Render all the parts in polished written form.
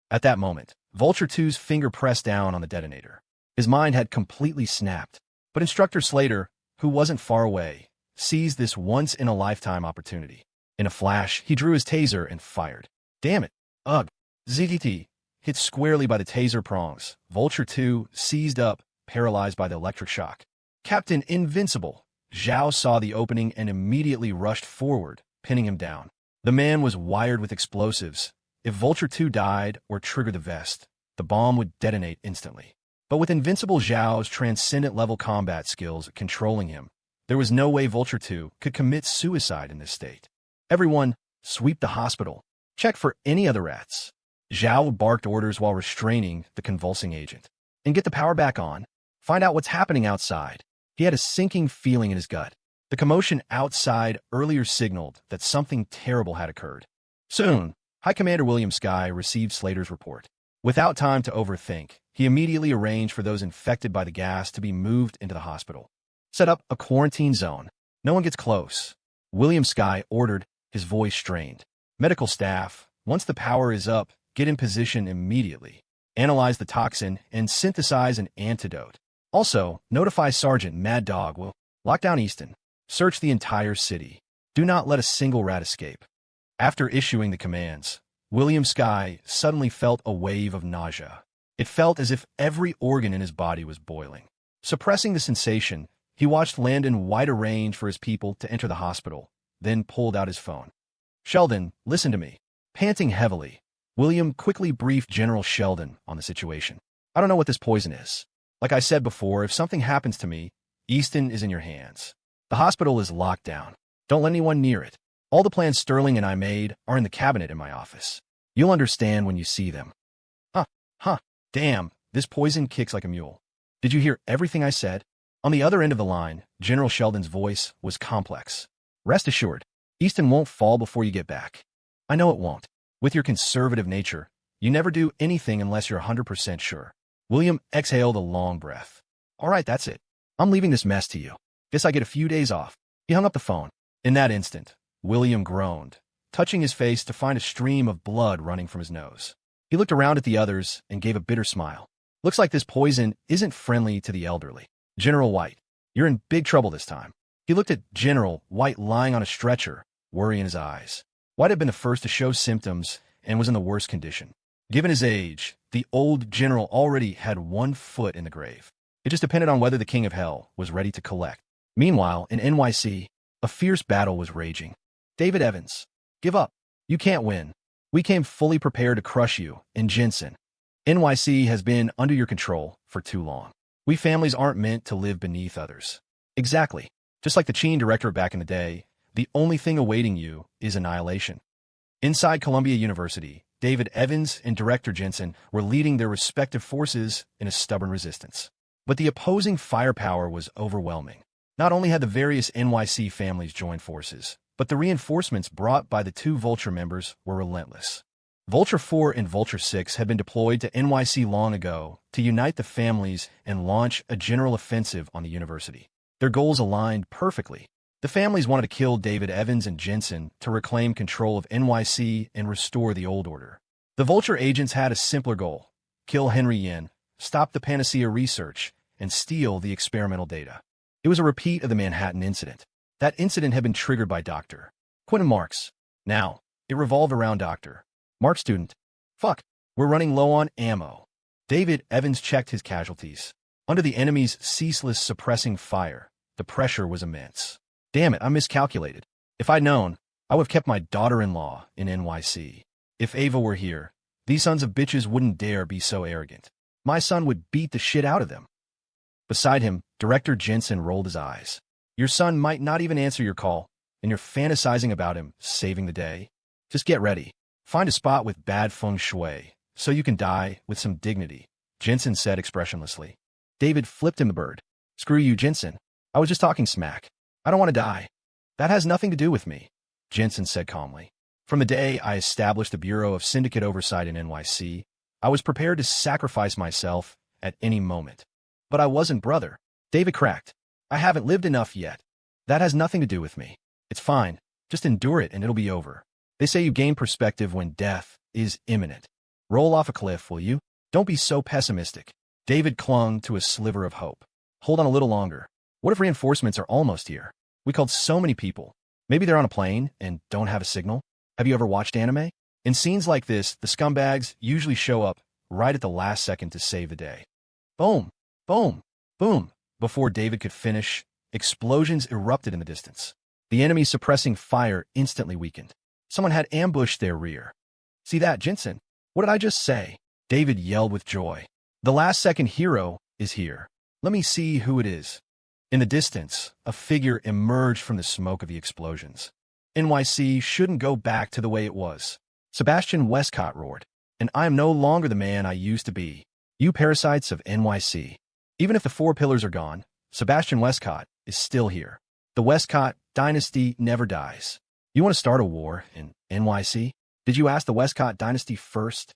At that moment, Vulture 2's finger pressed down on the detonator. His mind had completely snapped. But Instructor Slater, who wasn't far away, seized this once-in-a-lifetime opportunity. In a flash, he drew his taser and fired. Damn it. Ugh. ZTT. Hit squarely by the taser prongs. Vulture 2 seized up, paralyzed by the electric shock. Captain Invincible. Zhao saw the opening and immediately rushed forward, pinning him down. The man was wired with explosives. If Vulture 2 died or triggered the vest, the bomb would detonate instantly. But with Invincible Zhao's transcendent-level combat skills controlling him, there was no way Vulture 2 could commit suicide in this state. Everyone, sweep the hospital. Check for any other rats. Zhao barked orders while restraining the convulsing agent. And get the power back on. Find out what's happening outside. He had a sinking feeling in his gut. The commotion outside earlier signaled that something terrible had occurred. Soon, High Commander William Sky received Slater's report. Without time to overthink, he immediately arranged for those infected by the gas to be moved into the hospital. Set up a quarantine zone. No one gets close. William Sky ordered, his voice strained. Medical staff, once the power is up, get in position immediately. Analyze the toxin and synthesize an antidote. Also, notify Sergeant Mad Dog will lock down Easton. Search the entire city. Do not let a single rat escape. After issuing the commands, William Sky suddenly felt a wave of nausea. It felt as if every organ in his body was boiling. Suppressing the sensation, he watched Landon wide arrange for his people to enter the hospital, then pulled out his phone. Sheldon, listen to me. Panting heavily, William quickly briefed General Sheldon on the situation. I don't know what this poison is. Like I said before, if something happens to me, Easton is in your hands. The hospital is locked down. Don't let anyone near it. All the plans Sterling and I made are in the cabinet in my office. You'll understand when you see them. Damn, this poison kicks like a mule. Did you hear everything I said? On the other end of the line, General Sheldon's voice was complex. Rest assured, Easton won't fall before you get back. I know it won't. With your conservative nature, you never do anything unless you're 100% sure. William exhaled a long breath. All right, that's it. I'm leaving this mess to you. Guess I get a few days off. He hung up the phone. In that instant, William groaned, touching his face to find a stream of blood running from his nose. He looked around at the others and gave a bitter smile. Looks like this poison isn't friendly to the elderly. General White, you're in big trouble this time. He looked at General White lying on a stretcher, worry in his eyes. White had been the first to show symptoms and was in the worst condition. Given his age, the old general already had 1 foot in the grave. It just depended on whether the King of Hell was ready to collect. Meanwhile, in NYC, a fierce battle was raging. David Evans, give up. You can't win. We came fully prepared to crush you, and Jensen. NYC has been under your control for too long. We families aren't meant to live beneath others. Exactly. Just like the Cheen director back in the day, the only thing awaiting you is annihilation. Inside Columbia University, David Evans and Director Jensen were leading their respective forces in a stubborn resistance. But the opposing firepower was overwhelming. Not only had the various NYC families joined forces, but the reinforcements brought by the 2 Vulture members were relentless. Vulture 4 and Vulture 6 had been deployed to NYC long ago to unite the families and launch a general offensive on the university. Their goals aligned perfectly. The families wanted to kill David Evans and Jensen to reclaim control of NYC and restore the old order. The Vulture agents had a simpler goal: kill Henry Yin, stop the Panacea research, and steal the experimental data. It was a repeat of the Manhattan incident. That incident had been triggered by Dr. Quentin Marks. Now, it revolved around Dr. Mark student. Fuck, we're running low on ammo. David Evans checked his casualties. Under the enemy's ceaseless suppressing fire, the pressure was immense. Damn it, I miscalculated. If I'd known, I would have kept my daughter-in-law in NYC. If Ava were here, these sons of bitches wouldn't dare be so arrogant. My son would beat the shit out of them. Beside him, Director Jensen rolled his eyes. Your son might not even answer your call, and you're fantasizing about him saving the day. Just get ready. Find a spot with bad feng shui, so you can die with some dignity, Jensen said expressionlessly. David flipped him the bird. Screw you, Jensen. I was just talking smack. I don't want to die. That has nothing to do with me, Jensen said calmly. From the day I established the Bureau of Syndicate Oversight in NYC, I was prepared to sacrifice myself at any moment. But I wasn't, brother. David cracked. I haven't lived enough yet. That has nothing to do with me. It's fine. Just endure it and it'll be over. They say you gain perspective when death is imminent. Roll off a cliff, will you? Don't be so pessimistic. David clung to a sliver of hope. Hold on a little longer. What if reinforcements are almost here? We called so many people. Maybe they're on a plane and don't have a signal? Have you ever watched anime? In scenes like this, the scumbags usually show up right at the last second to save the day. Boom, boom, boom. Before David could finish, explosions erupted in the distance. The enemy suppressing fire instantly weakened. Someone had ambushed their rear. See that, Jensen? What did I just say? David yelled with joy. The last-second hero is here. Let me see who it is. In the distance, a figure emerged from the smoke of the explosions. NYC shouldn't go back to the way it was. Sebastian Westcott roared. And I am no longer the man I used to be. You parasites of NYC. Even if the four pillars are gone, Sebastian Westcott is still here. The Westcott dynasty never dies. You want to start a war in NYC? Did you ask the Westcott dynasty first?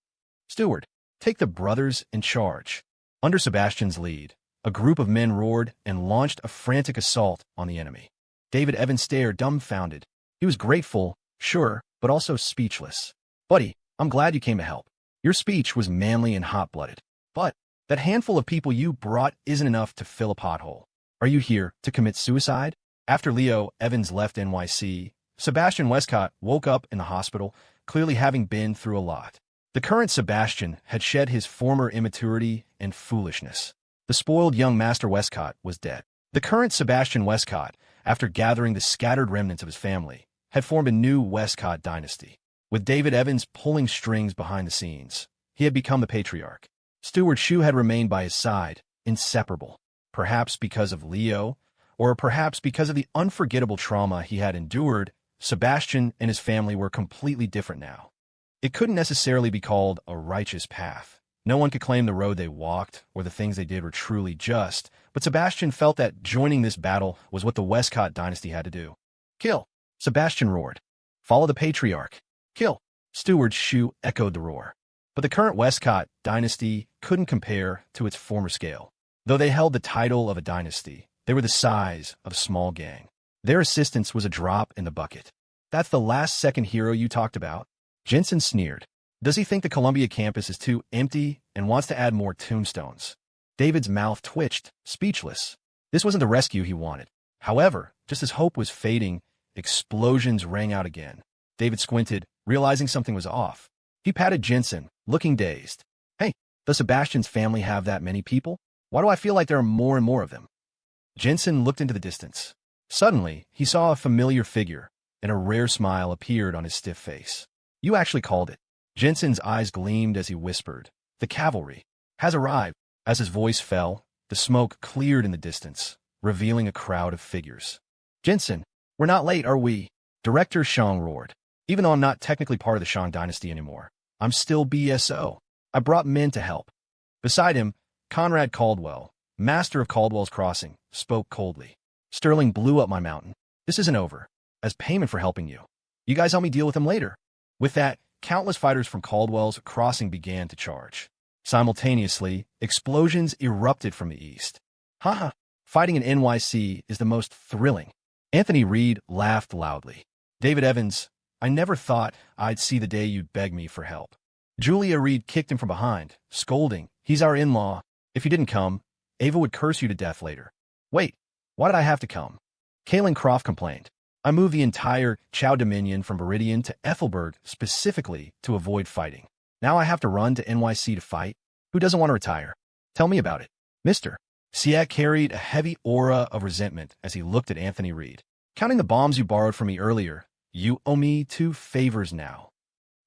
Steward, take the brothers in charge. Under Sebastian's lead, a group of men roared and launched a frantic assault on the enemy. David Evans stared dumbfounded. He was grateful, sure, but also speechless. Buddy, I'm glad you came to help. Your speech was manly and hot-blooded. But that handful of people you brought isn't enough to fill a pothole. Are you here to commit suicide? After Leo Evans left NYC, Sebastian Westcott woke up in the hospital, clearly having been through a lot. The current Sebastian had shed his former immaturity and foolishness. The spoiled young Master Westcott was dead. The current Sebastian Westcott, after gathering the scattered remnants of his family, had formed a new Westcott dynasty. With David Evans pulling strings behind the scenes, he had become the patriarch. Steward Shu had remained by his side, inseparable, perhaps because of Leo, or perhaps because of the unforgettable trauma he had endured. Sebastian and his family were completely different now. It couldn't necessarily be called a righteous path. No one could claim the road they walked or the things they did were truly just, but Sebastian felt that joining this battle was what the Westcott dynasty had to do. Kill! Sebastian roared. Follow the patriarch. Kill! Steward Shu echoed the roar. But the current Westcott dynasty couldn't compare to its former scale. Though they held the title of a dynasty, they were the size of a small gang. Their assistance was a drop in the bucket. That's the last-second hero you talked about? Jensen sneered. Does he think the Columbia campus is too empty and wants to add more tombstones? David's mouth twitched, speechless. This wasn't the rescue he wanted. However, just as hope was fading, explosions rang out again. David squinted, realizing something was off. He patted Jensen, looking dazed. Hey, does Sebastian's family have that many people? Why do I feel like there are more and more of them? Jensen looked into the distance. Suddenly, he saw a familiar figure, and a rare smile appeared on his stiff face. You actually called it. Jensen's eyes gleamed as he whispered. The cavalry has arrived. As his voice fell, the smoke cleared in the distance, revealing a crowd of figures. Jensen, we're not late, are we? Director Shang roared. Even though I'm not technically part of the Shang dynasty anymore, I'm still BSO. I brought men to help. Beside him, Conrad Caldwell, master of Caldwell's Crossing, spoke coldly. Sterling blew up my mountain. This isn't over. As payment for helping you. You guys help me deal with him later. With that, countless fighters from Caldwell's Crossing began to charge. Simultaneously, explosions erupted from the east. Haha, fighting in NYC is the most thrilling. Anthony Reed laughed loudly. David Evans, I never thought I'd see the day you'd beg me for help. Julia Reed kicked him from behind, scolding, he's our in-law. If you didn't come, Ava would curse you to death later. Wait, why did I have to come? Kaylin Croft complained. I moved the entire Chow Dominion from Viridian to Ethelberg specifically to avoid fighting. Now I have to run to NYC to fight? Who doesn't want to retire? Tell me about it. Mr. Siak carried a heavy aura of resentment as he looked at Anthony Reed. Counting the bombs you borrowed from me earlier, you owe me 2 favors now.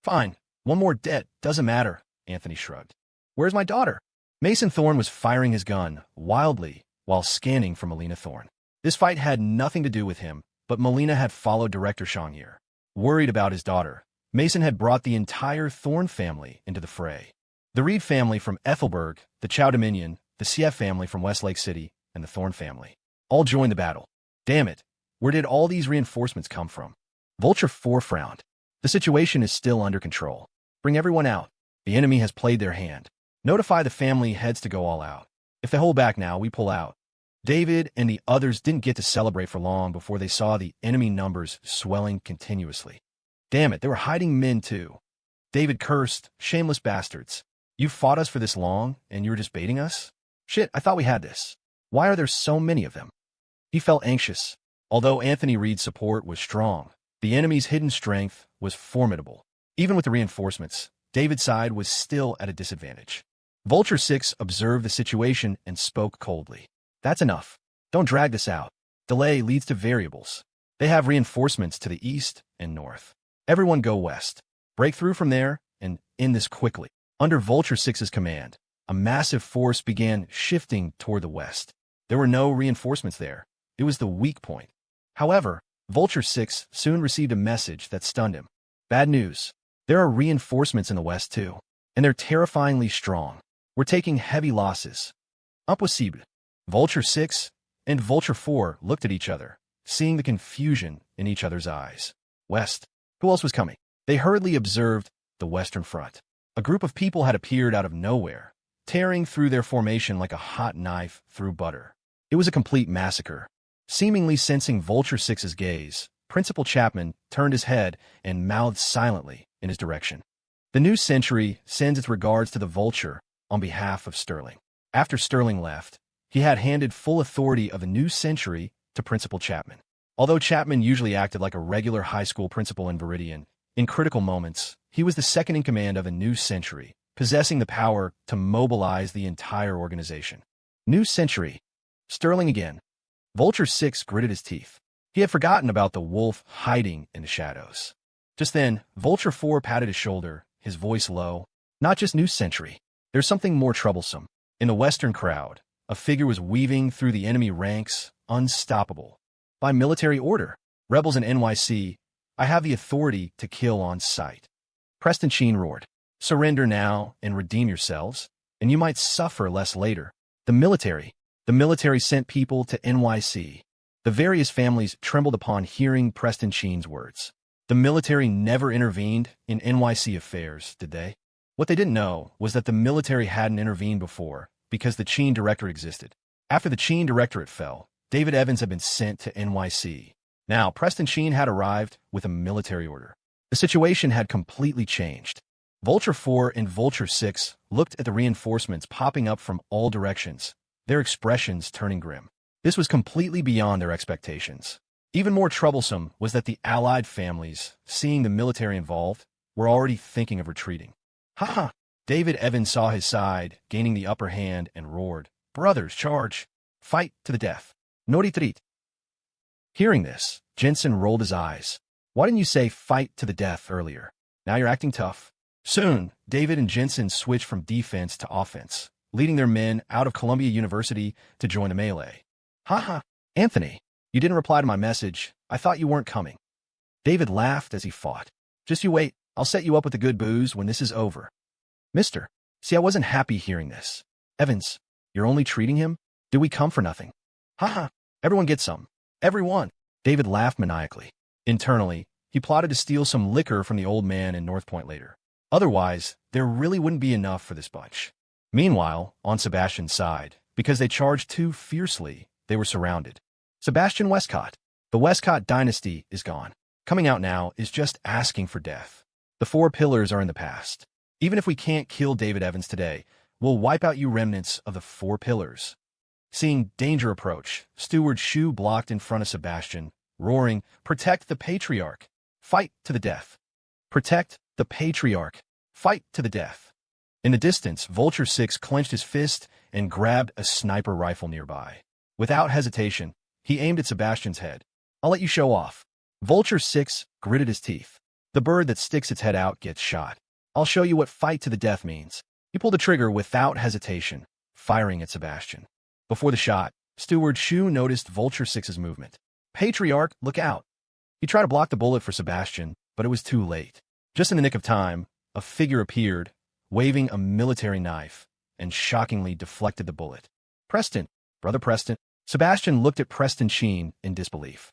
Fine, one more debt, doesn't matter, Anthony shrugged. Where's my daughter? Mason Thorne was firing his gun wildly while scanning for Melina Thorne. This fight had nothing to do with him, but Melina had followed Director Shang here. Worried about his daughter, Mason had brought the entire Thorne family into the fray. The Reed family from Ethelberg, the Chow Dominion, the CF family from Westlake City, and the Thorne family all joined the battle. Damn it, where did all these reinforcements come from? Vulture 4 frowned. The situation is still under control. Bring everyone out. The enemy has played their hand. Notify the family heads to go all out. If they hold back now, we pull out. David and the others didn't get to celebrate for long before they saw the enemy numbers swelling continuously. Damn it, they were hiding men too. David cursed, shameless bastards. You fought us for this long, and you were just baiting us? Shit, I thought we had this. Why are there so many of them? He felt anxious. Although Anthony Reed's support was strong, the enemy's hidden strength was formidable. Even with the reinforcements, David's side was still at a disadvantage. Vulture 6 observed the situation and spoke coldly. That's enough. Don't drag this out. Delay leads to variables. They have reinforcements to the east and north. Everyone go west. Break through from there and end this quickly. Under Vulture 6's command, a massive force began shifting toward the west. There were no reinforcements there. It was the weak point. However, Vulture 6 soon received a message that stunned him. Bad news. There are reinforcements in the west too, and they're terrifyingly strong. We're taking heavy losses. Impossible. Vulture 6 and Vulture 4 looked at each other, seeing the confusion in each other's eyes. West. Who else was coming? They hurriedly observed the western front. A group of people had appeared out of nowhere, tearing through their formation like a hot knife through butter. It was a complete massacre. Seemingly sensing Vulture 6's gaze, Principal Chapman turned his head and mouthed silently in his direction. The New Century sends its regards to the Vulture on behalf of Sterling. After Sterling left, he had handed full authority of the New Century to Principal Chapman. Although Chapman usually acted like a regular high school principal in Viridian, in critical moments, he was the second in command of a New Century, possessing the power to mobilize the entire organization. New Century. Sterling again. Vulture 6 gritted his teeth. He had forgotten about the wolf hiding in the shadows. Just then, Vulture 4 patted his shoulder, his voice low. Not just New Century. There's something more troublesome. In the western crowd, a figure was weaving through the enemy ranks, unstoppable. By military order, rebels in NYC, I have the authority to kill on sight. Preston Sheen roared. Surrender now and redeem yourselves, and you might suffer less later. The military sent people to NYC. The various families trembled upon hearing Preston Sheen's words. The military never intervened in NYC affairs, did they? What they didn't know was that the military hadn't intervened before because the Sheen Directorate existed. After the Sheen Directorate fell, David Evans had been sent to NYC. Now, Preston Sheen had arrived with a military order. The situation had completely changed. Vulture 4 and Vulture 6 looked at the reinforcements popping up from all directions, their expressions turning grim. This was completely beyond their expectations. Even more troublesome was that the Allied families, seeing the military involved, were already thinking of retreating. Ha ha! David Evans saw his side, gaining the upper hand, and roared, "Brothers, charge! Fight to the death! No retreat!" Hearing this, Jensen rolled his eyes. Why didn't you say fight to the death earlier? Now you're acting tough. Soon, David and Jensen switched from defense to offense, leading their men out of Columbia University to join the melee. Ha ha! Anthony, you didn't reply to my message. I thought you weren't coming. David laughed as he fought. Just you wait. I'll set you up with the good booze when this is over. Mister, see, I wasn't happy hearing this. Evans, you're only treating him? Did we come for nothing? Ha ha! Everyone get some. Everyone! David laughed maniacally. Internally, he plotted to steal some liquor from the old man in North Point later. Otherwise, there really wouldn't be enough for this bunch. Meanwhile, on Sebastian's side, because they charged too fiercely, they were surrounded. Sebastian Westcott. The Westcott dynasty is gone. Coming out now is just asking for death. The 4 pillars are in the past. Even if we can't kill David Evans today, we'll wipe out you remnants of the 4 pillars. Seeing danger approach, Steward Shu blocked in front of Sebastian, roaring, "Protect the Patriarch! Fight to the death! Protect the Patriarch! Fight to the death!" In the distance, Vulture 6 clenched his fist and grabbed a sniper rifle nearby. Without hesitation, he aimed at Sebastian's head. "I'll let you show off." Vulture 6 gritted his teeth. The bird that sticks its head out gets shot. I'll show you what fight to the death means. He pulled the trigger without hesitation, firing at Sebastian. Before the shot, Steward Shu noticed Vulture 6's movement. "Patriarch, look out!" He tried to block the bullet for Sebastian, but it was too late. Just in the nick of time, a figure appeared, waving a military knife, and shockingly deflected the bullet. "Preston, brother Preston." Sebastian looked at Preston Sheen in disbelief.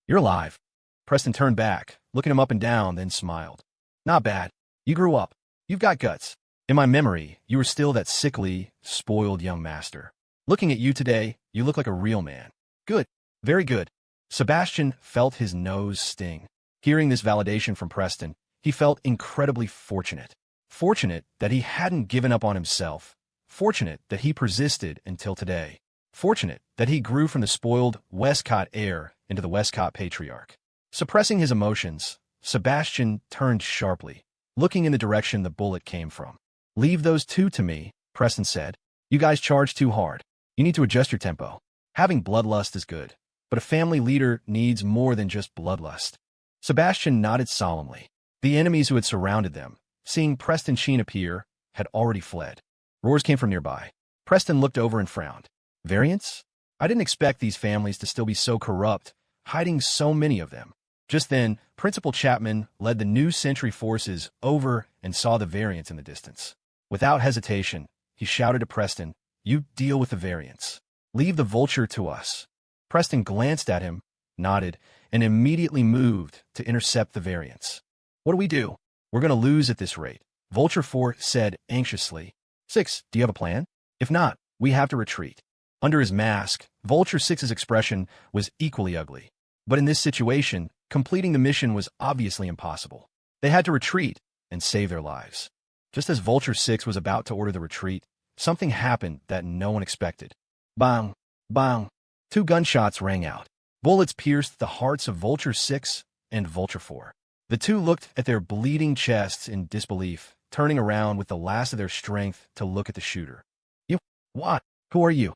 You're alive." Preston turned back, looking him up and down, then smiled. "Not bad. You grew up. You've got guts. In my memory, you were still that sickly, spoiled young master. Looking at you today, you look like a real man. Good. Very good." Sebastian felt his nose sting. Hearing this validation from Preston, he He felt incredibly fortunate. Fortunate that he hadn't given up on himself. Fortunate that he persisted until today. Fortunate that he grew from the spoiled Westcott heir into the Westcott patriarch. Suppressing his emotions, Sebastian turned sharply, looking in the direction the bullet came from. "Leave those two to me," Preston said. "You guys charge too hard. You need to adjust your tempo. Having bloodlust is good, but a family leader needs more than just bloodlust." Sebastian nodded solemnly. The enemies who had surrounded them, seeing Preston Sheen appear, had already fled. Roars came from nearby. Preston looked over and frowned. "Variants? I didn't expect these families to still be so corrupt, hiding so many of them." Just then, Principal Chapman led the New Century forces over and saw the variants in the distance. Without hesitation, he shouted to Preston, "You deal with the variants. Leave the vulture to us." Preston glanced at him, nodded, and immediately moved to intercept the variants. "What do we do? We're going to lose at this rate," Vulture 4 said anxiously. "6, do you have a plan? If not, we have to retreat." Under his mask, Vulture 6's expression was equally ugly. But in this situation, completing the mission was obviously impossible. They had to retreat and save their lives. Just as Vulture 6 was about to order the retreat, something happened that no one expected. Bang! Bang! 2 gunshots rang out. Bullets pierced the hearts of Vulture 6 and Vulture 4. The two looked at their bleeding chests in disbelief, turning around with the last of their strength to look at the shooter. "You? What? Who are you?"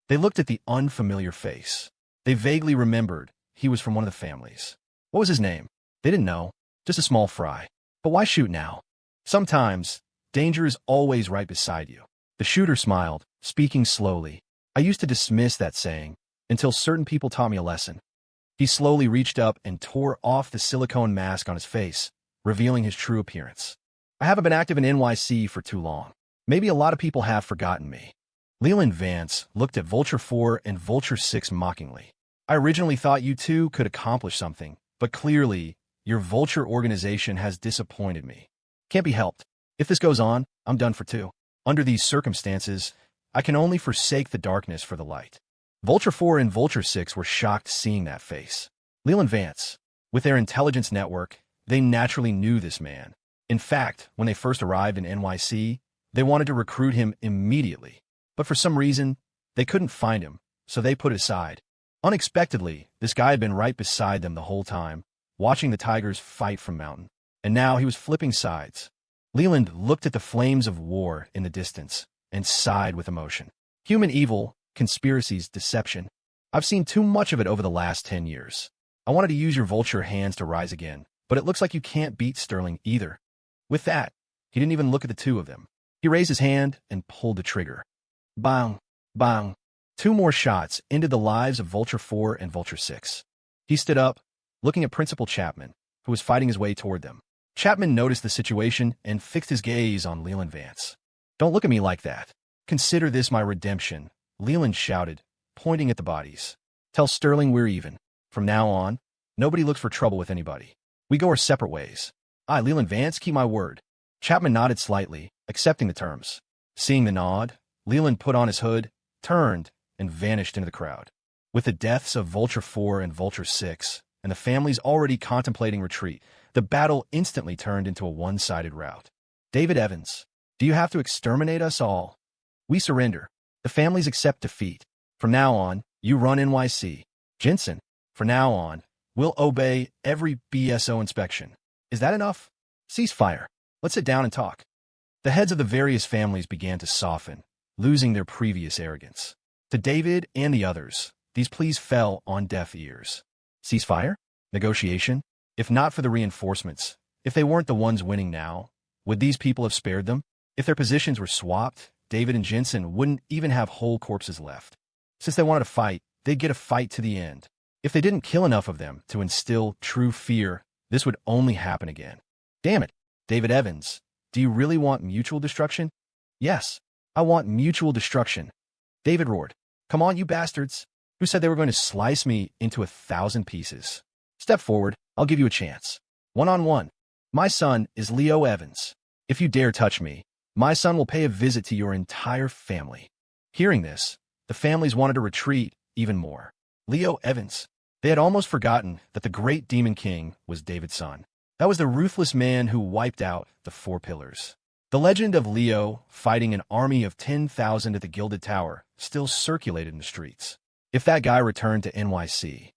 They looked at the unfamiliar face. They vaguely remembered he was from one of the families. What was his name? They didn't know. Just a small fry. But why shoot now? Sometimes, danger is always right beside you. The shooter smiled, speaking slowly. "I used to dismiss that saying, until certain people taught me a lesson." He slowly reached up and tore off the silicone mask on his face, revealing his true appearance. "I haven't been active in NYC for too long. Maybe a lot of people have forgotten me." Leland Vance looked at Vulture 4 and Vulture 6 mockingly. "I originally thought you two could accomplish something, but clearly, your Vulture organization has disappointed me. Can't be helped. If this goes on, I'm done for two. Under these circumstances, I can only forsake the darkness for the light." Vulture 4 and Vulture 6 were shocked seeing that face. Leland Vance. With their intelligence network, they naturally knew this man. In fact, when they first arrived in NYC, they wanted to recruit him immediately. But for some reason, they couldn't find him, so they put it aside. Unexpectedly, this guy had been right beside them the whole time, watching the Tigers fight from Mountain. And now he was flipping sides. Leland looked at the flames of war in the distance and sighed with emotion. Human evil, conspiracies, deception. I've seen too much of it over the last 10 years. I wanted to use your vulture hands to rise again, but it looks like you can't beat Sterling either. With that, he didn't even look at the two of them. He raised his hand and pulled the trigger. Bang! Bang! 2 more shots ended the lives of Vulture 4 and Vulture 6. He stood up, looking at Principal Chapman, who was fighting his way toward them. Chapman noticed the situation and fixed his gaze on Leland Vance. "Don't look at me like that. Consider this my redemption," Leland shouted, pointing at the bodies. "Tell Sterling we're even. From now on, nobody looks for trouble with anybody. We go our separate ways. I, Leland Vance, keep my word." Chapman nodded slightly, accepting the terms. Seeing the nod, Leland put on his hood, turned, and vanished into the crowd. With the deaths of Vulture 4 and Vulture 6, and the families already contemplating retreat, the battle instantly turned into a one-sided rout. "David Evans, do you have to exterminate us all?" "We surrender. The families accept defeat. From now on, you run NYC. Jensen, from now on, we'll obey every BSO inspection. Is that enough? Ceasefire. Let's sit down and talk." The heads of the various families began to soften, losing their previous arrogance. To David and the others, these pleas fell on deaf ears. Ceasefire? Negotiation? If not for the reinforcements, if they weren't the ones winning now, would these people have spared them? If their positions were swapped, David and Jensen wouldn't even have whole corpses left. Since they wanted to fight, they'd get a fight to the end. If they didn't kill enough of them to instill true fear, this would only happen again. "Damn it, David Evans, do you really want mutual destruction?" "Yes, I want mutual destruction," David roared. "Come on, you bastards. Who said they were going to slice me into 1,000 pieces? Step forward, I'll give you a chance. One-on-one. My son is Leo Evans. If you dare touch me, my son will pay a visit to your entire family." Hearing this, the families wanted to retreat even more. Leo Evans. They had almost forgotten that the great Demon King was David's son. That was the ruthless man who wiped out the Four Pillars. The legend of Leo fighting an army of 10,000 at the Gilded Tower still circulated in the streets. If that guy returned to NYC.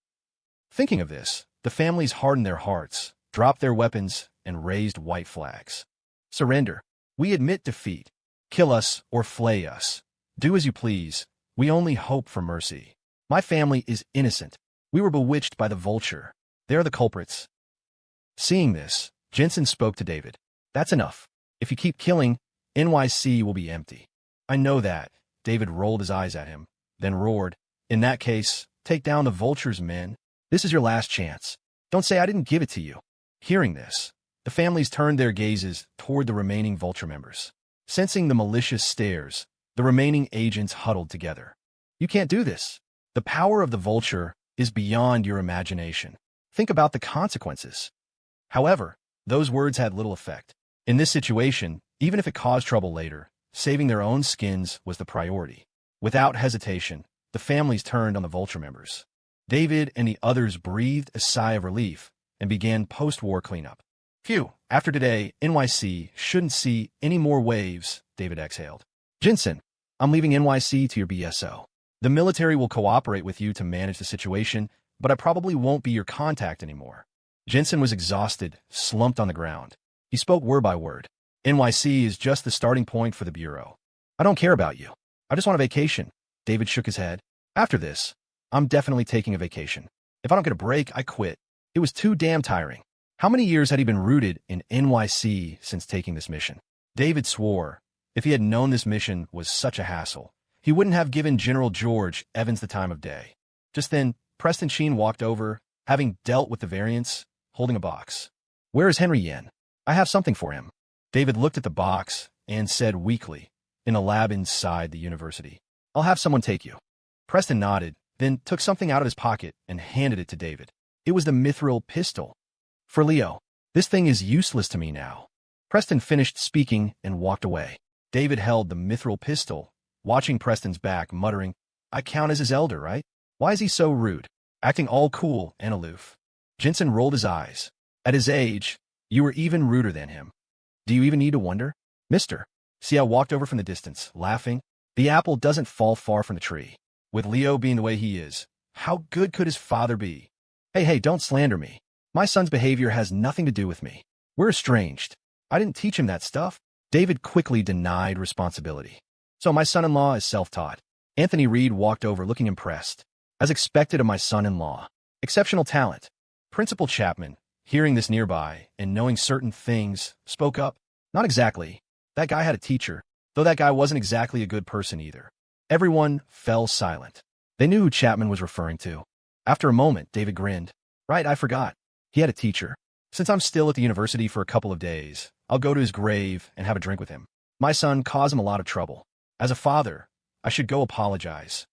Thinking of this, the families hardened their hearts, dropped their weapons, and raised white flags. Surrender. We admit defeat. Kill us or flay us. Do as you please. We only hope for mercy. My family is innocent. We were bewitched by the vulture. They are the culprits. Seeing this, Jensen spoke to David. That's enough. If you keep killing, NYC will be empty. I know that. David rolled his eyes at him, then roared. In that case, take down the vultures, men. This is your last chance. Don't say I didn't give it to you. Hearing this, the families turned their gazes toward the remaining vulture members. Sensing the malicious stares, the remaining agents huddled together. You can't do this. The power of the vulture is beyond your imagination. Think about the consequences. However, those words had little effect. In this situation, even if it caused trouble later, saving their own skins was the priority. Without hesitation, the families turned on the vulture members. David and the others breathed a sigh of relief and began post-war cleanup. Phew, after today, NYC shouldn't see any more waves, David exhaled. Jensen, I'm leaving NYC to your BSO. The military will cooperate with you to manage the situation, but I probably won't be your contact anymore. Jensen was exhausted, slumped on the ground. He spoke word by word. NYC is just the starting point for the Bureau. I don't care about you. I just want a vacation. David shook his head. After this, I'm definitely taking a vacation. If I don't get a break, I quit. It was too damn tiring. How many years had he been rooted in NYC since taking this mission? David swore. If he had known this mission was such a hassle, he wouldn't have given General George Evans the time of day. Just then, Preston Sheen walked over, having dealt with the variants, holding a box. Where is Henry Yen? I have something for him. David looked at the box and said weakly, in a lab inside the university. I'll have someone take you. Preston nodded, then took something out of his pocket and handed it to David. It was the mithril pistol. For Leo, this thing is useless to me now. Preston finished speaking and walked away. David held the mithril pistol, watching Preston's back, muttering, I count as his elder, right? Why is he so rude? Acting all cool and aloof. Jensen rolled his eyes. At his age, you were even ruder than him. Do you even need to wonder? Mister. Sia walked over from the distance, laughing. The apple doesn't fall far from the tree. With Leo being the way he is, how good could his father be? Hey, don't slander me. My son's behavior has nothing to do with me. We're estranged. I didn't teach him that stuff. David quickly denied responsibility. So my son-in-law is self-taught. Anthony Reed walked over looking impressed. As expected of my son-in-law. Exceptional talent. Principal Chapman, hearing this nearby and knowing certain things, spoke up. Not exactly. That guy had a teacher, though that guy wasn't exactly a good person either. Everyone fell silent. They knew who Chapman was referring to. After a moment, David grinned. Right, I forgot. He had a teacher. Since I'm still at the university for a couple of days, I'll go to his grave and have a drink with him. My son caused him a lot of trouble. As a father, I should go apologize.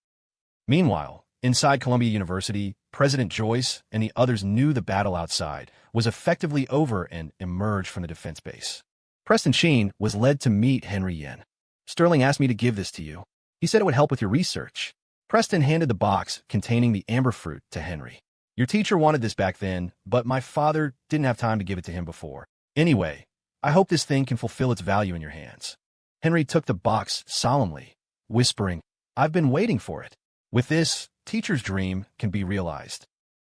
Meanwhile, inside Columbia University, President Joyce and the others knew the battle outside was effectively over and emerged from the defense base. Preston Sheen was led to meet Henry Yen. Sterling asked me to give this to you. He said it would help with your research. Preston handed the box containing the amber fruit to Henry. Your teacher wanted this back then, but my father didn't have time to give it to him before. Anyway, I hope this thing can fulfill its value in your hands. Henry took the box solemnly, whispering, I've been waiting for it. With this, teacher's dream can be realized.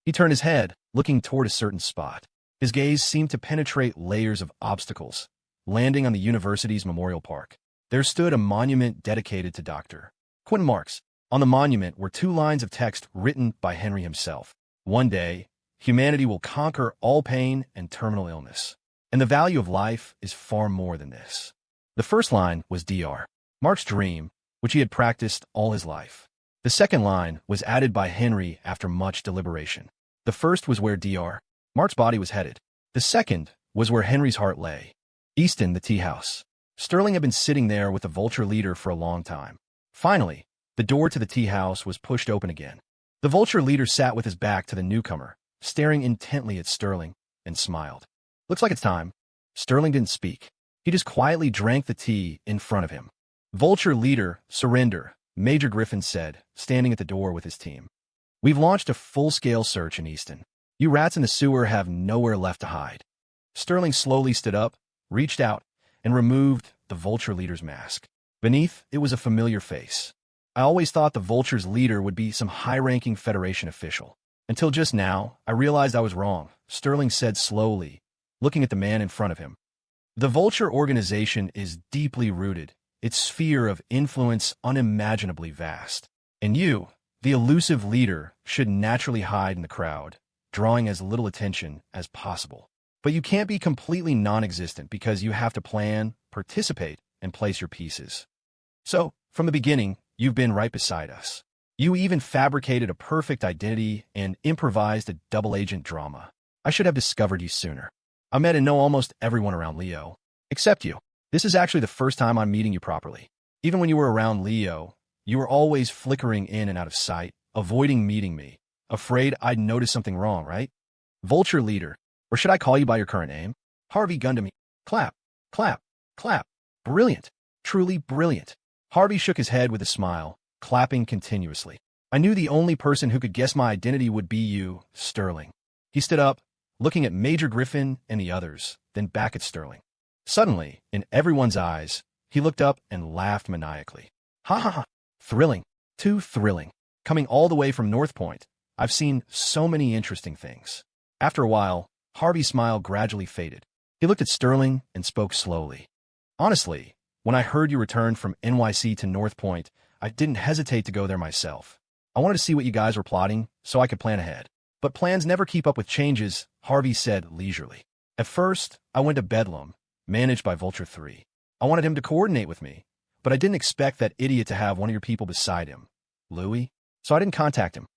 He turned his head, looking toward a certain spot. His gaze seemed to penetrate layers of obstacles, landing on the university's memorial park. There stood a monument dedicated to Dr. Quentin Marks. On the monument were 2 lines of text written by Henry himself. One day, humanity will conquer all pain and terminal illness. And the value of life is far more than this. The first line was Dr. Mark's dream, which he had practiced all his life. The second line was added by Henry after much deliberation. The first was where Dr. Mark's body was headed. The second was where Henry's heart lay. Easton, the tea house. Sterling had been sitting there with the vulture leader for a long time. Finally, the door to the tea house was pushed open again. The vulture leader sat with his back to the newcomer, staring intently at Sterling, and smiled. Looks like it's time. Sterling didn't speak. He just quietly drank the tea in front of him. Vulture leader, surrender, Major Griffin said, standing at the door with his team. We've launched a full-scale search in Easton. You rats in the sewer have nowhere left to hide. Sterling slowly stood up, reached out, and removed the Vulture leader's mask. Beneath, it was a familiar face. I always thought the Vulture's leader would be some high-ranking Federation official. Until just now, I realized I was wrong, Sterling said slowly, looking at the man in front of him. The Vulture organization is deeply rooted, its sphere of influence unimaginably vast. And you, the elusive leader, should naturally hide in the crowd, drawing as little attention as possible. But you can't be completely non-existent because you have to plan, participate, and place your pieces. So, from the beginning, you've been right beside us. You even fabricated a perfect identity and improvised a double-agent drama. I should have discovered you sooner. I met and know almost everyone around Leo, except you. This is actually the first time I'm meeting you properly. Even when you were around Leo, you were always flickering in and out of sight, avoiding meeting me, afraid I'd notice something wrong, right? Vulture leader, or should I call you by your current name? Harvey gunned me. Clap, clap, clap. Brilliant, truly brilliant. Harvey shook his head with a smile, clapping continuously. I knew the only person who could guess my identity would be you, Sterling. He stood up, looking at Major Griffin and the others, then back at Sterling. Suddenly, in everyone's eyes, he looked up and laughed maniacally. Ha ha ha. Thrilling. Too thrilling. Coming all the way from North Point, I've seen so many interesting things. After a while, Harvey's smile gradually faded. He looked at Sterling and spoke slowly. Honestly, when I heard you returned from NYC to North Point, I didn't hesitate to go there myself. I wanted to see what you guys were plotting so I could plan ahead. But plans never keep up with changes, Harvey said leisurely. At first, I went to Bedlam, managed by Vulture 3. I wanted him to coordinate with me, but I didn't expect that idiot to have one of your people beside him, Louis, so I didn't contact him.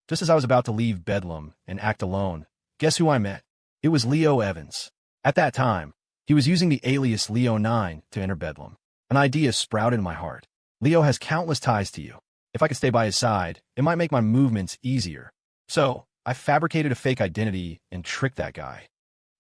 Just as I was about to leave Bedlam and act alone, guess who I met? It was Leo Evans. At that time, he was using the alias Leo 9 to enter Bedlam. An idea sprouted in my heart. Leo has countless ties to you. If I could stay by his side, it might make my movements easier. So, I fabricated a fake identity and tricked that guy.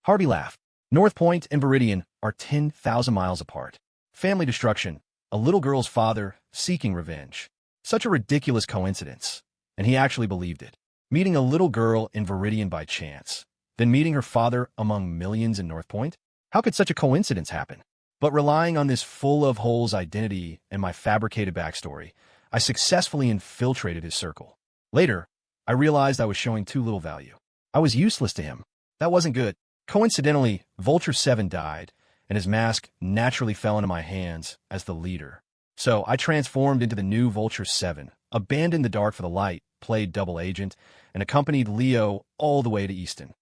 Harvey laughed. North Point and Viridian are 10,000 miles apart. Family destruction, a little girl's father seeking revenge. Such a ridiculous coincidence. And he actually believed it. Meeting a little girl in Viridian by chance, then meeting her father among millions in North Point? How could such a coincidence happen? But relying on this full-of-holes identity and my fabricated backstory, I successfully infiltrated his circle. Later, I realized I was showing too little value. I was useless to him. That wasn't good. Coincidentally, Vulture 7 died, and his mask naturally fell into my hands as the leader. So I transformed into the new Vulture 7, abandoned the dark for the light, played double agent, and accompanied Leo all the way to Easton.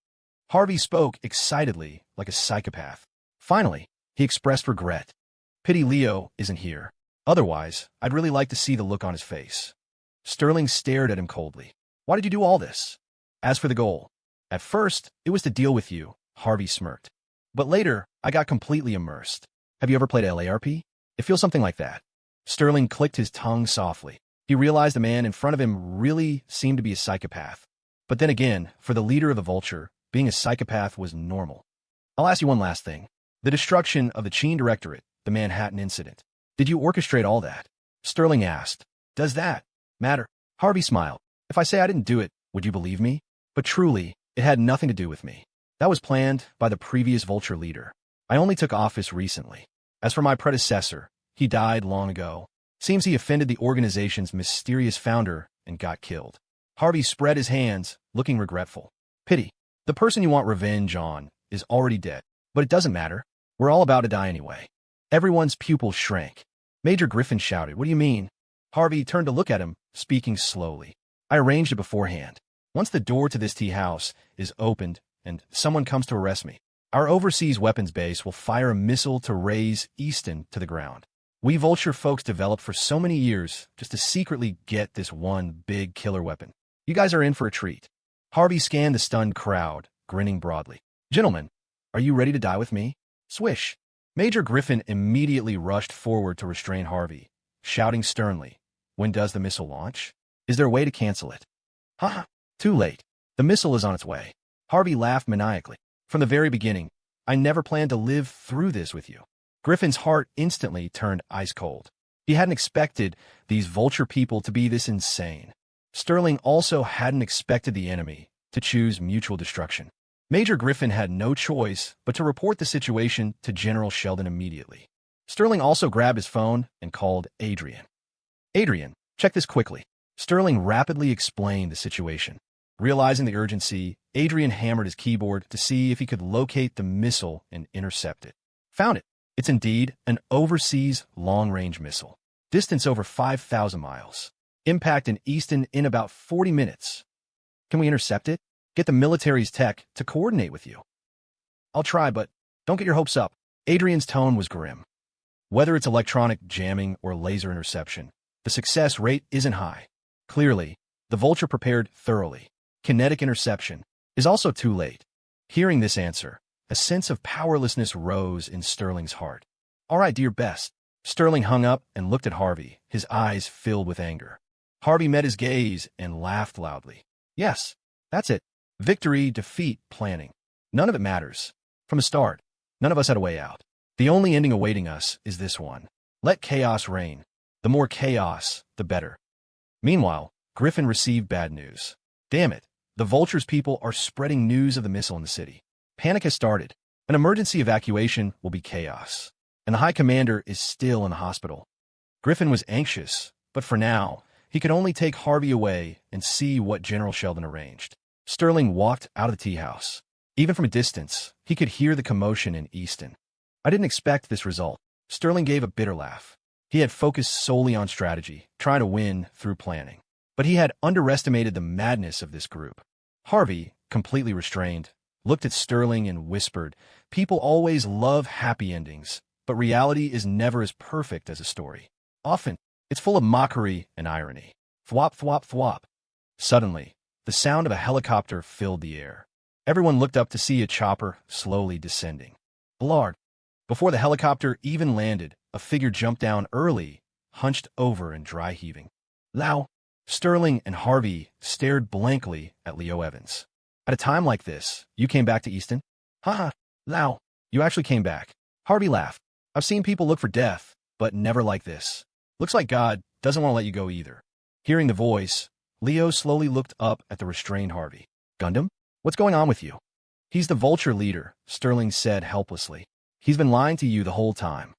Harvey spoke excitedly, like a psychopath. Finally, he expressed regret. Pity Leo isn't here. Otherwise, I'd really like to see the look on his face. Sterling stared at him coldly. Why did you do all this? As for the goal, at first, it was to deal with you, Harvey smirked. But later, I got completely immersed. Have you ever played LARP? It feels something like that. Sterling clicked his tongue softly. He realized the man in front of him really seemed to be a psychopath. But then again, for the leader of the Vulture, being a psychopath was normal. I'll ask you one last thing. The destruction of the Cheen Directorate, the Manhattan incident. Did you orchestrate all that? Sterling asked. Does that matter? Harvey smiled. If I say I didn't do it, would you believe me? But truly, it had nothing to do with me. That was planned by the previous Vulture leader. I only took office recently. As for my predecessor, he died long ago. Seems he offended the organization's mysterious founder and got killed. Harvey spread his hands, looking regretful. Pity. The person you want revenge on is already dead. But it doesn't matter. We're all about to die anyway. Everyone's pupils shrank. Major Griffin shouted, "What do you mean?" Harvey turned to look at him, speaking slowly. I arranged it beforehand. Once the door to this tea house is opened and someone comes to arrest me, our overseas weapons base will fire a missile to raze Easton to the ground. We Vulture folks developed for so many years just to secretly get this one big killer weapon. You guys are in for a treat. Harvey scanned the stunned crowd, grinning broadly. Gentlemen, are you ready to die with me? Swish. Major Griffin immediately rushed forward to restrain Harvey, shouting sternly, when does the missile launch? Is there a way to cancel it? Haha, too late. The missile is on its way. Harvey laughed maniacally. From the very beginning, I never planned to live through this with you. Griffin's heart instantly turned ice cold. He hadn't expected these Vulture people to be this insane. Sterling also hadn't expected the enemy to choose mutual destruction. Major Griffin had no choice but to report the situation to General Sheldon immediately. Sterling also grabbed his phone and called Adrian. Adrian, check this quickly. Sterling rapidly explained the situation. Realizing the urgency, Adrian hammered his keyboard to see if he could locate the missile and intercept it. Found it. It's indeed an overseas long-range missile. Distance over 5,000 miles. Impact in Easton in about 40 minutes. Can we intercept it? Get the military's tech to coordinate with you. I'll try, but don't get your hopes up. Adrian's tone was grim. Whether it's electronic jamming or laser interception, the success rate isn't high. Clearly, the Vulture prepared thoroughly. Kinetic interception is also too late. Hearing this answer, a sense of powerlessness rose in Sterling's heart. All right, do your best. Sterling hung up and looked at Harvey, his eyes filled with anger. Harvey met his gaze and laughed loudly. Yes, that's it. Victory, defeat, planning. None of it matters. From the start, none of us had a way out. The only ending awaiting us is this one. Let chaos reign. The more chaos, the better. Meanwhile, Griffin received bad news. Damn it. The Vulture's people are spreading news of the missile in the city. Panic has started. An emergency evacuation will be chaos. And the High Commander is still in the hospital. Griffin was anxious, but for now, he could only take Harvey away and see what General Sheldon arranged. Sterling walked out of the tea house. Even from a distance, he could hear the commotion in Easton. I didn't expect this result. Sterling gave a bitter laugh. He had focused solely on strategy, trying to win through planning. But he had underestimated the madness of this group. Harvey, completely restrained, looked at Sterling and whispered, "People always love happy endings, but reality is never as perfect as a story. Often, it's full of mockery and irony." Thwop, thwop, thwop. Suddenly, the sound of a helicopter filled the air. Everyone looked up to see a chopper slowly descending. Blard. Before the helicopter even landed, a figure jumped down early, hunched over and dry heaving. Lau. Sterling and Harvey stared blankly at Leo Evans. At a time like this, you came back to Easton? Haha, Lau, you actually came back. Harvey laughed. I've seen people look for death, but never like this. Looks like God doesn't want to let you go either. Hearing the voice, Leo slowly looked up at the restrained Harvey. Gundam? What's going on with you? He's the Vulture leader, Sterling said helplessly. He's been lying to you the whole time.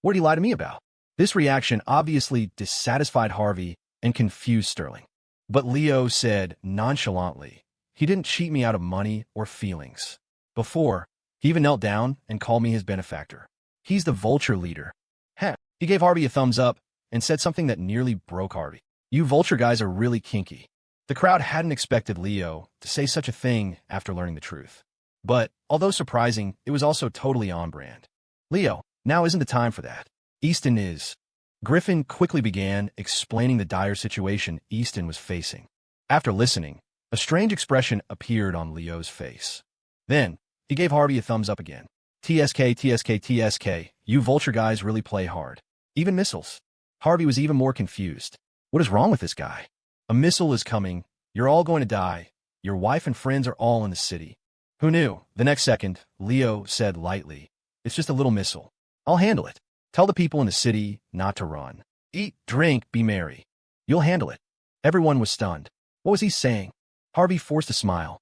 What did he lie to me about? This reaction obviously dissatisfied Harvey and confused Sterling. But Leo said nonchalantly, he didn't cheat me out of money or feelings. Before, he even knelt down and called me his benefactor. He's the Vulture leader. Heh. He gave Harvey a thumbs up and said something that nearly broke Harvey. You Vulture guys are really kinky. The crowd hadn't expected Leo to say such a thing after learning the truth. But, although surprising, it was also totally on brand. Leo, now isn't the time for that. Easton is. Griffin quickly began explaining the dire situation Easton was facing. After listening, a strange expression appeared on Leo's face. Then, he gave Harvey a thumbs up again. TSK, TSK, TSK, you Vulture guys really play hard. Even missiles. Harvey was even more confused. What is wrong with this guy? A missile is coming. You're all going to die. Your wife and friends are all in the city. Who knew? The next second, Leo said lightly, it's just a little missile. I'll handle it. Tell the people in the city not to run. Eat, drink, be merry. You'll handle it. Everyone was stunned. What was he saying? Harvey forced a smile.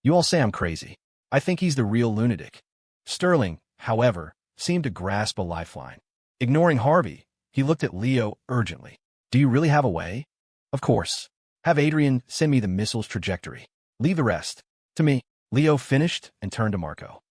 You all say I'm crazy. I think he's the real lunatic. Sterling, however, seemed to grasp a lifeline. Ignoring Harvey, he looked at Leo urgently. Do you really have a way? Of course. Have Adrian send me the missile's trajectory. Leave the rest to me. Leo finished and turned to Marco.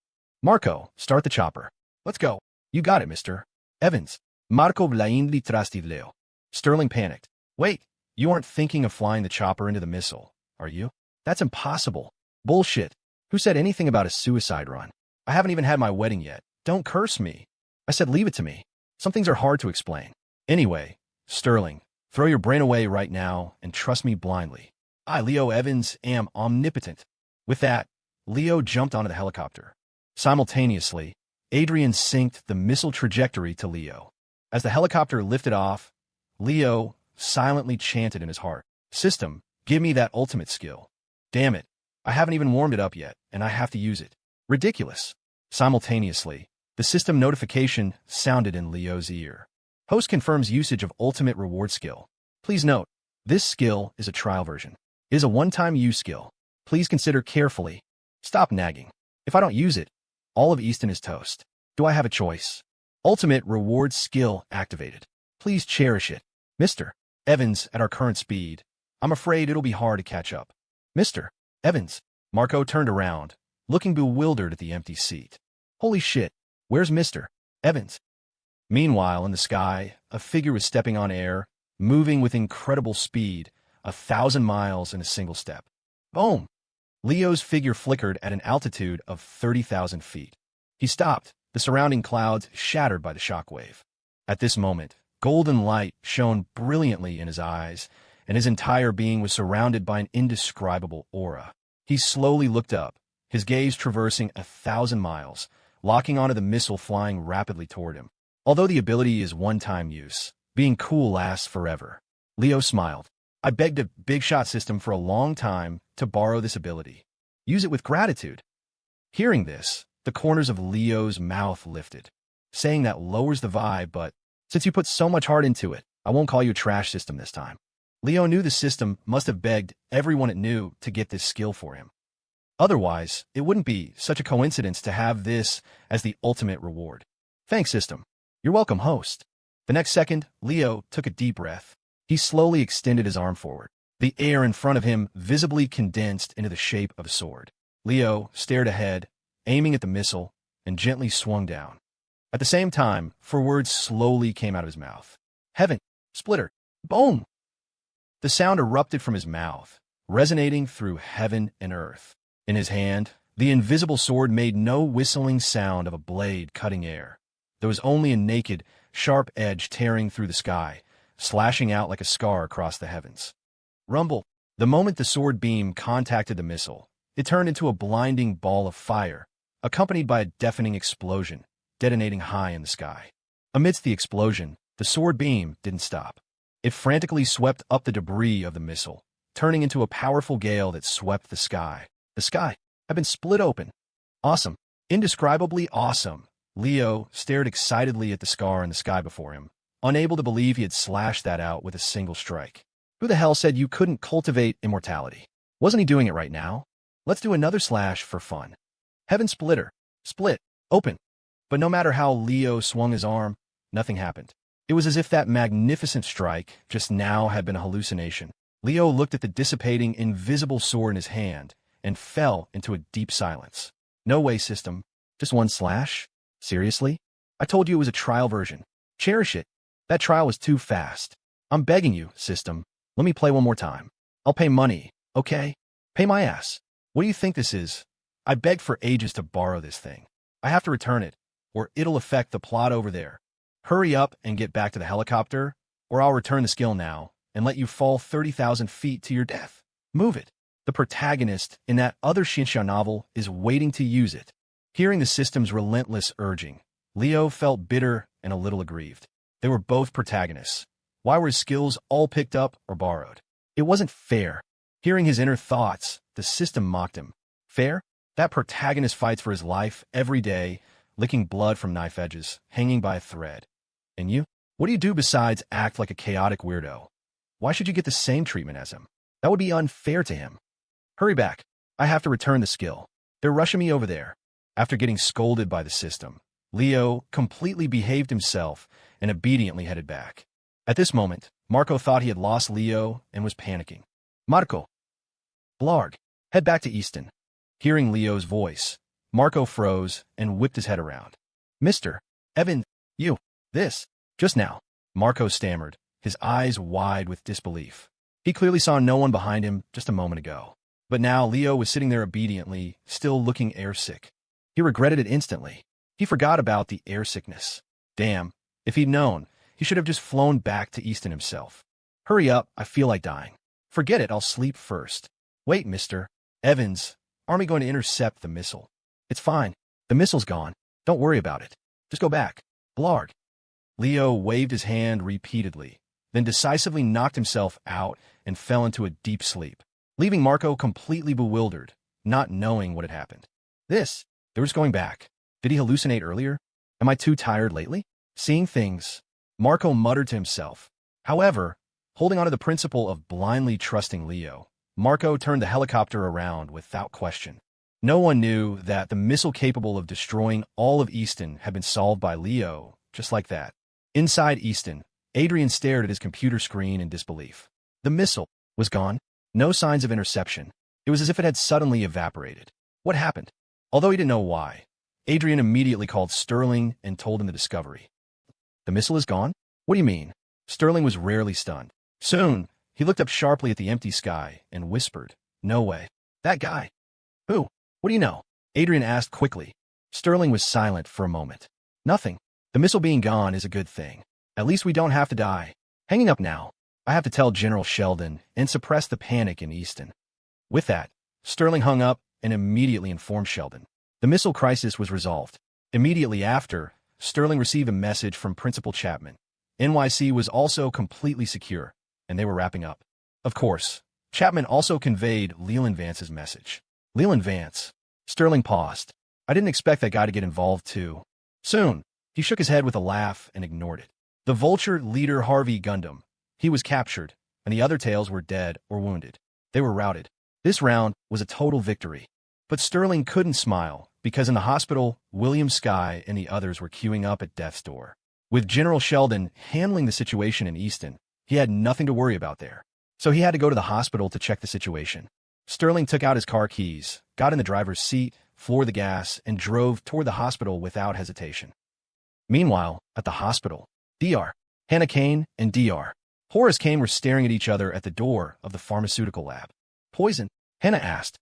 Marco, start the chopper. Let's go. You got it, Mr. Evans. Marco blindly trusted Leo. Sterling panicked. Wait, you aren't thinking of flying the chopper into the missile, are you? That's impossible. Bullshit. Who said anything about a suicide run? I haven't even had my wedding yet. Don't curse me. I said leave it to me. Some things are hard to explain. Anyway, Sterling, throw your brain away right now and trust me blindly. I, Leo Evans, am omnipotent. With that, Leo jumped onto the helicopter. Simultaneously, Adrian synced the missile trajectory to Leo. As the helicopter lifted off, Leo silently chanted in his heart, System, give me that ultimate skill. Damn it, I haven't even warmed it up yet, and I have to use it. Ridiculous. Simultaneously, the system notification sounded in Leo's ear. Host confirms usage of ultimate reward skill. Please note, this skill is a trial version. It is a one-time use skill. Please consider carefully. Stop nagging. If I don't use it, all of Easton is toast. Do I have a choice? Ultimate reward skill activated. Please cherish it. Mr. Evans, at our current speed, I'm afraid it'll be hard to catch up. Mr. Evans. Marco turned around, looking bewildered at the empty seat. Holy shit, where's Mr. Evans? Meanwhile, in the sky, a figure was stepping on air, moving with incredible speed, 1,000 miles in a single step. Boom! Leo's figure flickered at an altitude of 30,000 feet. He stopped, the surrounding clouds shattered by the shockwave. At this moment, golden light shone brilliantly in his eyes, and his entire being was surrounded by an indescribable aura. He slowly looked up, his gaze traversing 1,000 miles, locking onto the missile flying rapidly toward him. Although the ability is one-time use, being cool lasts forever. Leo smiled. I begged a big shot system for a long time to borrow this ability. Use it with gratitude. Hearing this, the corners of Leo's mouth lifted. Saying that lowers the vibe, but since you put so much heart into it, I won't call you a trash system this time. Leo knew the system must have begged everyone it knew to get this skill for him. Otherwise, it wouldn't be such a coincidence to have this as the ultimate reward. Thanks, system. You're welcome, host. The next second, Leo took a deep breath. He slowly extended his arm forward. The air in front of him visibly condensed into the shape of a sword. Leo stared ahead, aiming at the missile, and gently swung down. At the same time, 4 words slowly came out of his mouth. Heaven, splitter, boom! The sound erupted from his mouth, resonating through heaven and earth. In his hand, the invisible sword made no whistling sound of a blade cutting air. There was only a naked, sharp edge tearing through the sky, slashing out like a scar across the heavens. Rumble. The moment the sword beam contacted the missile, it turned into a blinding ball of fire, accompanied by a deafening explosion, detonating high in the sky. Amidst the explosion, the sword beam didn't stop. It frantically swept up the debris of the missile, turning into a powerful gale that swept the sky. The sky had been split open. Awesome. Indescribably awesome. Leo stared excitedly at the scar in the sky before him, unable to believe he had slashed that out with a single strike. Who the hell said you couldn't cultivate immortality? Wasn't he doing it right now? Let's do another slash for fun. Heaven splitter. Split. Open. But no matter how Leo swung his arm, nothing happened. It was as if that magnificent strike just now had been a hallucination. Leo looked at the dissipating, invisible sword in his hand and fell into a deep silence. No way, system. Just one slash? Seriously? I told you it was a trial version. Cherish it. That trial was too fast. I'm begging you, system. Let me play one more time. I'll pay money, okay? Pay my ass. What do you think this is? I begged for ages to borrow this thing. I have to return it, or it'll affect the plot over there. Hurry up and get back to the helicopter, or I'll return the skill now and let you fall 30,000 feet to your death. Move it. The protagonist in that other Shinsha novel is waiting to use it. Hearing the system's relentless urging, Leo felt bitter and a little aggrieved. They were both protagonists. Why were his skills all picked up or borrowed? It wasn't fair. Hearing his inner thoughts, the system mocked him. Fair? That protagonist fights for his life every day, licking blood from knife edges, hanging by a thread. And you? What do you do besides act like a chaotic weirdo? Why should you get the same treatment as him? That would be unfair to him. Hurry back. I have to return the skill. They're rushing me over there. After getting scolded by the system, Leo completely behaved himself and obediently headed back. At this moment, Marco thought he had lost Leo and was panicking. Marco. Blarg. Head back to Easton. Hearing Leo's voice, Marco froze and whipped his head around. Mr. Evan, you. This. Just now. Marco stammered, his eyes wide with disbelief. He clearly saw no one behind him just a moment ago. But now Leo was sitting there obediently, still looking airsick. He regretted it instantly. He forgot about the airsickness. Damn, if he'd known, he should have just flown back to Easton himself. Hurry up, I feel like dying. Forget it, I'll sleep first. Wait, Mr. Evans, aren't we going to intercept the missile? It's fine. The missile's gone. Don't worry about it. Just go back. Blarg. Leo waved his hand repeatedly, then decisively knocked himself out and fell into a deep sleep, leaving Marco completely bewildered, not knowing what had happened. They were just going back. Did he hallucinate earlier? Am I too tired lately? Seeing things, Marco muttered to himself. However, holding on to the principle of blindly trusting Leo, Marco turned the helicopter around without question. No one knew that the missile capable of destroying all of Easton had been solved by Leo, just like that. Inside Easton, Adrian stared at his computer screen in disbelief. The missile was gone. No signs of interception. It was as if it had suddenly evaporated. What happened? Although he didn't know why, Adrian immediately called Sterling and told him the discovery. The missile is gone? What do you mean? Sterling was rarely stunned. Soon, he looked up sharply at the empty sky and whispered, "No way. That guy." "Who? What do you know?" Adrian asked quickly. Sterling was silent for a moment. "Nothing. The missile being gone is a good thing. At least we don't have to die. Hanging up now. I have to tell General Sheldon and suppress the panic in Easton." With that, Sterling hung up and immediately informed Sheldon. The missile crisis was resolved. Immediately after, Sterling received a message from Principal Chapman. NYC was also completely secure, and they were wrapping up. Of course, Chapman also conveyed Leland Vance's message. Leland Vance. Sterling paused. I didn't expect that guy to get involved too. Soon, he shook his head with a laugh and ignored it. The Vulture leader Harvey Gundam. He was captured, and the other tails were dead or wounded. They were routed. This round was a total victory. But Sterling couldn't smile, because in the hospital, William Skye and the others were queuing up at death's door. With General Sheldon handling the situation in Easton, he had nothing to worry about there. So he had to go to the hospital to check the situation. Sterling took out his car keys, got in the driver's seat, floored the gas, and drove toward the hospital without hesitation. Meanwhile, at the hospital, Dr. Hannah Kane and Dr. Horace Kane were staring at each other at the door of the pharmaceutical lab. Poison? Hannah asked.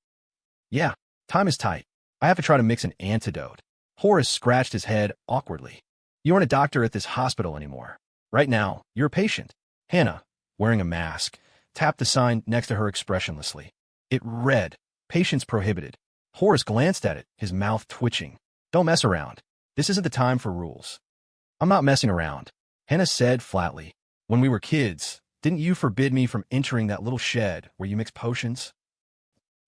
Yeah, time is tight. I have to try to mix an antidote. Horace scratched his head awkwardly. You aren't a doctor at this hospital anymore. Right now, you're a patient. Hannah, wearing a mask, tapped the sign next to her expressionlessly. It read, "Patients prohibited." Horace glanced at it, his mouth twitching. Don't mess around. This isn't the time for rules. I'm not messing around, Hannah said flatly. When we were kids, didn't you forbid me from entering that little shed where you mix potions?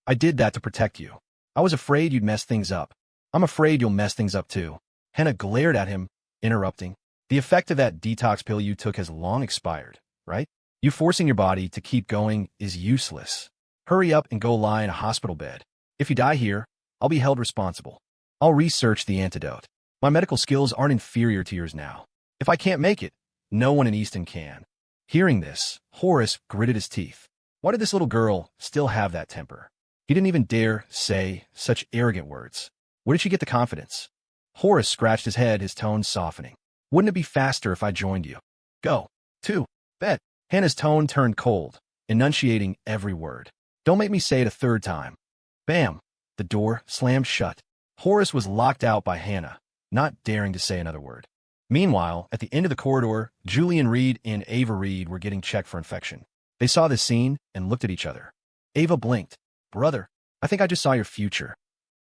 I did that to protect you. I was afraid you'd mess things up. I'm afraid you'll mess things up too. Hannah glared at him, interrupting. The effect of that detox pill you took has long expired, right? You forcing your body to keep going is useless. Hurry up and go lie in a hospital bed. If you die here, I'll be held responsible. I'll research the antidote. My medical skills aren't inferior to yours now. If I can't make it, no one in Easton can. Hearing this, Horace gritted his teeth. Why did this little girl still have that temper? He didn't even dare say such arrogant words. Where did she get the confidence? Horace scratched his head, his tone softening. Wouldn't it be faster if I joined you? Go. To bed. Hannah's tone turned cold, enunciating every word. Don't make me say it a third time. Bam! The door slammed shut. Horace was locked out by Hannah, not daring to say another word. Meanwhile, at the end of the corridor, Julian Reed and Ava Reed were getting checked for infection. They saw this scene and looked at each other. Ava blinked. Brother, I think I just saw your future.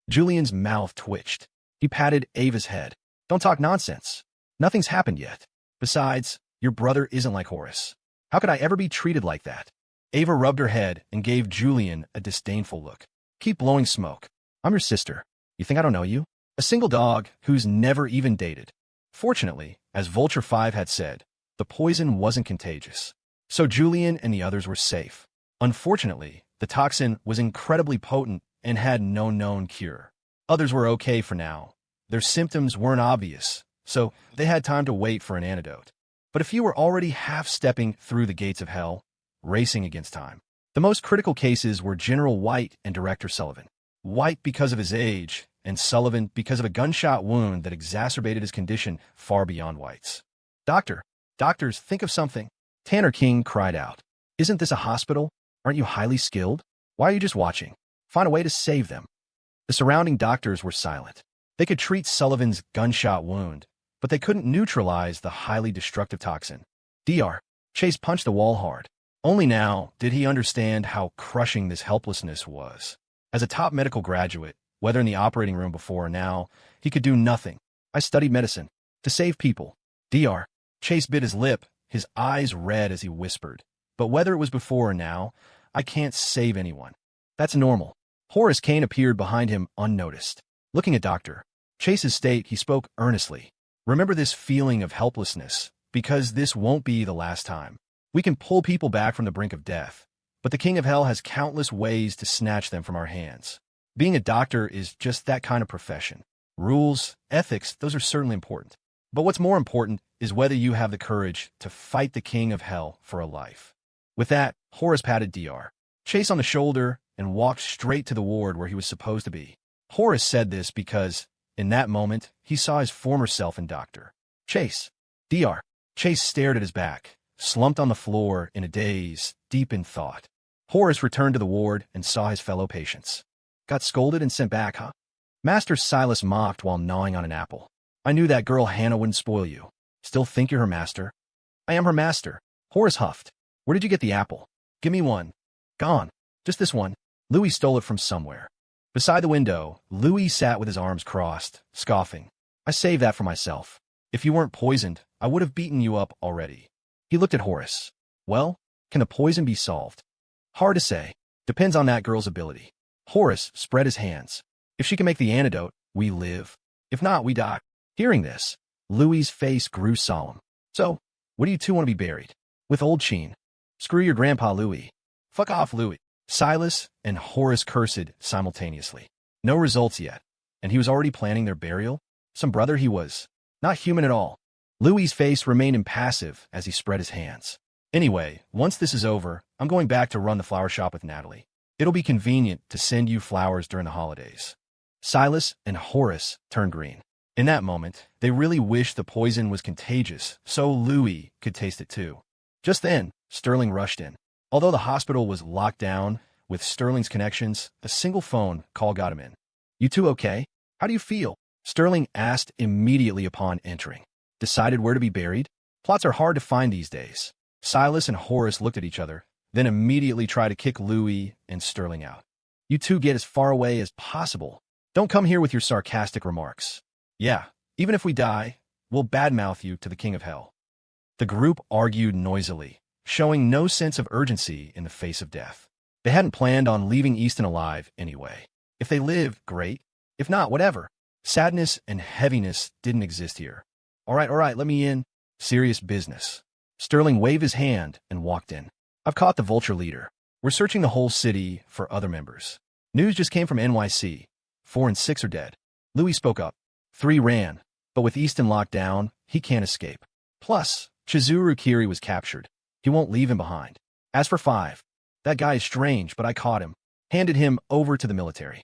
Julian's mouth twitched. He patted Ava's head. Don't talk nonsense. Nothing's happened yet. Besides, your brother isn't like Horace. How could I ever be treated like that? Ava rubbed her head and gave Julian a disdainful look. Keep blowing smoke. I'm your sister. You think I don't know you? A single dog who's never even dated. Fortunately, as Vulture 5 had said, the poison wasn't contagious. So Julian and the others were safe. Unfortunately, the toxin was incredibly potent and had no known cure. Others were okay for now. Their symptoms weren't obvious, so they had time to wait for an antidote. But if you were already half-stepping through the gates of hell, racing against time. The most critical cases were General White and Director Sullivan. White because of his age, and Sullivan because of a gunshot wound that exacerbated his condition far beyond White's. Doctors, think of something. Tanner King cried out. Isn't this a hospital? Aren't you highly skilled? Why are you just watching? Find a way to save them. The surrounding doctors were silent. They could treat Sullivan's gunshot wound, but they couldn't neutralize the highly destructive toxin. Dr. Chase punched the wall hard. Only now did he understand how crushing this helplessness was. As a top medical graduate, whether in the operating room before or now, he could do nothing. I studied medicine to save people. Dr. Chase bit his lip, his eyes red as he whispered. But whether it was before or now, I can't save anyone. That's normal. Horace Kane appeared behind him unnoticed. Looking at Dr. Chase's state, he spoke earnestly. Remember this feeling of helplessness, because this won't be the last time. We can pull people back from the brink of death, but the King of Hell has countless ways to snatch them from our hands. Being a doctor is just that kind of profession. Rules, ethics, those are certainly important. But what's more important is whether you have the courage to fight the king of hell for a life. With that, Horace patted Dr. Chase on the shoulder and walked straight to the ward where he was supposed to be. Horace said this because, in that moment, he saw his former self in Dr. Chase. Dr. Chase stared at his back, slumped on the floor in a daze, deep in thought. Horace returned to the ward and saw his fellow patients. Got scolded and sent back, huh? Master Silas mocked while gnawing on an apple. I knew that girl Hannah wouldn't spoil you. Still think you're her master? I am her master. Horace huffed. Where did you get the apple? Give me one. Gone. Just this one. Louis stole it from somewhere. Beside the window, Louis sat with his arms crossed, scoffing. I saved that for myself. If you weren't poisoned, I would have beaten you up already. He looked at Horace. Well, can the poison be solved? Hard to say. Depends on that girl's ability. Horace spread his hands. If she can make the antidote, we live. If not, we die. Hearing this, Louis's face grew solemn. So, what do you two want to be buried? With old Sheen. Screw your grandpa, Louis. Fuck off, Louis. Silas and Horace cursed simultaneously. No results yet. And he was already planning their burial? Some brother he was. Not human at all. Louis's face remained impassive as he spread his hands. Anyway, once this is over, I'm going back to run the flower shop with Natalie. It'll be convenient to send you flowers during the holidays. Silas and Horace turned green. In that moment, they really wished the poison was contagious, so Louis could taste it too. Just then, Sterling rushed in. Although the hospital was locked down, with Sterling's connections, a single phone call got him in. You two okay? How do you feel? Sterling asked immediately upon entering. Decided where to be buried? Plots are hard to find these days. Silas and Horace looked at each other, then immediately tried to kick Louis and Sterling out. You two get as far away as possible. Don't come here with your sarcastic remarks. Yeah, even if we die, we'll badmouth you to the king of hell. The group argued noisily, showing no sense of urgency in the face of death. They hadn't planned on leaving Easton alive anyway. If they lived, great. If not, whatever. Sadness and heaviness didn't exist here. All right, let me in. Serious business. Sterling waved his hand and walked in. I've caught the Vulture leader. We're searching the whole city for other members. News just came from NYC. 4 and 6 are dead. Louis spoke up. 3 ran, but with Easton locked down, he can't escape. Plus, Chizuru Kiri was captured. He won't leave him behind. As for 5, that guy is strange, but I caught him. Handed him over to the military.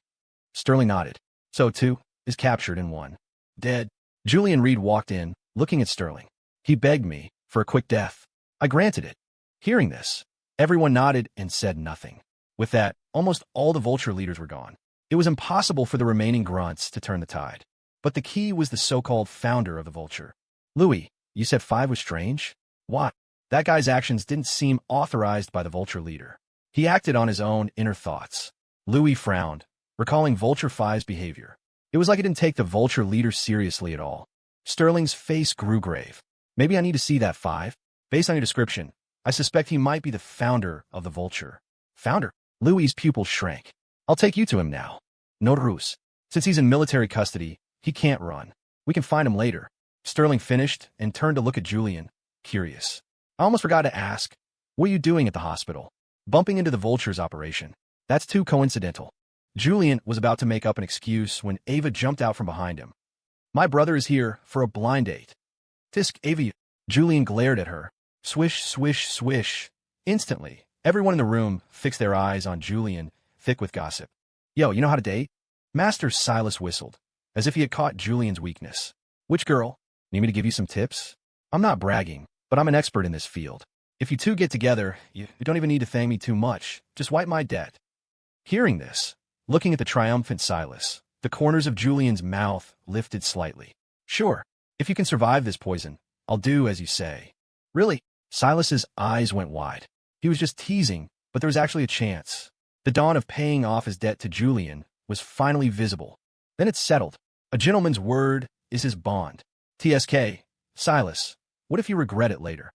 Sterling nodded. So 2 is captured and 1 dead. Julian Reed walked in, looking at Sterling. He begged me for a quick death. I granted it. Hearing this, everyone nodded and said nothing. With that, almost all the Vulture leaders were gone. It was impossible for the remaining grunts to turn the tide. But the key was the so-called founder of the Vulture. Louis, you said 5 was strange? What? That guy's actions didn't seem authorized by the Vulture leader. He acted on his own inner thoughts. Louis frowned, recalling Vulture 5's behavior. It was like he didn't take the Vulture leader seriously at all. Sterling's face grew grave. Maybe I need to see that 5. Based on your description, I suspect he might be the founder of the Vulture. Founder? Louis's pupils shrank. I'll take you to him now. No ruse. Since he's in military custody, he can't run. We can find him later. Sterling finished and turned to look at Julian, curious. I almost forgot to ask, what are you doing at the hospital? Bumping into the Vulture's operation. That's too coincidental. Julian was about to make up an excuse when Ava jumped out from behind him. My brother is here for a blind date. Tisk, Ava. Julian glared at her. Swish, swish, swish. Instantly, everyone in the room fixed their eyes on Julian, thick with gossip. Yo, you know how to date? Master Silas whistled, as if he had caught Julian's weakness. Which girl? Need me to give you some tips? I'm not bragging, but I'm an expert in this field. If you two get together, you don't even need to thank me too much. Just wipe my debt. Hearing this, looking at the triumphant Silas, the corners of Julian's mouth lifted slightly. Sure, if you can survive this poison, I'll do as you say. Really? Silas's eyes went wide. He was just teasing, but there was actually a chance. The dawn of paying off his debt to Julian was finally visible. Then it settled. A gentleman's word is his bond. TSK, Silas, what if you regret it later?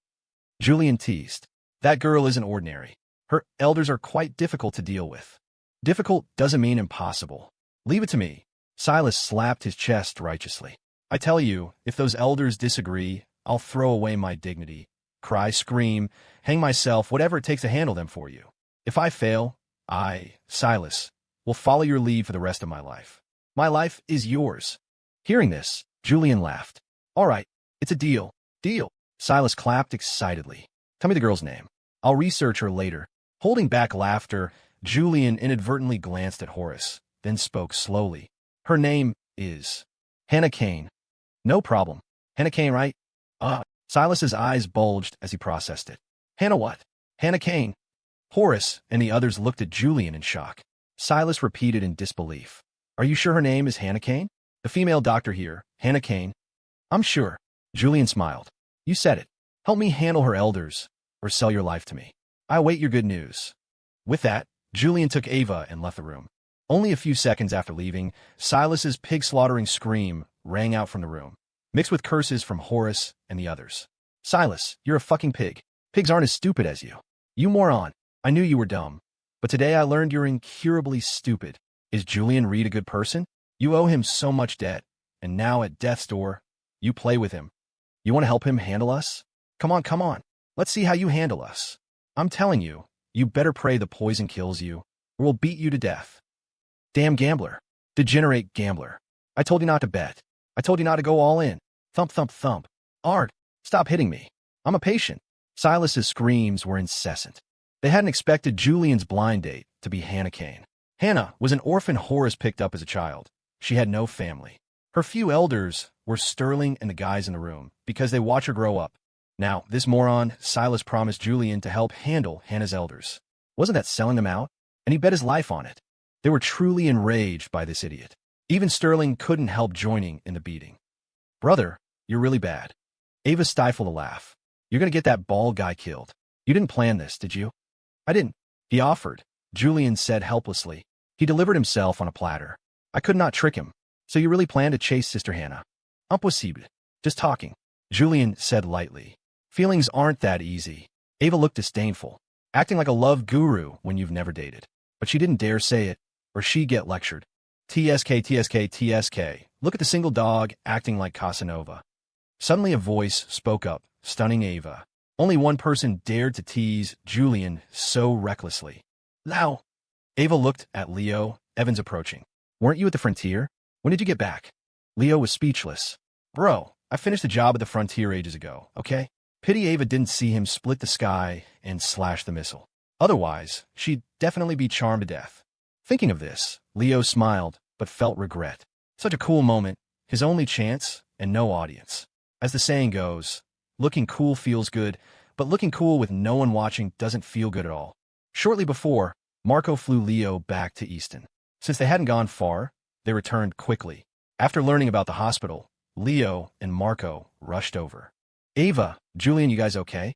Julian teased. That girl isn't ordinary. Her elders are quite difficult to deal with. Difficult doesn't mean impossible. Leave it to me. Silas slapped his chest righteously. I tell you, if those elders disagree, I'll throw away my dignity. Cry, scream, hang myself, whatever it takes to handle them for you. If I fail, Silas, will will follow your lead for the rest of my life. My life is yours. Hearing this, Julian laughed. All right, it's a deal. Deal. Silas clapped excitedly. Tell me the girl's name. I'll research her later. Holding back laughter, Julian inadvertently glanced at Horace, then spoke slowly. Her name is Hannah Kane. No problem. Hannah Kane, right? Silas's eyes bulged as he processed it. Hannah what? Hannah Kane. Horace and the others looked at Julian in shock. Silas repeated in disbelief. Are you sure her name is Hannah Kane? The female doctor here, Hannah Kane. I'm sure. Julian smiled. You said it. Help me handle her elders, or sell your life to me. I await your good news. With that, Julian took Ava and left the room. Only a few seconds after leaving, Silas's pig-slaughtering scream rang out from the room, mixed with curses from Horace and the others. Silas, you're a fucking pig. Pigs aren't as stupid as you. You moron. I knew you were dumb. But today I learned you're incurably stupid. Is Julian Reed a good person? You owe him so much debt, and now at death's door, you play with him. You want to help him handle us? Come on, come on. Let's see how you handle us. I'm telling you, you better pray the poison kills you, or we'll beat you to death. Damn gambler. Degenerate gambler. I told you not to bet. I told you not to go all in. Thump, thump, thump. Art, stop hitting me. I'm a patient. Silas's screams were incessant. They hadn't expected Julian's blind date to be Hannah Kane. Hannah was an orphan Horace picked up as a child. She had no family. Her few elders were Sterling and the guys in the room because they watch her grow up. Now, this moron, Silas promised Julian to help handle Hannah's elders. Wasn't that selling him out? And he bet his life on it. They were truly enraged by this idiot. Even Sterling couldn't help joining in the beating. Brother, you're really bad. Ava stifled a laugh. You're going to get that bald guy killed. You didn't plan this, did you? I didn't. He offered, Julian said helplessly. He delivered himself on a platter. I could not trick him. So you really plan to chase Sister Hannah? Impossible. Just talking. Julian said lightly. Feelings aren't that easy. Ava looked disdainful, acting like a love guru when you've never dated. But she didn't dare say it, or she'd get lectured. TSK, TSK, TSK. Look at the single dog acting like Casanova. Suddenly a voice spoke up, stunning Ava. Only one person dared to tease Julian so recklessly. Now, Ava looked at Leo, Evans approaching. Weren't you at the frontier? When did you get back? Leo was speechless. Bro, I finished the job at the frontier ages ago, okay? Pity Ava didn't see him split the sky and slash the missile. Otherwise, she'd definitely be charmed to death. Thinking of this, Leo smiled, but felt regret. Such a cool moment, his only chance, and no audience. As the saying goes, looking cool feels good, but looking cool with no one watching doesn't feel good at all. Shortly before, Marco flew Leo back to Easton. Since they hadn't gone far, they returned quickly. After learning about the hospital, Leo and Marco rushed over. Ava, Julian, you guys okay?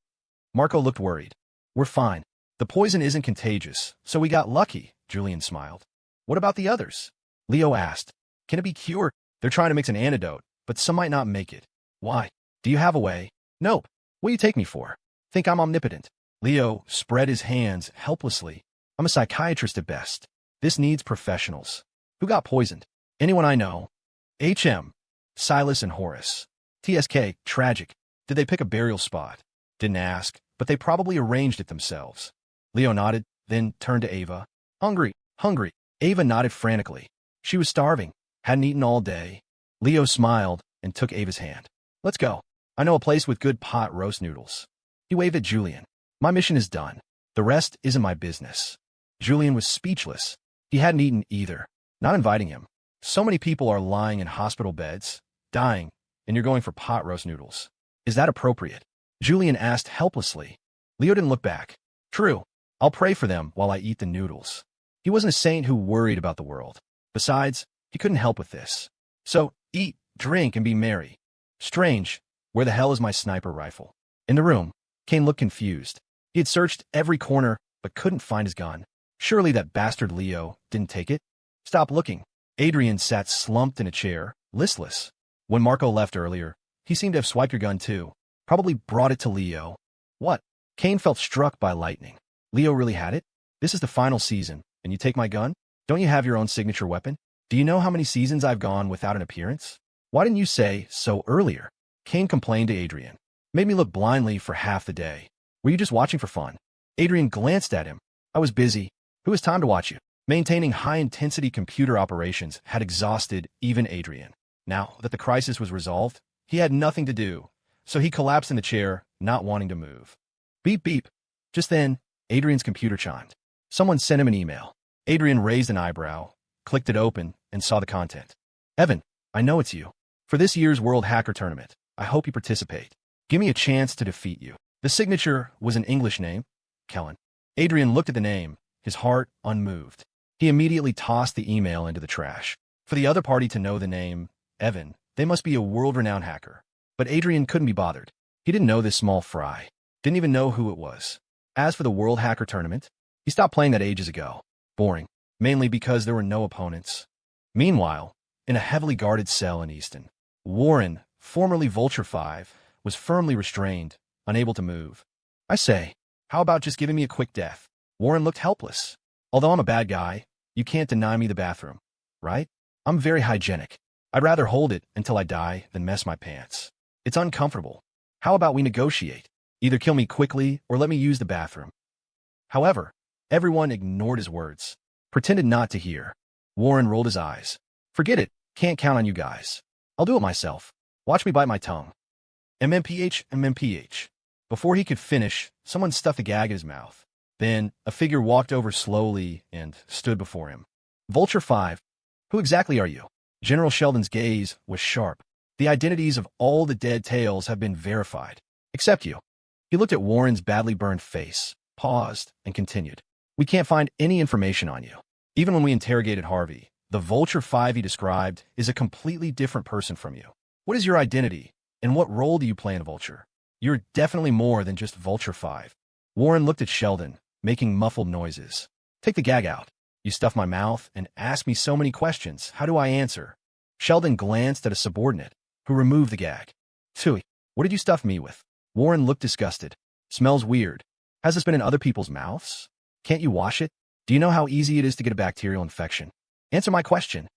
Marco looked worried. We're fine. The poison isn't contagious, so we got lucky, Julian smiled. What about the others? Leo asked. Can it be cured? They're trying to mix an antidote, but some might not make it. Why? Do you have a way? Nope. What do you take me for? Think I'm omnipotent? Leo spread his hands helplessly. I'm a psychiatrist at best. This needs professionals. Who got poisoned? Anyone I know. HM. Silas and Horace. TSK. Tragic. Did they pick a burial spot? Didn't ask, but they probably arranged it themselves. Leo nodded, then turned to Ava. Hungry. Hungry. Ava nodded frantically. She was starving. Hadn't eaten all day. Leo smiled and took Ava's hand. Let's go. I know a place with good pot roast noodles. He waved at Julian. My mission is done. The rest isn't my business. Julian was speechless. He hadn't eaten either. Not inviting him. So many people are lying in hospital beds, dying, and you're going for pot roast noodles. Is that appropriate? Julian asked helplessly. Leo didn't look back. True. I'll pray for them while I eat the noodles. He wasn't a saint who worried about the world. Besides, he couldn't help with this. So, eat, drink, and be merry. Strange. Where the hell is my sniper rifle? In the room, Kane looked confused. He had searched every corner, but couldn't find his gun. Surely that bastard Leo didn't take it? Stop looking. Adrian sat slumped in a chair, listless. When Marco left earlier, he seemed to have swiped your gun too. Probably brought it to Leo. What? Kane felt struck by lightning. Leo really had it? This is the final season, and you take my gun? Don't you have your own signature weapon? Do you know how many seasons I've gone without an appearance? Why didn't you say so earlier? Kane complained to Adrian. Made me look blindly for half the day. Were you just watching for fun? Adrian glanced at him. I was busy. Who has time to watch you? Maintaining high-intensity computer operations had exhausted even Adrian. Now that the crisis was resolved, he had nothing to do, so he collapsed in the chair, not wanting to move. Beep beep. Just then, Adrian's computer chimed. Someone sent him an email. Adrian raised an eyebrow, clicked it open, and saw the content. Evan, I know it's you. For this year's World Hacker Tournament, I hope you participate. Give me a chance to defeat you. The signature was an English name, Kellen. Adrian looked at the name, his heart unmoved. He immediately tossed the email into the trash. For the other party to know the name, Evan, they must be a world-renowned hacker. But Adrian couldn't be bothered. He didn't know this small fry. Didn't even know who it was. As for the World Hacker Tournament, he stopped playing that ages ago. Boring. Mainly because there were no opponents. Meanwhile, in a heavily guarded cell in Easton, Warren, formerly Vulture 5, was firmly restrained, unable to move. I say, how about just giving me a quick death? Warren looked helpless. Although I'm a bad guy, you can't deny me the bathroom, right? I'm very hygienic. I'd rather hold it until I die than mess my pants. It's uncomfortable. How about we negotiate? Either kill me quickly or let me use the bathroom. However, everyone ignored his words, pretended not to hear. Warren rolled his eyes. Forget it. Can't count on you guys. I'll do it myself. Watch me bite my tongue. MMPH. Before he could finish, someone stuffed a gag in his mouth. Then, a figure walked over slowly and stood before him. Vulture 5. Who exactly are you? General Sheldon's gaze was sharp. The identities of all the dead tails have been verified. Except you. He looked at Warren's badly burned face, paused, and continued. We can't find any information on you. Even when we interrogated Harvey, the Vulture 5 he described is a completely different person from you. What is your identity, and what role do you play in Vulture? You're definitely more than just Vulture 5. Warren looked at Sheldon, making muffled noises. Take the gag out. You stuff my mouth and ask me so many questions. How do I answer? Sheldon glanced at a subordinate, who removed the gag. Tui, what did you stuff me with? Warren looked disgusted. Smells weird. Has this been in other people's mouths? Can't you wash it? Do you know how easy it is to get a bacterial infection? Answer my question.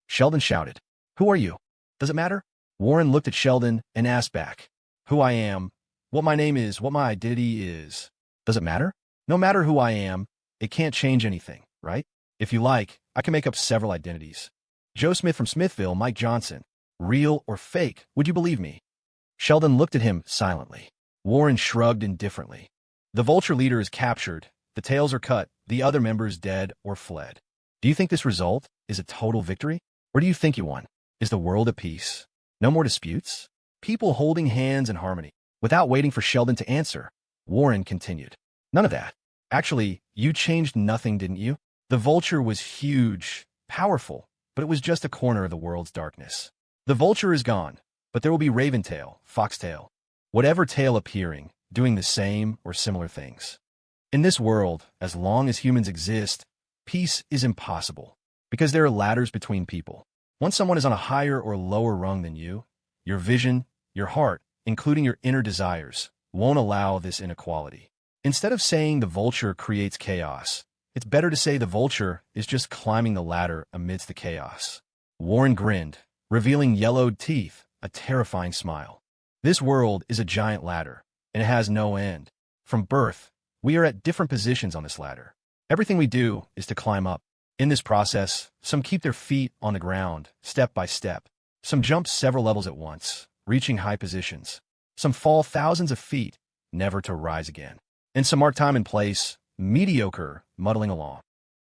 Sheldon shouted. Who are you? Does it matter? Warren looked at Sheldon and asked back. Who I am, what my name is, what my identity is. Does it matter? No matter who I am, it can't change anything, right? If you like, I can make up several identities. Joe Smith from Smithville, Mike Johnson. Real or fake, would you believe me? Sheldon looked at him silently. Warren shrugged indifferently. The Vulture leader is captured, the tails are cut, the other members dead or fled. Do you think this result is a total victory? Or do you think you won? Is the world at peace? No more disputes? People holding hands in harmony. Without waiting for Sheldon to answer, Warren continued. None of that. Actually, you changed nothing, didn't you? The Vulture was huge, powerful, but it was just a corner of the world's darkness. The Vulture is gone, but there will be Raventail, Foxtail, whatever tail appearing, doing the same or similar things. In this world, as long as humans exist, peace is impossible, because there are ladders between people. Once someone is on a higher or lower rung than you, your vision, your heart, including your inner desires, won't allow this inequality. Instead of saying the Vulture creates chaos, it's better to say the Vulture is just climbing the ladder amidst the chaos. Warren grinned, revealing yellowed teeth, a terrifying smile. This world is a giant ladder, and it has no end. From birth, we are at different positions on this ladder. Everything we do is to climb up. In this process, some keep their feet on the ground, step by step. Some jump several levels at once, reaching high positions. Some fall thousands of feet, never to rise again. And some mark time and place, mediocre, muddling along.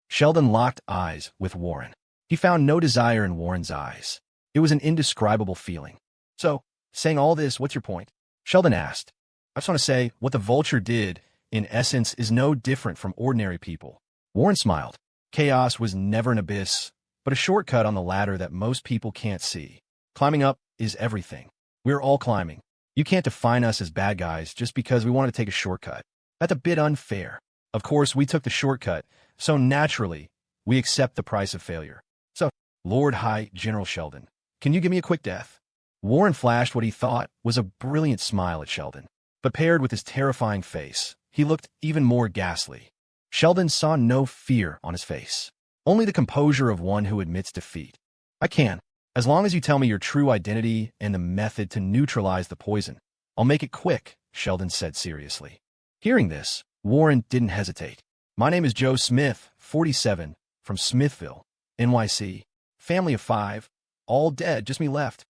Sheldon locked eyes with Warren. He found no desire in Warren's eyes. It was an indescribable feeling. So, saying all this, what's your point? Sheldon asked. I just want to say, what the Vulture did, in essence, is no different from ordinary people. Warren smiled. Chaos was never an abyss, but a shortcut on the ladder that most people can't see. Climbing up is everything. We're all climbing. You can't define us as bad guys just because we want to take a shortcut. That's a bit unfair. Of course, we took the shortcut, so naturally, we accept the price of failure. So, Lord High General Sheldon, can you give me a quick death? Warren flashed what he thought was a brilliant smile at Sheldon, but paired with his terrifying face, he looked even more ghastly. Sheldon saw no fear on his face, only the composure of one who admits defeat. I can, as long as you tell me your true identity and the method to neutralize the poison. I'll make it quick, Sheldon said seriously. Hearing this, Warren didn't hesitate. My name is Joe Smith, 47, from Smithville, NYC. Family of 5. All dead, just me left.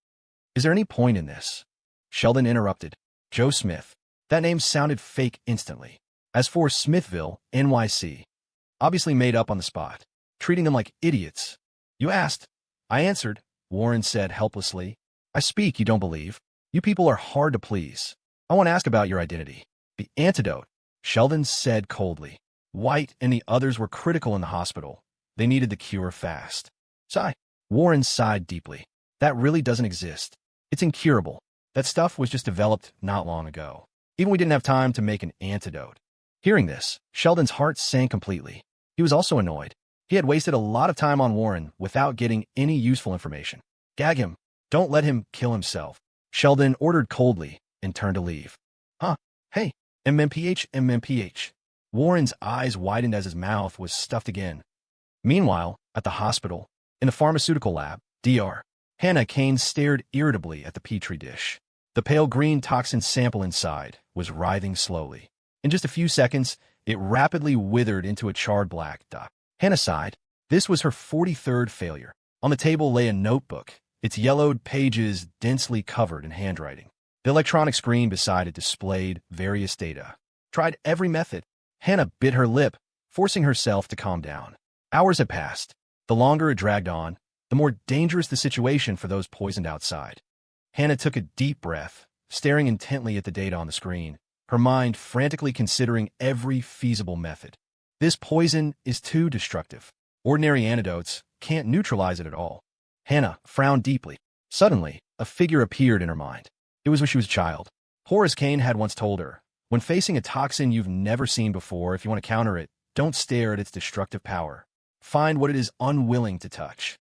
Is there any point in this? Sheldon interrupted. Joe Smith. That name sounded fake instantly. As for Smithville, NYC. Obviously made up on the spot. Treating them like idiots. You asked. I answered, Warren said helplessly. I speak, you don't believe. You people are hard to please. I want to ask about your identity. The antidote, Sheldon said coldly. White and the others were critical in the hospital. They needed the cure fast. Sigh. Warren sighed deeply. That really doesn't exist. It's incurable. That stuff was just developed not long ago. Even we didn't have time to make an antidote. Hearing this, Sheldon's heart sank completely. He was also annoyed. He had wasted a lot of time on Warren without getting any useful information. Gag him. Don't let him kill himself. Sheldon ordered coldly and turned to leave. Huh? Hey, MMPH. Warren's eyes widened as his mouth was stuffed again. Meanwhile, at the hospital, in the pharmaceutical lab, Dr. Hannah Kane stared irritably at the petri dish. The pale green toxin sample inside was writhing slowly. In just a few seconds, it rapidly withered into a charred black dot. Hannah sighed. This was her 43rd failure. On the table lay a notebook, its yellowed pages densely covered in handwriting. The electronic screen beside it displayed various data. Tried every method. Hannah bit her lip, forcing herself to calm down. Hours had passed. The longer it dragged on, the more dangerous the situation for those poisoned outside. Hannah took a deep breath, staring intently at the data on the screen, her mind frantically considering every feasible method. This poison is too destructive. Ordinary antidotes can't neutralize it at all. Hannah frowned deeply. Suddenly, a figure appeared in her mind. It was when she was a child. Horace Kane had once told her, when facing a toxin you've never seen before, if you want to counter it, don't stare at its destructive power. Find what it is unwilling to touch.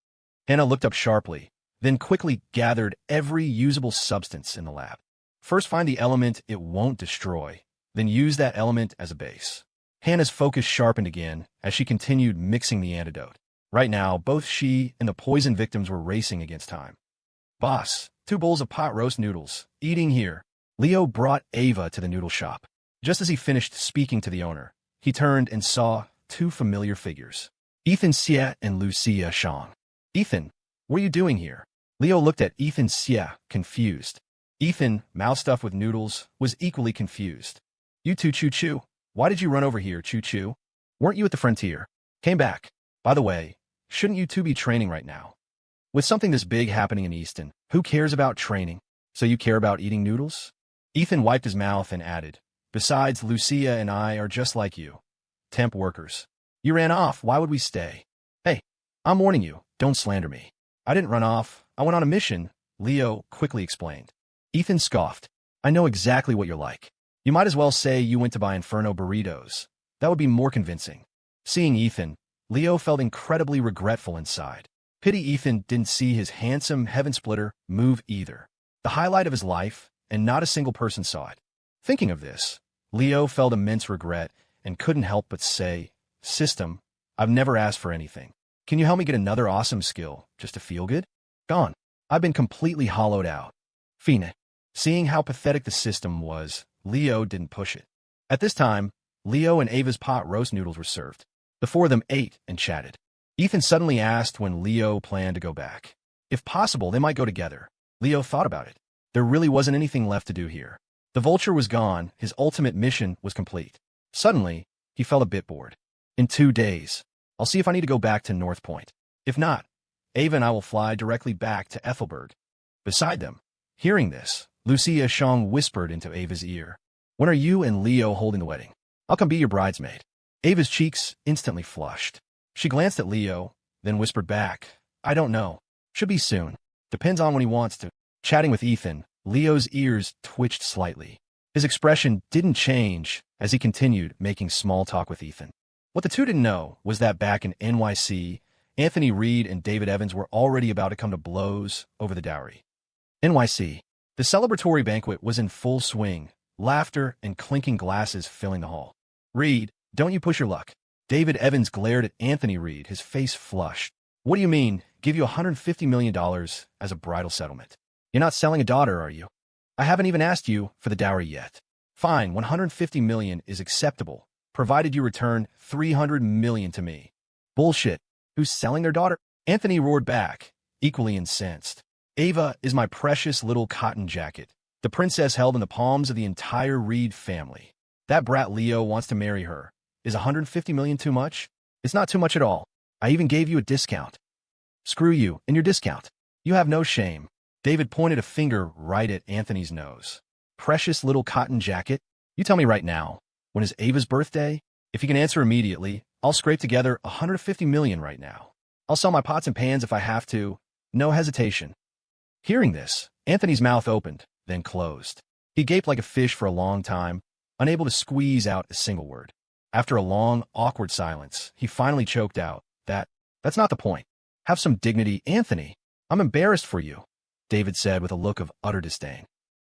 Hannah looked up sharply, then quickly gathered every usable substance in the lab. First find the element it won't destroy, then use that element as a base. Hannah's focus sharpened again as she continued mixing the antidote. Right now, both she and the poison victims were racing against time. Boss, 2 bowls of pot roast noodles. Eating here. Leo brought Ava to the noodle shop. Just as he finished speaking to the owner, he turned and saw 2 familiar figures. Ethan Xie and Lucia Shang. Ethan, what are you doing here? Leo looked at Ethan Xie, confused. Ethan, mouth stuffed with noodles, was equally confused. You two Choo-Choo. Why did you run over here, Choo-Choo? Weren't you at the frontier? Came back. By the way, shouldn't you two be training right now? With something this big happening in Easton, who cares about training? So you care about eating noodles? Ethan wiped his mouth and added, besides, Lucia and I are just like you. Temp workers. You ran off, why would we stay? Hey, I'm warning you, don't slander me. I didn't run off, I went on a mission, Leo quickly explained. Ethan scoffed. I know exactly what you're like. You might as well say you went to buy Inferno burritos. That would be more convincing. Seeing Ethan, Leo felt incredibly regretful inside. Pity Ethan didn't see his handsome heaven splitter move either. The highlight of his life, and not a single person saw it. Thinking of this, Leo felt immense regret and couldn't help but say, System, I've never asked for anything. Can you help me get another awesome skill, just to feel good? Gone. I've been completely hollowed out. Fina. Seeing how pathetic the system was, Leo didn't push it. At this time, Leo and Ava's pot roast noodles were served. The 4 of them ate and chatted. Ethan suddenly asked when Leo planned to go back. If possible, they might go together. Leo thought about it. There really wasn't anything left to do here. The vulture was gone, his ultimate mission was complete. Suddenly, he felt a bit bored. In 2 days, I'll see if I need to go back to North Point. If not, Ava and I will fly directly back to Ethelberg. Beside them, hearing this, Lucia Shang whispered into Ava's ear. When are you and Leo holding the wedding? I'll come be your bridesmaid. Ava's cheeks instantly flushed. She glanced at Leo, then whispered back, I don't know. Should be soon. Depends on when he wants to. Chatting with Ethan, Leo's ears twitched slightly. His expression didn't change as he continued making small talk with Ethan. What the two didn't know was that back in NYC, Anthony Reed and David Evans were already about to come to blows over the dowry. NYC. The celebratory banquet was in full swing, laughter and clinking glasses filling the hall. Reed, don't you push your luck. David Evans glared at Anthony Reed, his face flushed. What do you mean, give you $150 million as a bridal settlement? You're not selling a daughter, are you? I haven't even asked you for the dowry yet. Fine, $150 million is acceptable, provided you return $300 million to me. Bullshit. Who's selling their daughter? Anthony roared back, equally incensed. Ava is my precious little cotton jacket, the princess held in the palms of the entire Reed family. That brat Leo wants to marry her. Is 150 million too much? It's not too much at all. I even gave you a discount. Screw you and your discount. You have no shame. David pointed a finger right at Anthony's nose. Precious little cotton jacket? You tell me right now, when is Ava's birthday? If you can answer immediately, I'll scrape together 150 million right now. I'll sell my pots and pans if I have to. No hesitation. Hearing this, Anthony's mouth opened, then closed. He gaped like a fish for a long time, unable to squeeze out a single word. After a long, awkward silence, he finally choked out, That's not the point. Have some dignity, Anthony. I'm embarrassed for you, David said with a look of utter disdain.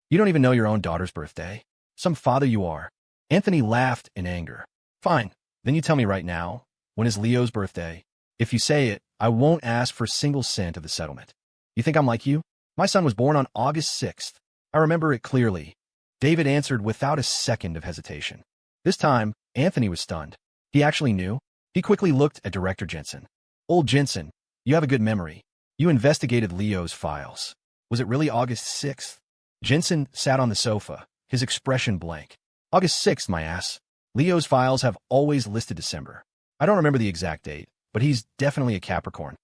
You don't even know your own daughter's birthday. Some father you are. Anthony laughed in anger. Fine, then you tell me right now, when is Leo's birthday? If you say it, I won't ask for a single cent of the settlement. You think I'm like you? My son was born on August 6th. I remember it clearly. David answered without a second of hesitation. This time, Anthony was stunned. He actually knew. He quickly looked at Director Jensen. Old Jensen, you have a good memory. You investigated Leo's files. Was it really August 6th? Jensen sat on the sofa, his expression blank. August 6th, my ass. Leo's files have always listed December. I don't remember the exact date, but he's definitely a Capricorn.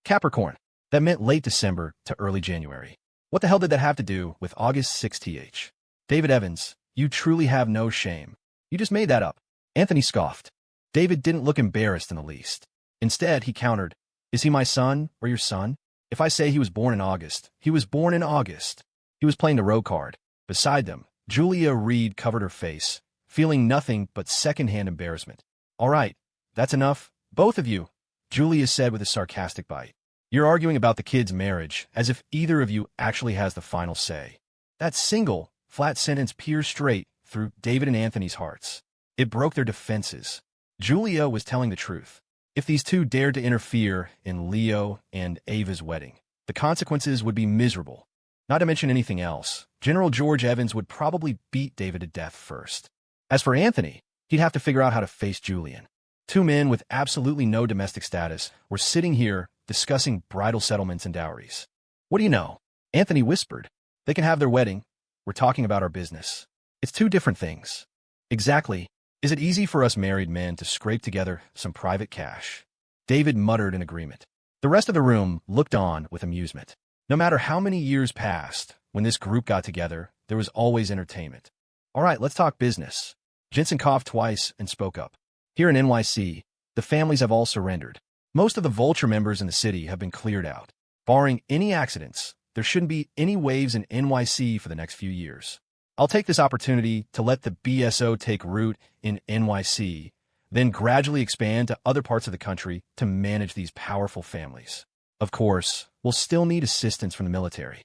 Capricorn. That meant late December to early January. What the hell did that have to do with August 6th? David Evans, you truly have no shame. You just made that up. Anthony scoffed. David didn't look embarrassed in the least. Instead, he countered, Is he my son or your son? If I say he was born in August, he was born in August. He was playing the row card. Beside them, Julia Reed covered her face, feeling nothing but secondhand embarrassment. All right, that's enough, both of you, Julia said with a sarcastic bite. You're arguing about the kid's marriage as if either of you actually has the final say. That single, flat sentence pierced straight through David and Anthony's hearts. It broke their defenses. Julia was telling the truth. If these two dared to interfere in Leo and Ava's wedding, the consequences would be miserable. Not to mention anything else, General George Evans would probably beat David to death first. As for Anthony, he'd have to figure out how to face Julian. Two men with absolutely no domestic status were sitting here discussing bridal settlements and dowries. What do you know? Anthony whispered. They can have their wedding. We're talking about our business. It's two different things. Exactly. Is it easy for us married men to scrape together some private cash? David muttered in agreement. The rest of the room looked on with amusement. No matter how many years passed, when this group got together, there was always entertainment. All right, let's talk business. Jensen coughed twice and spoke up. Here in NYC, the families have all surrendered. Most of the Vulture members in the city have been cleared out. Barring any accidents, there shouldn't be any waves in NYC for the next few years. I'll take this opportunity to let the BSO take root in NYC, then gradually expand to other parts of the country to manage these powerful families. Of course, we'll still need assistance from the military.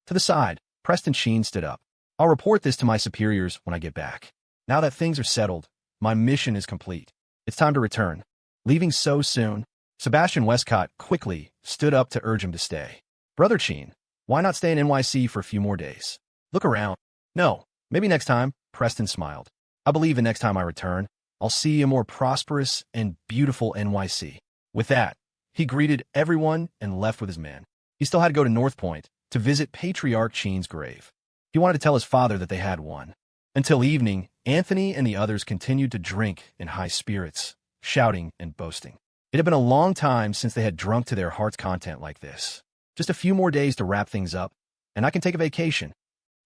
To the side, Preston Sheen stood up. I'll report this to my superiors when I get back. Now that things are settled, my mission is complete. It's time to return. Leaving so soon, Sebastian Westcott quickly stood up to urge him to stay. Brother Sheen, why not stay in NYC for a few more days? Look around. No, maybe next time, Preston smiled. I believe the next time I return, I'll see a more prosperous and beautiful NYC. With that, he greeted everyone and left with his men. He still had to go to North Point to visit Patriarch Sheen's grave. He wanted to tell his father that they had won. Until evening, Anthony and the others continued to drink in high spirits, shouting and boasting. It had been a long time since they had drunk to their heart's content like this. Just a few more days to wrap things up, and I can take a vacation.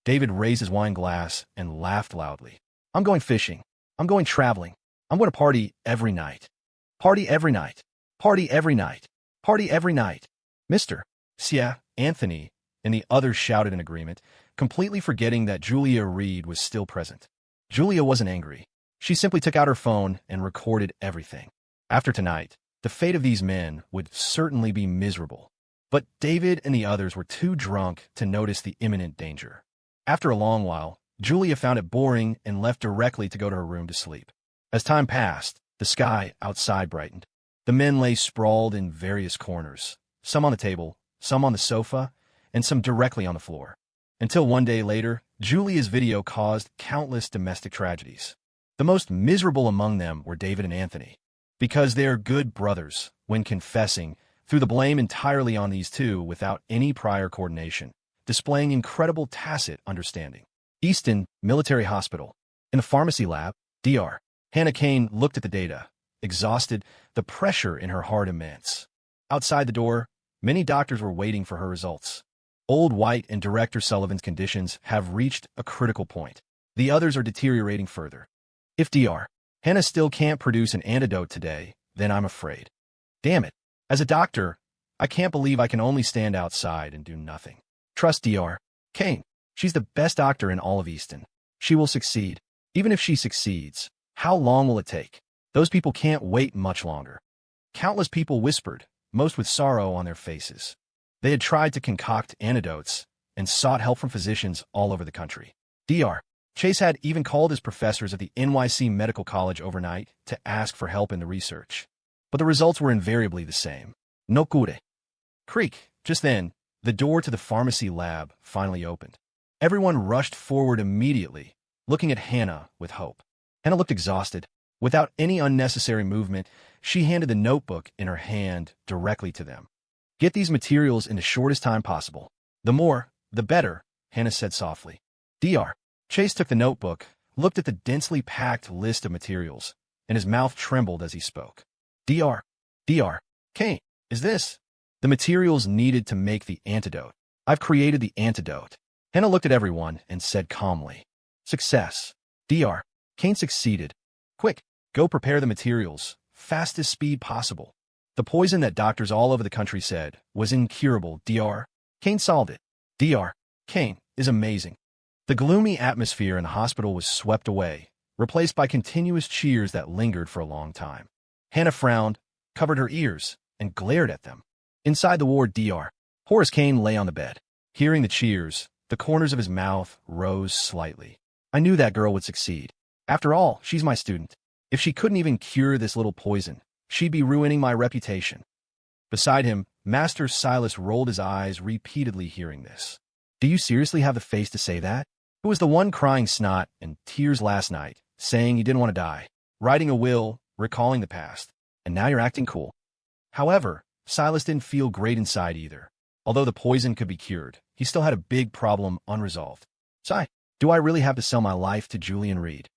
David raised his wine glass and laughed loudly. I'm going fishing. I'm going traveling. I'm going to party every night. Party every night. Party every night. Party every night. Mr. Yeah, Anthony and the others shouted in agreement, completely forgetting that Julia Reed was still present. Julia wasn't angry. She simply took out her phone and recorded everything. After tonight, the fate of these men would certainly be miserable. But David and the others were too drunk to notice the imminent danger. After a long while, Julia found it boring and left directly to go to her room to sleep. As time passed, the sky outside brightened. The men lay sprawled in various corners, some on the table, some on the sofa, and some directly on the floor. Until one day later, Julia's video caused countless domestic tragedies. The most miserable among them were David and Anthony. Because they're good brothers, when confessing, threw the blame entirely on these two without any prior coordination, displaying incredible tacit understanding. Easton Military Hospital. In the pharmacy lab, Dr. Hannah Kane looked at the data, exhausted, the pressure in her heart immense. Outside the door, many doctors were waiting for her results. Old White and Director Sullivan's conditions have reached a critical point. The others are deteriorating further. If Dr. Hannah still can't produce an antidote today, then I'm afraid. Damn it. As a doctor, I can't believe I can only stand outside and do nothing. Trust Dr. Kane. She's the best doctor in all of Easton. She will succeed. Even if she succeeds, how long will it take? Those people can't wait much longer. Countless people whispered, most with sorrow on their faces. They had tried to concoct antidotes and sought help from physicians all over the country. Dr. Chase had even called his professors at the NYC Medical College overnight to ask for help in the research. But the results were invariably the same. No cure. Creak. Just then, the door to the pharmacy lab finally opened. Everyone rushed forward immediately, looking at Hannah with hope. Hannah looked exhausted. Without any unnecessary movement, she handed the notebook in her hand directly to them. Get these materials in the shortest time possible. The more, the better, Hannah said softly. Dr. Chase took the notebook, looked at the densely packed list of materials, and his mouth trembled as he spoke. Dr. Kane, is this? The materials needed to make the antidote. I've created the antidote. Hannah looked at everyone and said calmly. Success. Dr. Kane succeeded. Quick, go prepare the materials, fastest speed possible. The poison that doctors all over the country said was incurable. Dr. Kane solved it. Dr. Kane is amazing. The gloomy atmosphere in the hospital was swept away, replaced by continuous cheers that lingered for a long time. Hannah frowned, covered her ears, and glared at them. Inside the ward, Dr. Horace Kane lay on the bed. Hearing the cheers, the corners of his mouth rose slightly. I knew that girl would succeed. After all, she's my student. If she couldn't even cure this little poison, she'd be ruining my reputation. Beside him, Master Silas rolled his eyes repeatedly hearing this. Do you seriously have the face to say that? Who was the one crying snot and tears last night, saying you didn't want to die, writing a will, recalling the past, and now you're acting cool? However, Silas didn't feel great inside either. Although the poison could be cured, he still had a big problem unresolved. Sigh, do I really have to sell my life to Julian Reed?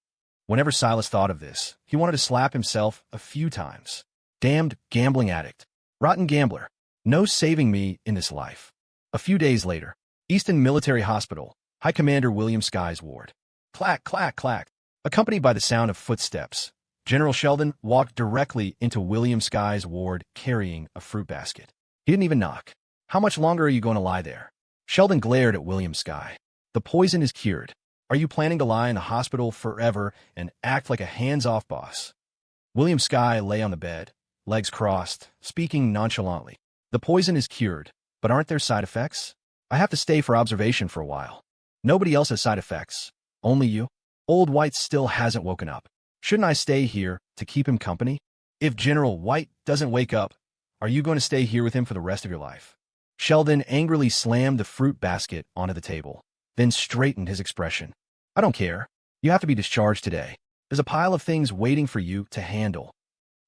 Whenever Silas thought of this, he wanted to slap himself a few times. Damned gambling addict. Rotten gambler. No saving me in this life. A few days later, Easton Military Hospital, High Commander William Sky's ward. Clack, clack, clack. Accompanied by the sound of footsteps, General Sheldon walked directly into William Sky's ward carrying a fruit basket. He didn't even knock. How much longer are you going to lie there? Sheldon glared at William Sky. The poison is cured. Are you planning to lie in the hospital forever and act like a hands-off boss? William Sky lay on the bed, legs crossed, speaking nonchalantly. The poison is cured, but aren't there side effects? I have to stay for observation for a while. Nobody else has side effects. Only you? Old White still hasn't woken up. Shouldn't I stay here to keep him company? If General White doesn't wake up, are you going to stay here with him for the rest of your life? Sheldon angrily slammed the fruit basket onto the table, then straightened his expression. I don't care. You have to be discharged today. There's a pile of things waiting for you to handle.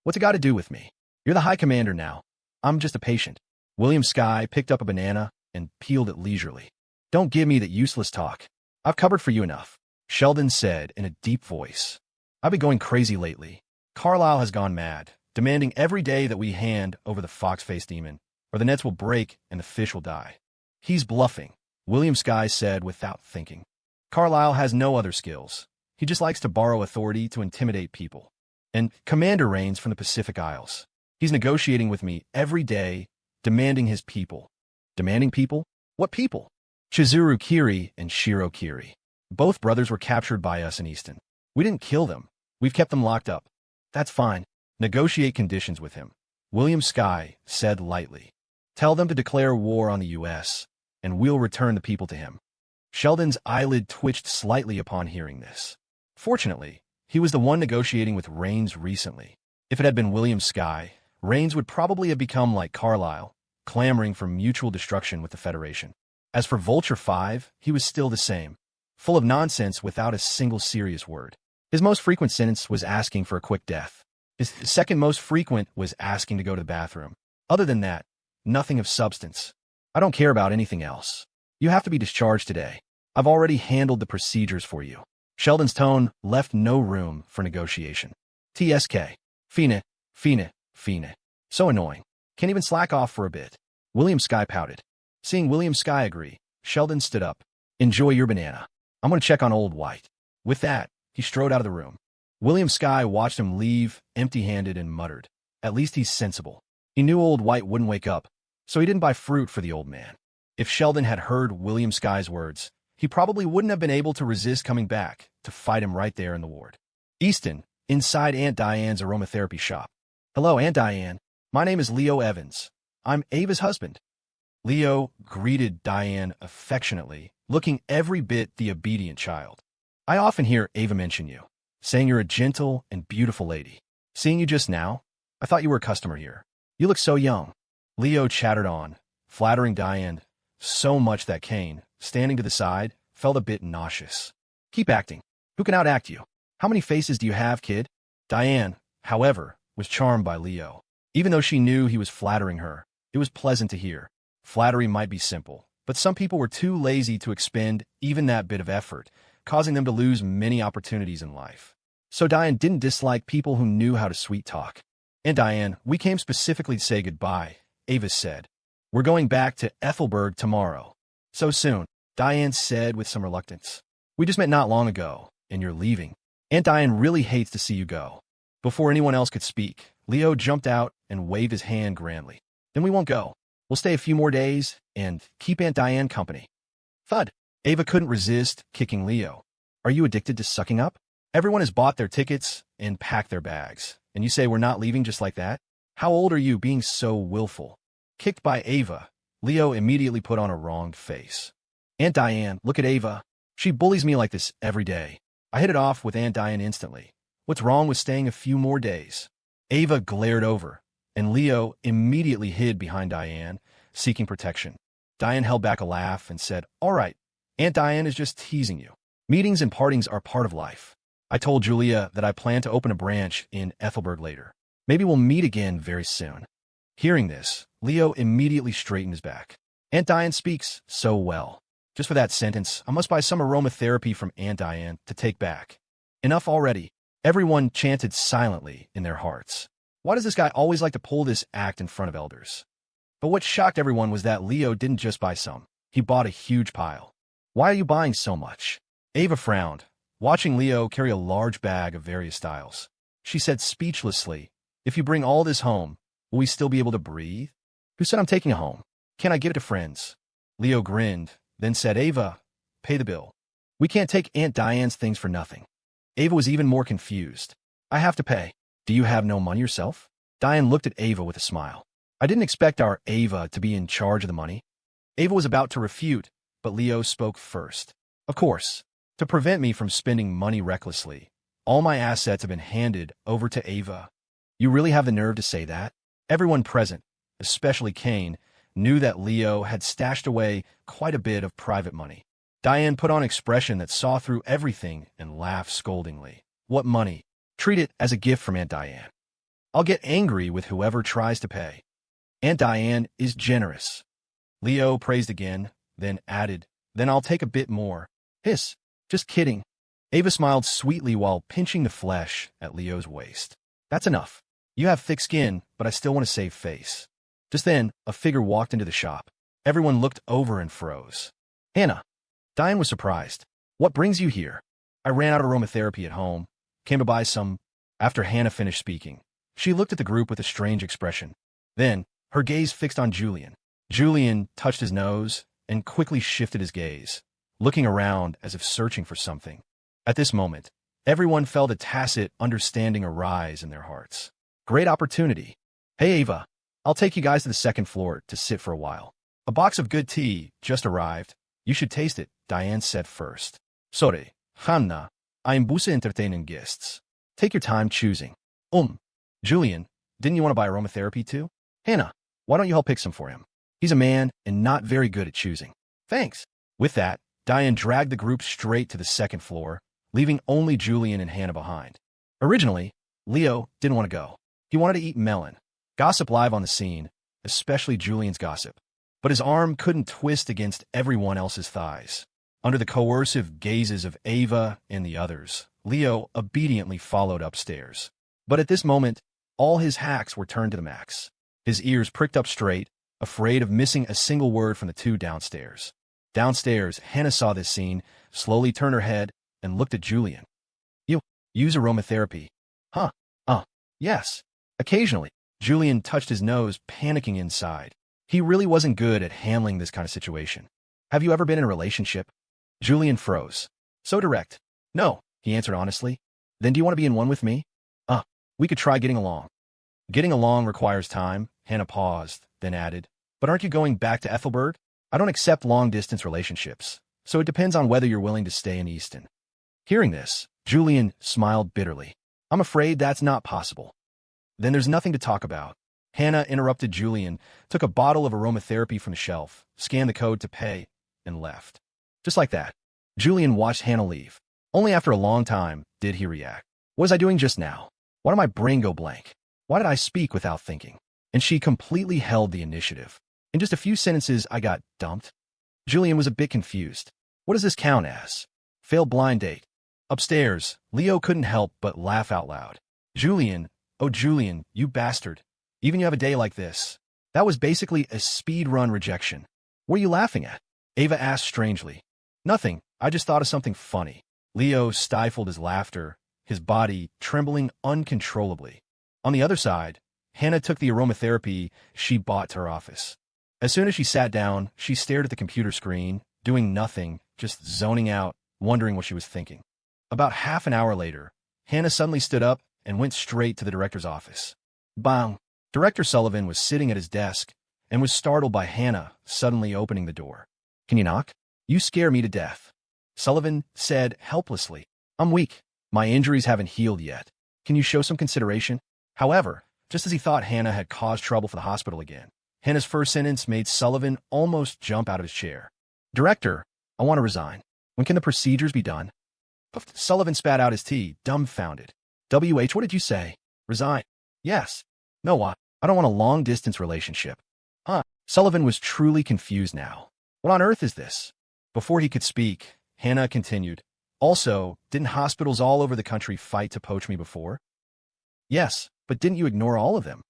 What's it got to do with me? You're the High Commander now. I'm just a patient. William Sky picked up a banana and peeled it leisurely. Don't give me that useless talk. I've covered for you enough, Sheldon said in a deep voice. I've been going crazy lately. Carlisle has gone mad, demanding every day that we hand over the fox-faced demon, or the nets will break and the fish will die. He's bluffing, William Sky said without thinking. Carlisle has no other skills. He just likes to borrow authority to intimidate people. And Commander reigns from the Pacific Isles. He's negotiating with me every day, demanding his people. Demanding people? What people? Chizuru Kiri and Shiro Kiri. Both brothers were captured by us in Easton. We didn't kill them. We've kept them locked up. That's fine. Negotiate conditions with him, William Sky said lightly. Tell them to declare war on the U.S., and we'll return the people to him. Sheldon's eyelid twitched slightly upon hearing this. Fortunately, he was the one negotiating with Rains recently. If it had been William Sky, Rains would probably have become like Carlisle, clamoring for mutual destruction with the Federation. As for Vulture 5, he was still the same, full of nonsense without a single serious word. His most frequent sentence was asking for a quick death. His second most frequent was asking to go to the bathroom. Other than that, nothing of substance. I don't care about anything else. You have to be discharged today. I've already handled the procedures for you. Sheldon's tone left no room for negotiation. TSK. Fine, fine, fine. So annoying. Can't even slack off for a bit. William Skye pouted. Seeing William Skye agree, Sheldon stood up. Enjoy your banana. I'm going to check on Old White. With that, he strode out of the room. William Skye watched him leave, empty-handed, and muttered. At least he's sensible. He knew Old White wouldn't wake up, so he didn't buy fruit for the old man. If Sheldon had heard William Skye's words, he probably wouldn't have been able to resist coming back to fight him right there in the ward. Easton, inside Aunt Diane's aromatherapy shop. Hello, Aunt Diane. My name is Leo Evans. I'm Ava's husband. Leo greeted Diane affectionately, looking every bit the obedient child. I often hear Ava mention you, saying you're a gentle and beautiful lady. Seeing you just now, I thought you were a customer here. You look so young. Leo chattered on, flattering Diane so much that Kane, standing to the side, felt a bit nauseous. Keep acting. Who can outact you? How many faces do you have, kid? Diane, however, was charmed by Leo. Even though she knew he was flattering her, it was pleasant to hear. Flattery might be simple, but some people were too lazy to expend even that bit of effort, causing them to lose many opportunities in life. So Diane didn't dislike people who knew how to sweet-talk. And Diane, we came specifically to say goodbye, Ava said. We're going back to Ethelberg tomorrow. So soon, Diane said with some reluctance. We just met not long ago, and you're leaving. Aunt Diane really hates to see you go. Before anyone else could speak, Leo jumped out and waved his hand grandly. Then we won't go. We'll stay a few more days and keep Aunt Diane company. Thud. Ava couldn't resist kicking Leo. Are you addicted to sucking up? Everyone has bought their tickets and packed their bags, and you say we're not leaving just like that? How old are you being so willful? Kicked by Ava, Leo immediately put on a wronged face. Aunt Diane, look at Ava. She bullies me like this every day. I hit it off with Aunt Diane instantly. What's wrong with staying a few more days? Ava glared over, and Leo immediately hid behind Diane, seeking protection. Diane held back a laugh and said, All right, Aunt Diane is just teasing you. Meetings and partings are part of life. I told Julia that I plan to open a branch in Ethelberg later. Maybe we'll meet again very soon. Hearing this, Leo immediately straightened his back. Aunt Diane speaks so well. Just for that sentence, I must buy some aromatherapy from Aunt Diane to take back. Enough already. Everyone chanted silently in their hearts. Why does this guy always like to pull this act in front of elders? But what shocked everyone was that Leo didn't just buy some. He bought a huge pile. Why are you buying so much? Ava frowned, watching Leo carry a large bag of various styles. She said speechlessly, If you bring all this home, will we still be able to breathe? Who said I'm taking it home? Can I give it to friends? Leo grinned, then said, Ava, pay the bill. We can't take Aunt Diane's things for nothing. Ava was even more confused. I have to pay. Do you have no money yourself? Diane looked at Ava with a smile. I didn't expect our Ava to be in charge of the money. Ava was about to refute, but Leo spoke first. Of course, to prevent me from spending money recklessly, all my assets have been handed over to Ava. You really have the nerve to say that? Everyone present, especially Kane, knew that Leo had stashed away quite a bit of private money. Diane put on an expression that saw through everything and laughed scoldingly. What money? Treat it as a gift from Aunt Diane. I'll get angry with whoever tries to pay. Aunt Diane is generous. Leo praised again, then added, Then I'll take a bit more. Hiss. Just kidding. Ava smiled sweetly while pinching the flesh at Leo's waist. That's enough. You have thick skin, but I still want to save face. Just then, a figure walked into the shop. Everyone looked over and froze. Hannah. Diane was surprised. What brings you here? I ran out of aromatherapy at home. Came to buy some. After Hannah finished speaking, she looked at the group with a strange expression. Then, her gaze fixed on Julian. Julian touched his nose and quickly shifted his gaze, looking around as if searching for something. At this moment, everyone felt a tacit understanding arise in their hearts. Great opportunity. Hey, Ava, I'll take you guys to the second floor to sit for a while. A box of good tea just arrived. You should taste it, Diane said first. Sorry, Hannah, I'm busy entertaining guests. Take your time choosing. Julian, didn't you want to buy aromatherapy too? Hannah, why don't you help pick some for him? He's a man and not very good at choosing. Thanks. With that, Diane dragged the group straight to the second floor, leaving only Julian and Hannah behind. Originally, Leo didn't want to go. He wanted to eat melon. Gossip live on the scene, especially Julian's gossip. But his arm couldn't twist against everyone else's thighs. Under the coercive gazes of Ava and the others, Leo obediently followed upstairs. But at this moment, all his hacks were turned to the max. His ears pricked up straight, afraid of missing a single word from the two downstairs. Downstairs, Hannah saw this scene, slowly turned her head, and looked at Julian. You use aromatherapy? Huh? Yes. Occasionally. Julian touched his nose, panicking inside. He really wasn't good at handling this kind of situation. Have you ever been in a relationship? Julian froze. So direct. No, he answered honestly. Then do you want to be in one with me? We could try getting along. Getting along requires time, Hannah paused, then added. But aren't you going back to Ethelberg? I don't accept long-distance relationships, so it depends on whether you're willing to stay in Easton. Hearing this, Julian smiled bitterly. I'm afraid that's not possible. Then there's nothing to talk about. Hannah interrupted Julian, took a bottle of aromatherapy from the shelf, scanned the code to pay, and left. Just like that. Julian watched Hannah leave. Only after a long time did he react. What was I doing just now? Why did my brain go blank? Why did I speak without thinking? And she completely held the initiative. In just a few sentences, I got dumped. Julian was a bit confused. What does this count as? Failed blind date. Upstairs, Leo couldn't help but laugh out loud. Julian, oh Julian, you bastard. Even you have a day like this. That was basically a speed-run rejection. What are you laughing at? Ava asked strangely. Nothing, I just thought of something funny. Leo stifled his laughter, his body trembling uncontrollably. On the other side, Hannah took the aromatherapy she bought to her office. As soon as she sat down, she stared at the computer screen, doing nothing, just zoning out, wondering what she was thinking. About half an hour later, Hannah suddenly stood up and went straight to the director's office. Bang! Director Sullivan was sitting at his desk and was startled by Hannah suddenly opening the door. Can you knock? You scare me to death. Sullivan said helplessly. I'm weak. My injuries haven't healed yet. Can you show some consideration? However, just as he thought Hannah had caused trouble for the hospital again, Hannah's first sentence made Sullivan almost jump out of his chair. Director, I want to resign. When can the procedures be done? Sullivan spat out his tea, dumbfounded. WH, what did you say? Resign. Yes. No, what? I don't want a long-distance relationship. Sullivan was truly confused now. What on earth is this? Before he could speak, Hannah continued. Also, didn't hospitals all over the country fight to poach me before? Yes, but didn't you ignore all of them?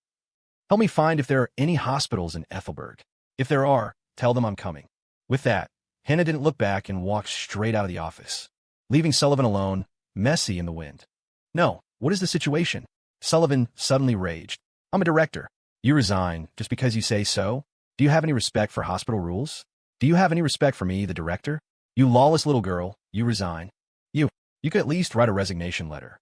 Help me find if there are any hospitals in Ethelberg. If there are, tell them I'm coming. With that, Hannah didn't look back and walked straight out of the office, leaving Sullivan alone, messy in the wind. No, what is the situation? Sullivan suddenly raged. I'm a director. You resign just because you say so? Do you have any respect for hospital rules? Do you have any respect for me, the director? You lawless little girl, you resign. You could at least write a resignation letter.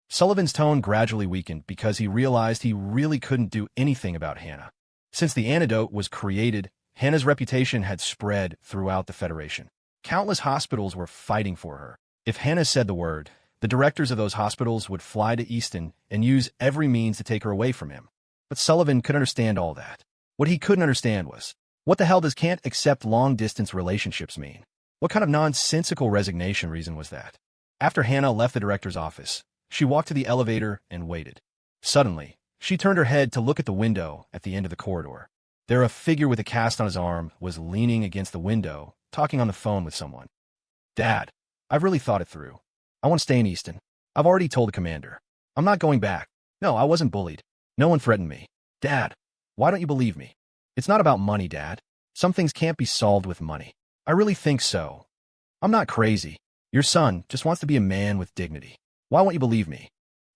Sullivan's tone gradually weakened because he realized he really couldn't do anything about Hannah. Since the antidote was created, Hannah's reputation had spread throughout the Federation. Countless hospitals were fighting for her. If Hannah said the word, the directors of those hospitals would fly to Easton and use every means to take her away from him. But Sullivan could understand all that. What he couldn't understand was, what the hell does can't accept long-distance relationships mean? What kind of nonsensical resignation reason was that? After Hannah left the director's office, she walked to the elevator and waited. Suddenly, she turned her head to look at the window at the end of the corridor. There, a figure with a cast on his arm was leaning against the window, talking on the phone with someone. Dad, I've really thought it through. I want to stay in Easton. I've already told the commander. I'm not going back. No, I wasn't bullied. No one threatened me. Dad, why don't you believe me? It's not about money, Dad. Some things can't be solved with money. I really think so. I'm not crazy. Your son just wants to be a man with dignity. Why won't you believe me?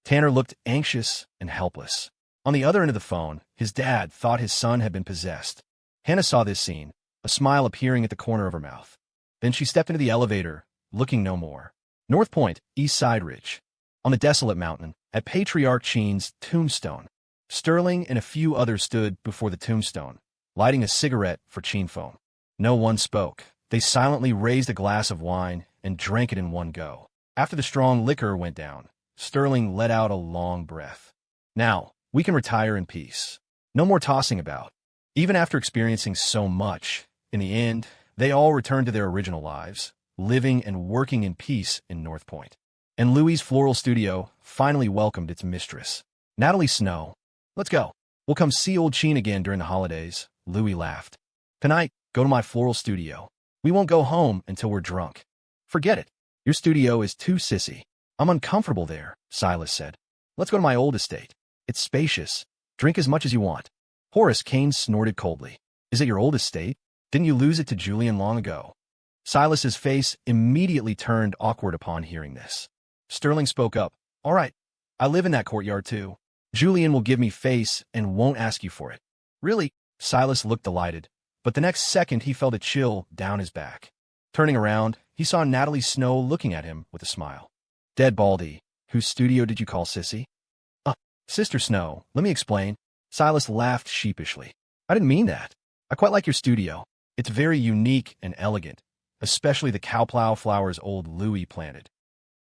Tanner looked anxious and helpless. On the other end of the phone, his dad thought his son had been possessed. Hannah saw this scene, a smile appearing at the corner of her mouth. Then she stepped into the elevator, looking no more. North Point, East Side Ridge. On the desolate mountain, at Patriarch Cheen's tombstone, Sterling and a few others stood before the tombstone, lighting a cigarette for Cheen Foam. No one spoke. They silently raised a glass of wine and drank it in one go. After the strong liquor went down, Sterling let out a long breath. Now, we can retire in peace. No more tossing about. Even after experiencing so much, in the end, they all returned to their original lives, living and working in peace in North Point. and Louis's floral studio finally welcomed its mistress, Natalie Snow. Let's go. We'll come see old Sheen again during the holidays, Louis laughed. Tonight, go to my floral studio. We won't go home until we're drunk. Forget it. Your studio is too sissy. I'm uncomfortable there, Silas said. Let's go to my old estate. It's spacious. Drink as much as you want. Horace Kane snorted coldly. Is it your old estate? Didn't you lose it to Julian long ago? Silas's face immediately turned awkward upon hearing this. Sterling spoke up. All right. I live in that courtyard too. Julian will give me face and won't ask you for it. Really? Silas looked delighted, but the next second he felt a chill down his back. Turning around, he saw Natalie Snow looking at him with a smile. Dead Baldy, whose studio did you call sissy? Sister Snow, let me explain. Silas laughed sheepishly. I didn't mean that. I quite like your studio. It's very unique and elegant, especially the cowplow flowers old Louis planted.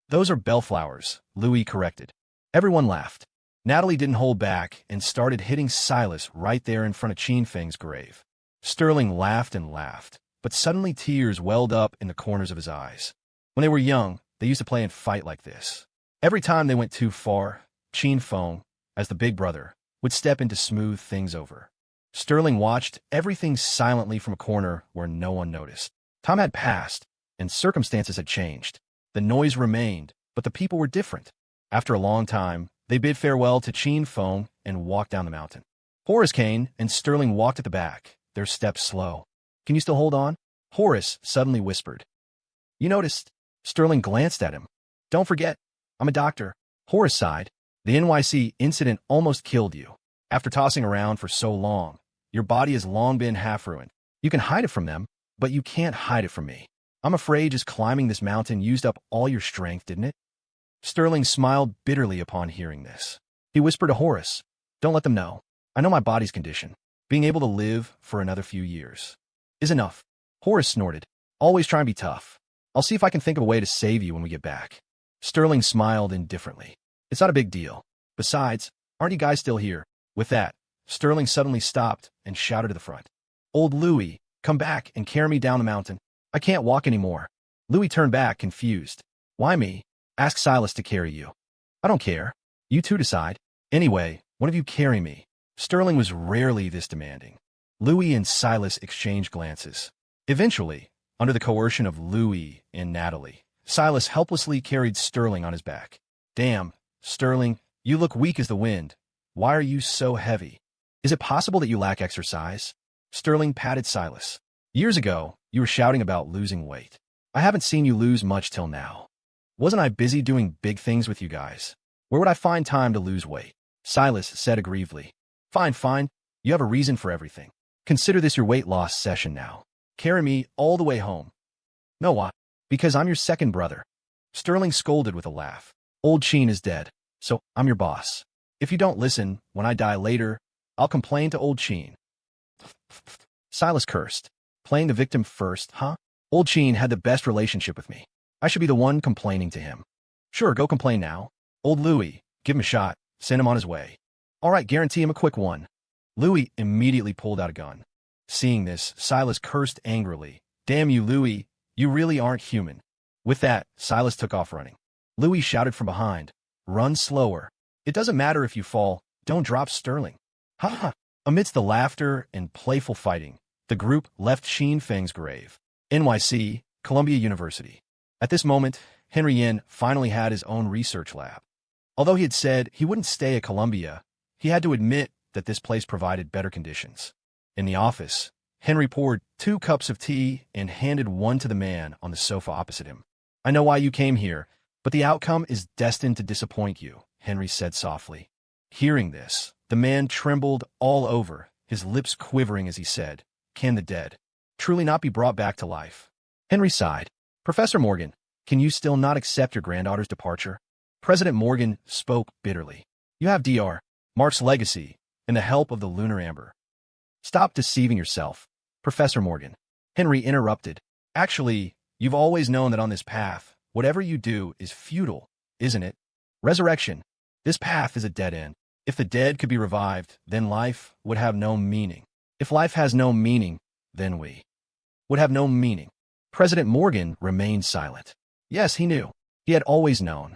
Those are bellflowers, Louis corrected. Everyone laughed. Natalie didn't hold back and started hitting Silas right there in front of Cheen Feng's grave. Sterling laughed and laughed, but suddenly tears welled up in the corners of his eyes. When they were young, they used to play and fight like this. Every time they went too far, Cheen Feng, as the big brother, would step in to smooth things over. Sterling watched everything silently from a corner where no one noticed. Time had passed, and circumstances had changed. The noise remained, but the people were different. After a long time, they bid farewell to Cheen Feng and walked down the mountain. Horace Kane and Sterling walked at the back, their steps slow. Can you still hold on? Horace suddenly whispered. You noticed? Sterling glanced at him. Don't forget, I'm a doctor. Horace sighed. The NYC incident almost killed you. After tossing around for so long, your body has long been half-ruined. You can hide it from them, but you can't hide it from me. I'm afraid just climbing this mountain used up all your strength, didn't it? Sterling smiled bitterly upon hearing this. He whispered to Horace, Don't let them know. I know my body's condition. Being able to live for another few years is enough. Horace snorted. Always try and be tough. I'll see if I can think of a way to save you when we get back. Sterling smiled indifferently. It's not a big deal. Besides, aren't you guys still here? With that, Sterling suddenly stopped and shouted to the front. Old Louis, come back and carry me down the mountain. I can't walk anymore. Louis turned back, confused. Why me? Ask Silas to carry you. I don't care. You two decide. Anyway, one of you carry me. Sterling was rarely this demanding. Louis and Silas exchanged glances. Eventually, under the coercion of Louis and Natalie, Silas helplessly carried Sterling on his back. Damn, Sterling, you look weak as the wind. Why are you so heavy? Is it possible that you lack exercise? Sterling patted Silas. Years ago, you were shouting about losing weight. I haven't seen you lose much till now. Wasn't I busy doing big things with you guys? Where would I find time to lose weight? Silas said aggrievedly. Fine. You have a reason for everything. Consider this your weight loss session now. Carry me all the way home. No, why? Because I'm your second brother. Sterling scolded with a laugh. Old Sheen is dead, so I'm your boss. If you don't listen, when I die later, I'll complain to old Sheen. Silas cursed. Playing the victim first, huh? Old Sheen had the best relationship with me. I should be the one complaining to him. Sure, go complain now. Old Louis, give him a shot. Send him on his way. All right, guarantee him a quick one. Louis immediately pulled out a gun. Seeing this, Silas cursed angrily. Damn you, Louis. You really aren't human. With that, Silas took off running. Louis shouted from behind. Run slower. It doesn't matter if you fall. Don't drop Sterling. Ha ha. Amidst the laughter and playful fighting, the group left Cheen Feng's grave. NYC, Columbia University. At this moment, Henry Yin finally had his own research lab. Although he had said he wouldn't stay at Columbia, he had to admit that this place provided better conditions. In the office, Henry poured 2 cups of tea and handed one to the man on the sofa opposite him. I know why you came here, but the outcome is destined to disappoint you, Henry said softly. Hearing this, the man trembled all over, his lips quivering as he said, Can the dead truly not be brought back to life? Henry sighed. Professor Morgan, can you still not accept your granddaughter's departure? President Morgan spoke bitterly. You have Dr. Mark's legacy and the help of the Lunar Amber. Stop deceiving yourself, Professor Morgan. Henry interrupted. Actually, you've always known that on this path, whatever you do is futile, isn't it? Resurrection. This path is a dead end. If the dead could be revived, then life would have no meaning. If life has no meaning, then we would have no meaning. President Morgan remained silent. Yes, he knew. He had always known.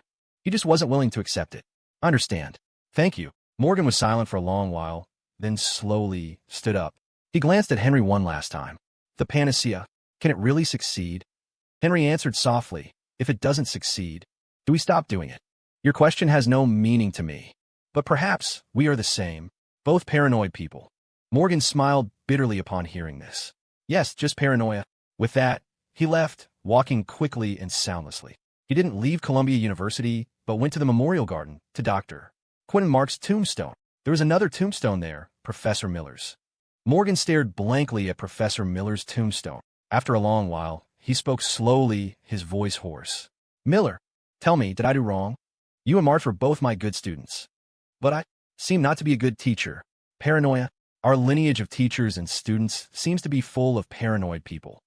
He just wasn't willing to accept it. I understand. Thank you. Morgan was silent for a long while, then slowly stood up. He glanced at Henry one last time. The panacea. Can it really succeed? Henry answered softly. If it doesn't succeed, do we stop doing it? Your question has no meaning to me. But perhaps we are the same. Both paranoid people. Morgan smiled bitterly upon hearing this. Yes, just paranoia. With that, he left, walking quickly and soundlessly. He didn't leave Columbia University, but went to the Memorial Garden, to Dr. Quentin Mark's tombstone. There was another tombstone there, Professor Miller's. Morgan stared blankly at Professor Miller's tombstone. After a long while, he spoke slowly, his voice hoarse. Miller, tell me, did I do wrong? You and March were both my good students. But I seem not to be a good teacher. Paranoia. Our lineage of teachers and students seems to be full of paranoid people.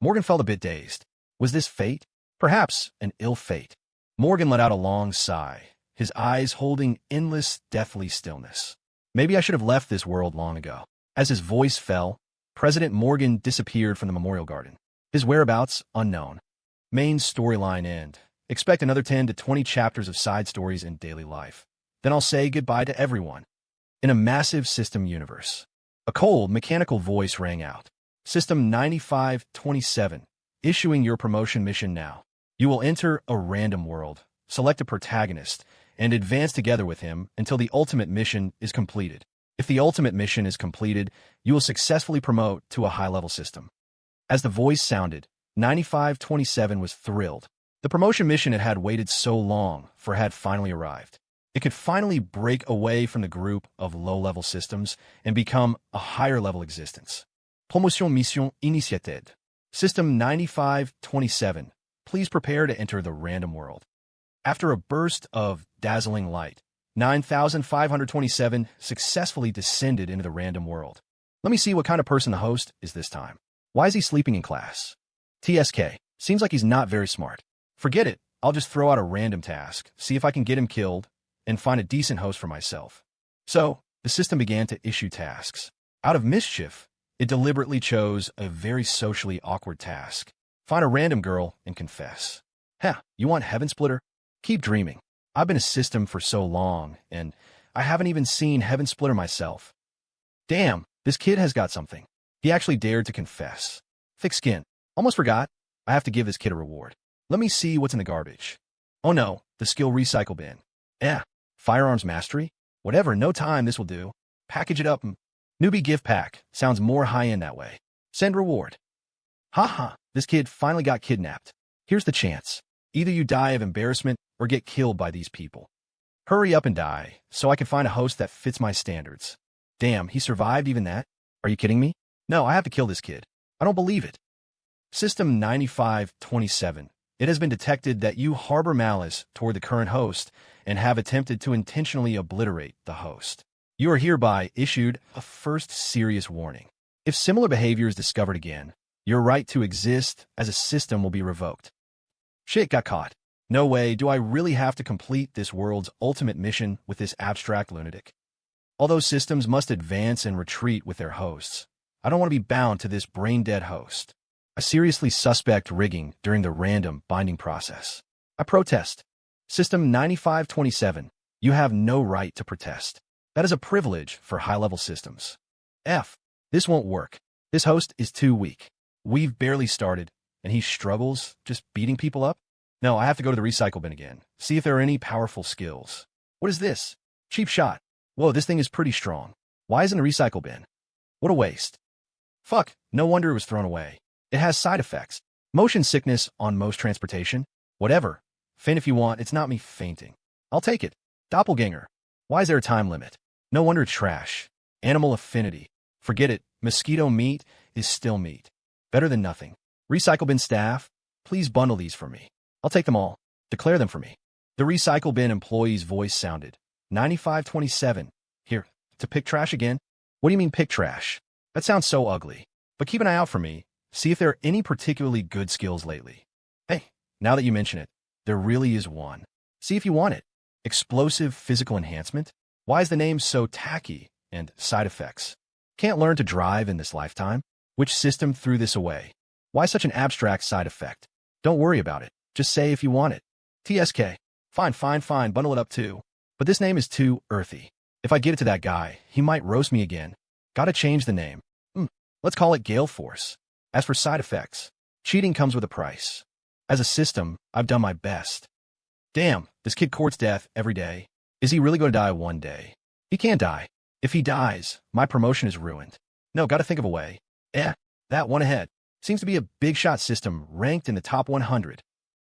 Morgan felt a bit dazed. Was this fate? Perhaps an ill fate. Morgan let out a long sigh, his eyes holding endless, deathly stillness. Maybe I should have left this world long ago. As his voice fell, President Morgan disappeared from the Memorial Garden. His whereabouts unknown. Main storyline end. Expect another 10 to 20 chapters of side stories in daily life. Then I'll say goodbye to everyone. In a massive system universe. A cold, mechanical voice rang out. System 9527. Issuing your promotion mission now. You will enter a random world, select a protagonist, and advance together with him until the ultimate mission is completed. If the ultimate mission is completed, you will successfully promote to a high-level system. As the voice sounded, 9527 was thrilled. The promotion mission it had waited so long for had finally arrived. It could finally break away from the group of low-level systems and become a higher-level existence. Promotion mission initiated. System 9527. Please prepare to enter the random world. After a burst of dazzling light, 9527 successfully descended into the random world. Let me see what kind of person the host is this time. Why is he sleeping in class? TSK. Seems like he's not very smart. Forget it. I'll just throw out a random task, see if I can get him killed, and find a decent host for myself. So, the system began to issue tasks. Out of mischief, it deliberately chose a very socially awkward task. Find a random girl and confess. You want Heaven Splitter? Keep dreaming. I've been a system for so long, and I haven't even seen Heaven Splitter myself. Damn, this kid has got something. He actually dared to confess. Thick skin. Almost forgot. I have to give this kid a reward. Let me see what's in the garbage. Oh no, the skill recycle bin. Firearms mastery? Whatever, no time, this will do. Package it up. Newbie gift pack. Sounds more high-end that way. Send reward. Haha, this kid finally got kidnapped. Here's the chance. Either you die of embarrassment or get killed by these people. Hurry up and die, so I can find a host that fits my standards. Damn, he survived even that? Are you kidding me? No, I have to kill this kid. I don't believe it. System 9527. It has been detected that you harbor malice toward the current host and have attempted to intentionally obliterate the host. You are hereby issued a first serious warning. If similar behavior is discovered again, your right to exist as a system will be revoked. Shit, got caught. No way, do I really have to complete this world's ultimate mission with this abstract lunatic? Although systems must advance and retreat with their hosts, I don't want to be bound to this brain-dead host. I seriously suspect rigging during the random binding process. I protest. System 9527. You have no right to protest. That is a privilege for high-level systems. This won't work. This host is too weak. We've barely started, and he struggles just beating people up? No, I have to go to the recycle bin again. See if there are any powerful skills. What is this? Cheap shot. Whoa, this thing is pretty strong. Why isn't a recycle bin? What a waste. Fuck, no wonder it was thrown away. It has side effects. Motion sickness on most transportation. Whatever. Faint if you want, it's not me fainting. I'll take it. Doppelganger. Why is there a time limit? No wonder it's trash. Animal affinity. Forget it. Mosquito meat is still meat. Better than nothing. Recycle bin staff, please bundle these for me. I'll take them all. Declare them for me. The recycle bin employee's voice sounded. 9527. Here, to pick trash again? What do you mean pick trash? That sounds so ugly. But keep an eye out for me. See if there are any particularly good skills lately. Hey, now that you mention it, there really is one. See if you want it. Explosive physical enhancement? Why is the name so tacky? And side effects? Can't learn to drive in this lifetime? Which system threw this away? Why such an abstract side effect? Don't worry about it. Just say if you want it. TSK. Fine, fine, fine, bundle it up too. But this name is too earthy. If I give it to that guy, he might roast me again. Gotta change the name. Let's call it Gale Force. As for side effects, cheating comes with a price. As a system, I've done my best. Damn, this kid courts death every day. Is he really going to die one day? He can't die. If he dies, my promotion is ruined. No, gotta think of a way. That one ahead. Seems to be a big shot system ranked in the top 100.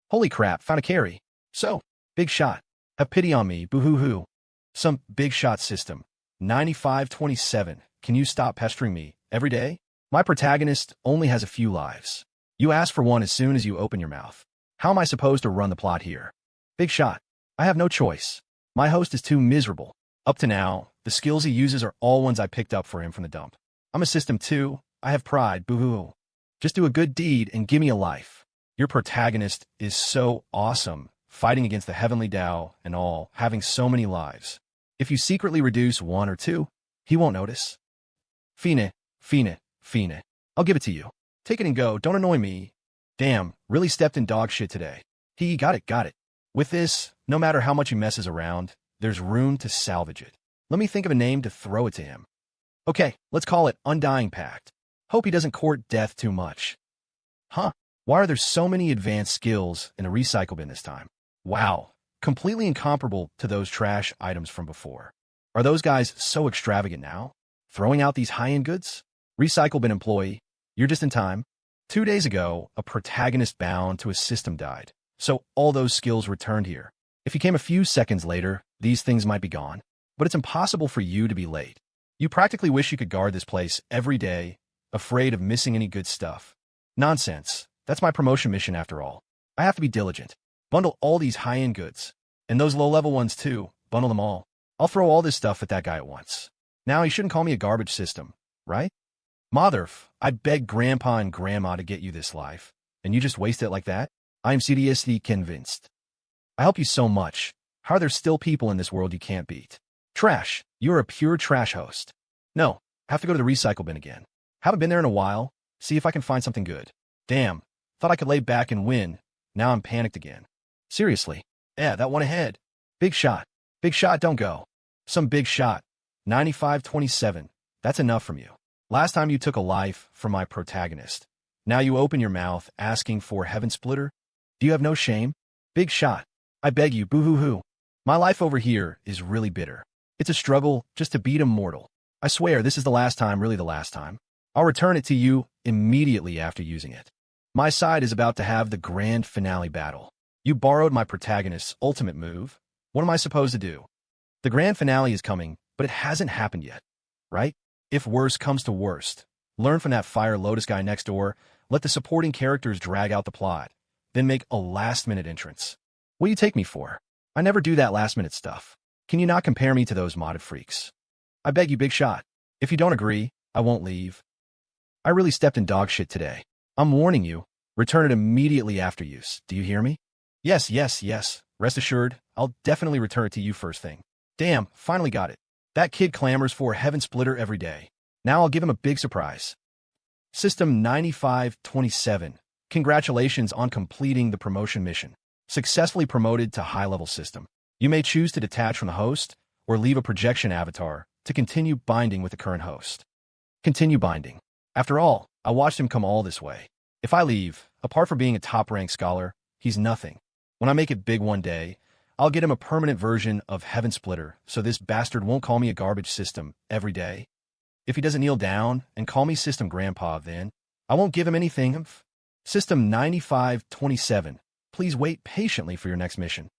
Holy crap, found a carry. So, big shot. Have pity on me, boo-hoo-hoo. Some big shot system. 9527. Can you stop pestering me every day? My protagonist only has a few lives. You ask for one as soon as you open your mouth. How am I supposed to run the plot here? Big shot. I have no choice. My host is too miserable. Up to now, the skills he uses are all ones I picked up for him from the dump. I'm a system too. I have pride, boo-hoo. Just do a good deed and give me a life. Your protagonist is so awesome, fighting against the heavenly Tao and all, having so many lives. If you secretly reduce one or two, he won't notice. Fine. I'll give it to you. Take it and go, don't annoy me. Damn, really stepped in dog shit today. He got it. With this, no matter how much he messes around, there's room to salvage it. Let me think of a name to throw it to him. Okay, let's call it Undying Pact. Hope he doesn't court death too much. Huh, why are there so many advanced skills in a recycle bin this time? Wow, completely incomparable to those trash items from before. Are those guys so extravagant now? Throwing out these high-end goods? Recycle bin employee, you're just in time. 2 days ago, a protagonist bound to a system died, so all those skills returned here. If you came a few seconds later, these things might be gone, but it's impossible for you to be late. You practically wish you could guard this place every day, afraid of missing any good stuff. Nonsense. That's my promotion mission after all. I have to be diligent. Bundle all these high-end goods. And those low-level ones too. Bundle them all. I'll throw all this stuff at that guy at once. Now, he shouldn't call me a garbage system, right? Motherf, I begged Grandpa and Grandma to get you this life, and you just waste it like that? I'm seriously convinced. I help you so much. How are there still people in this world you can't beat? Trash. You're a pure trash host. No, I have to go to the recycle bin again. Haven't been there in a while. See if I can find something good. Damn, thought I could lay back and win. Now I'm panicked again. Seriously. That one ahead. Big shot. Big shot, don't go. Some big shot. 9527. That's enough from you. Last time you took a life from my protagonist. Now you open your mouth asking for Heaven Splitter? Do you have no shame? Big shot. I beg you, boo-hoo-hoo. My life over here is really bitter. It's a struggle just to beat a mortal. I swear this is the last time, really the last time. I'll return it to you immediately after using it. My side is about to have the grand finale battle. You borrowed my protagonist's ultimate move. What am I supposed to do? The grand finale is coming, but it hasn't happened yet, right? If worst comes to worst, learn from that Fire Lotus guy next door, let the supporting characters drag out the plot, then make a last-minute entrance. What do you take me for? I never do that last-minute stuff. Can you not compare me to those modded freaks? I beg you, big shot. If you don't agree, I won't leave. I really stepped in dog shit today. I'm warning you. Return it immediately after use. Do you hear me? Yes. Rest assured, I'll definitely return it to you first thing. Damn, finally got it. That kid clamors for Heaven Splitter every day. Now I'll give him a big surprise. System 9527. Congratulations on completing the promotion mission. Successfully promoted to high-level system. You may choose to detach from the host or leave a projection avatar to continue binding with the current host. Continue binding. After all, I watched him come all this way. If I leave, apart from being a top-ranked scholar, he's nothing. When I make it big one day, I'll get him a permanent version of Heaven Splitter so this bastard won't call me a garbage system every day. If he doesn't kneel down and call me System Grandpa, then I won't give him anything. System 9527. Please wait patiently for your next mission.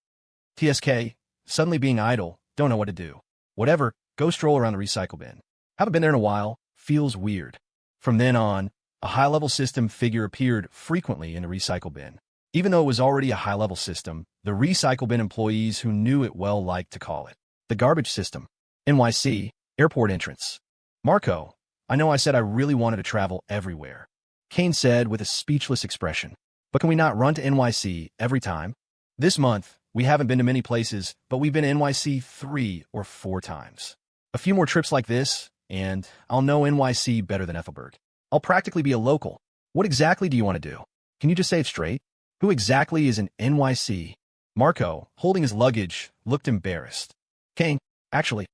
TSK, suddenly being idle, don't know what to do. Whatever, go stroll around the recycle bin. Haven't been there in a while, feels weird. From then on, a high-level system figure appeared frequently in the recycle bin. Even though it was already a high-level system, the recycle bin employees who knew it well liked to call it the garbage system. NYC, airport entrance. Marco, I know I said I really wanted to travel everywhere. Kane said with a speechless expression. But can we not run to NYC every time? This month, we haven't been to many places, but we've been to NYC 3 or 4 times. A few more trips like this, and I'll know NYC better than Ethelbert. I'll practically be a local. What exactly do you want to do? Can you just say it straight? Who exactly is an NYC? Marco, holding his luggage, looked embarrassed. Kane, actually,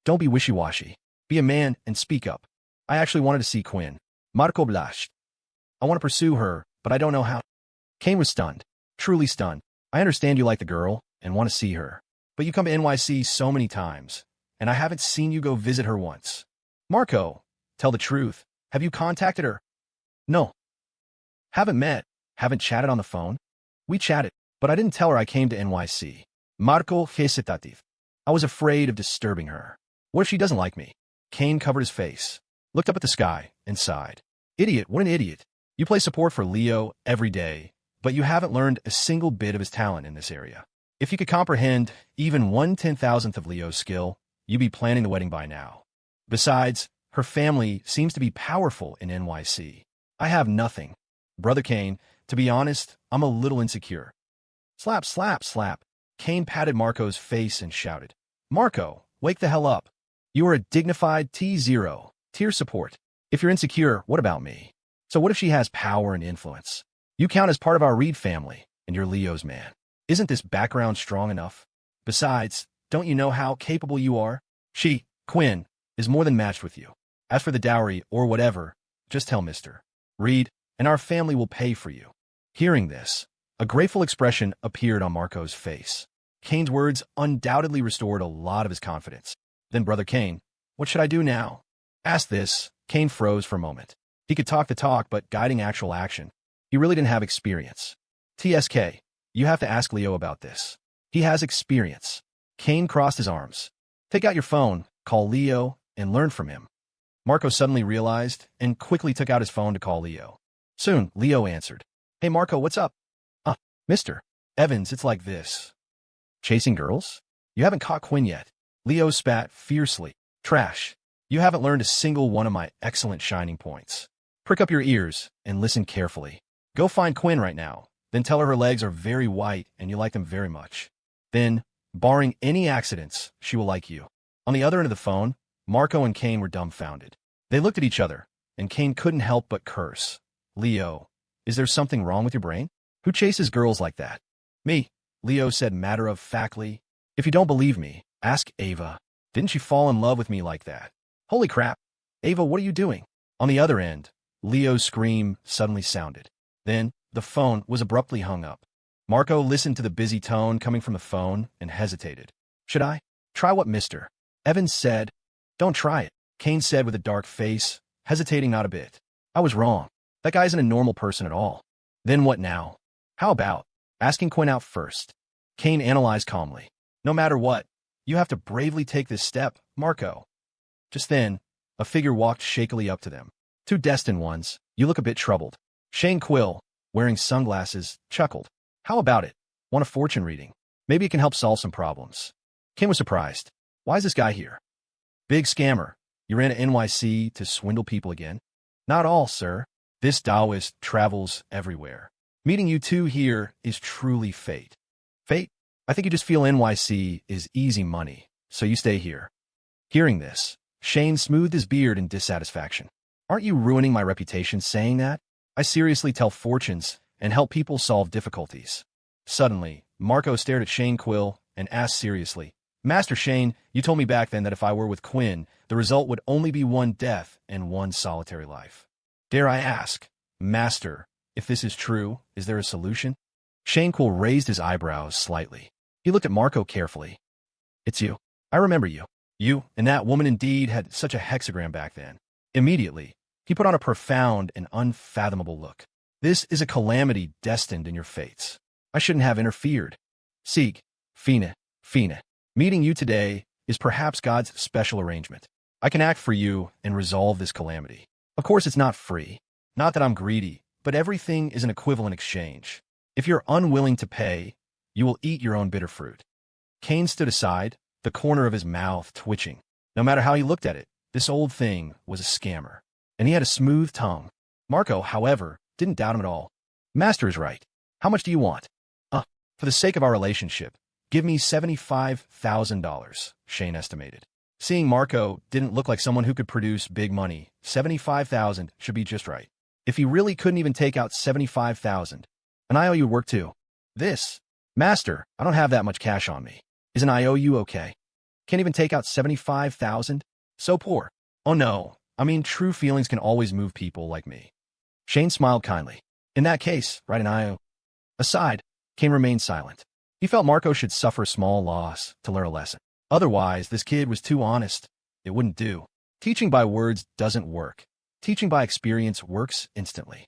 don't be wishy-washy. Be a man and speak up. I actually wanted to see Quinn. Marco blushed. I want to pursue her, but I don't know how. Kane was stunned. Truly stunned. I understand you like the girl and want to see her. But you come to NYC so many times, and I haven't seen you go visit her once. Marco, tell the truth. Have you contacted her? No. Haven't met. Haven't chatted on the phone? We chatted, but I didn't tell her I came to NYC. Marco hesitative. I was afraid of disturbing her. What if she doesn't like me? Kane covered his face, looked up at the sky, and sighed. Idiot, what an idiot. You play support for Leo every day, but you haven't learned a single bit of his talent in this area. If you could comprehend even 1/10,000th of Leo's skill, you'd be planning the wedding by now. Besides, her family seems to be powerful in NYC. I have nothing. Brother Kane, to be honest, I'm a little insecure. Slap, slap, slap. Kane patted Marco's face and shouted, Marco, wake the hell up. You are a dignified T0, tier support. If you're insecure, what about me? So what if she has power and influence? You count as part of our Reed family, and you're Leo's man. Isn't this background strong enough? Besides, don't you know how capable you are? She, Quinn, is more than matched with you. As for the dowry or whatever, just tell Mr. Reed, and our family will pay for you. Hearing this, a grateful expression appeared on Marco's face. Kane's words undoubtedly restored a lot of his confidence. Then, Brother Kane, what should I do now? Asked this, Kane froze for a moment. He could talk the talk, but guiding actual action, he really didn't have experience. TSK, you have to ask Leo about this. He has experience. Kane crossed his arms. Take out your phone, call Leo, and learn from him. Marco suddenly realized and quickly took out his phone to call Leo. Soon, Leo answered. Hey, Marco, what's up? Mr. Evans, it's like this. Chasing girls? You haven't caught Quinn yet. Leo spat fiercely. Trash. You haven't learned a single one of my excellent shining points. Prick up your ears and listen carefully. Go find Quinn right now. Then tell her legs are very white and you like them very much. Then, barring any accidents, she will like you. On the other end of the phone, Marco and Kane were dumbfounded. They looked at each other, and Kane couldn't help but curse. Leo, is there something wrong with your brain? Who chases girls like that? Me, Leo said matter-of-factly. If you don't believe me, ask Ava. Didn't she fall in love with me like that? Holy crap. Ava, what are you doing? On the other end, Leo's scream suddenly sounded. Then, the phone was abruptly hung up. Marco listened to the busy tone coming from the phone and hesitated. Should I? Try what Mr. Evans said. Don't try it, Kane said with a dark face, hesitating not a bit. I was wrong. That guy isn't a normal person at all. Then what now? How about asking Quinn out first? Kane analyzed calmly. No matter what, you have to bravely take this step, Marco. Just then, a figure walked shakily up to them. Two destined ones. You look a bit troubled. Shane Quill, wearing sunglasses, chuckled. How about it? Want a fortune reading? Maybe it can help solve some problems. Kane was surprised. Why is this guy here? Big scammer. You ran to NYC to swindle people again? Not all, sir. This Taoist travels everywhere. Meeting you two here is truly fate. Fate? I think you just feel NYC is easy money, so you stay here. Hearing this, Shane smoothed his beard in dissatisfaction. Aren't you ruining my reputation saying that? I seriously tell fortunes and help people solve difficulties. Suddenly, Marco stared at Shane Quill and asked seriously, Master Shane, you told me back then that if I were with Quinn, the result would only be one death and one solitary life. Dare I ask, Master, if this is true, is there a solution? Shane Quill raised his eyebrows slightly. He looked at Marco carefully. It's you. I remember you. You and that woman indeed had such a hexagram back then. Immediately, he put on a profound and unfathomable look. This is a calamity destined in your fates. I shouldn't have interfered. Sieg, Fine. Meeting you today is perhaps God's special arrangement. I can act for you and resolve this calamity. Of course, it's not free. Not that I'm greedy, but everything is an equivalent exchange. If you're unwilling to pay, you will eat your own bitter fruit. Kane stood aside, the corner of his mouth twitching. No matter how he looked at it, this old thing was a scammer, and he had a smooth tongue. Marco, however, didn't doubt him at all. Master is right. How much do you want? For the sake of our relationship, give me $75,000, Shane estimated. Seeing Marco didn't look like someone who could produce big money, $75,000 should be just right. If he really couldn't even take out $75,000, and I owe you work too. This Master, I don't have that much cash on me. Is an IOU okay? Can't even take out 75,000? So poor. Oh no, I mean true feelings can always move people like me. Shane smiled kindly. In that case, write an IOU. Aside, Kane remained silent. He felt Marco should suffer a small loss to learn a lesson. Otherwise, this kid was too honest. It wouldn't do. Teaching by words doesn't work. Teaching by experience works instantly.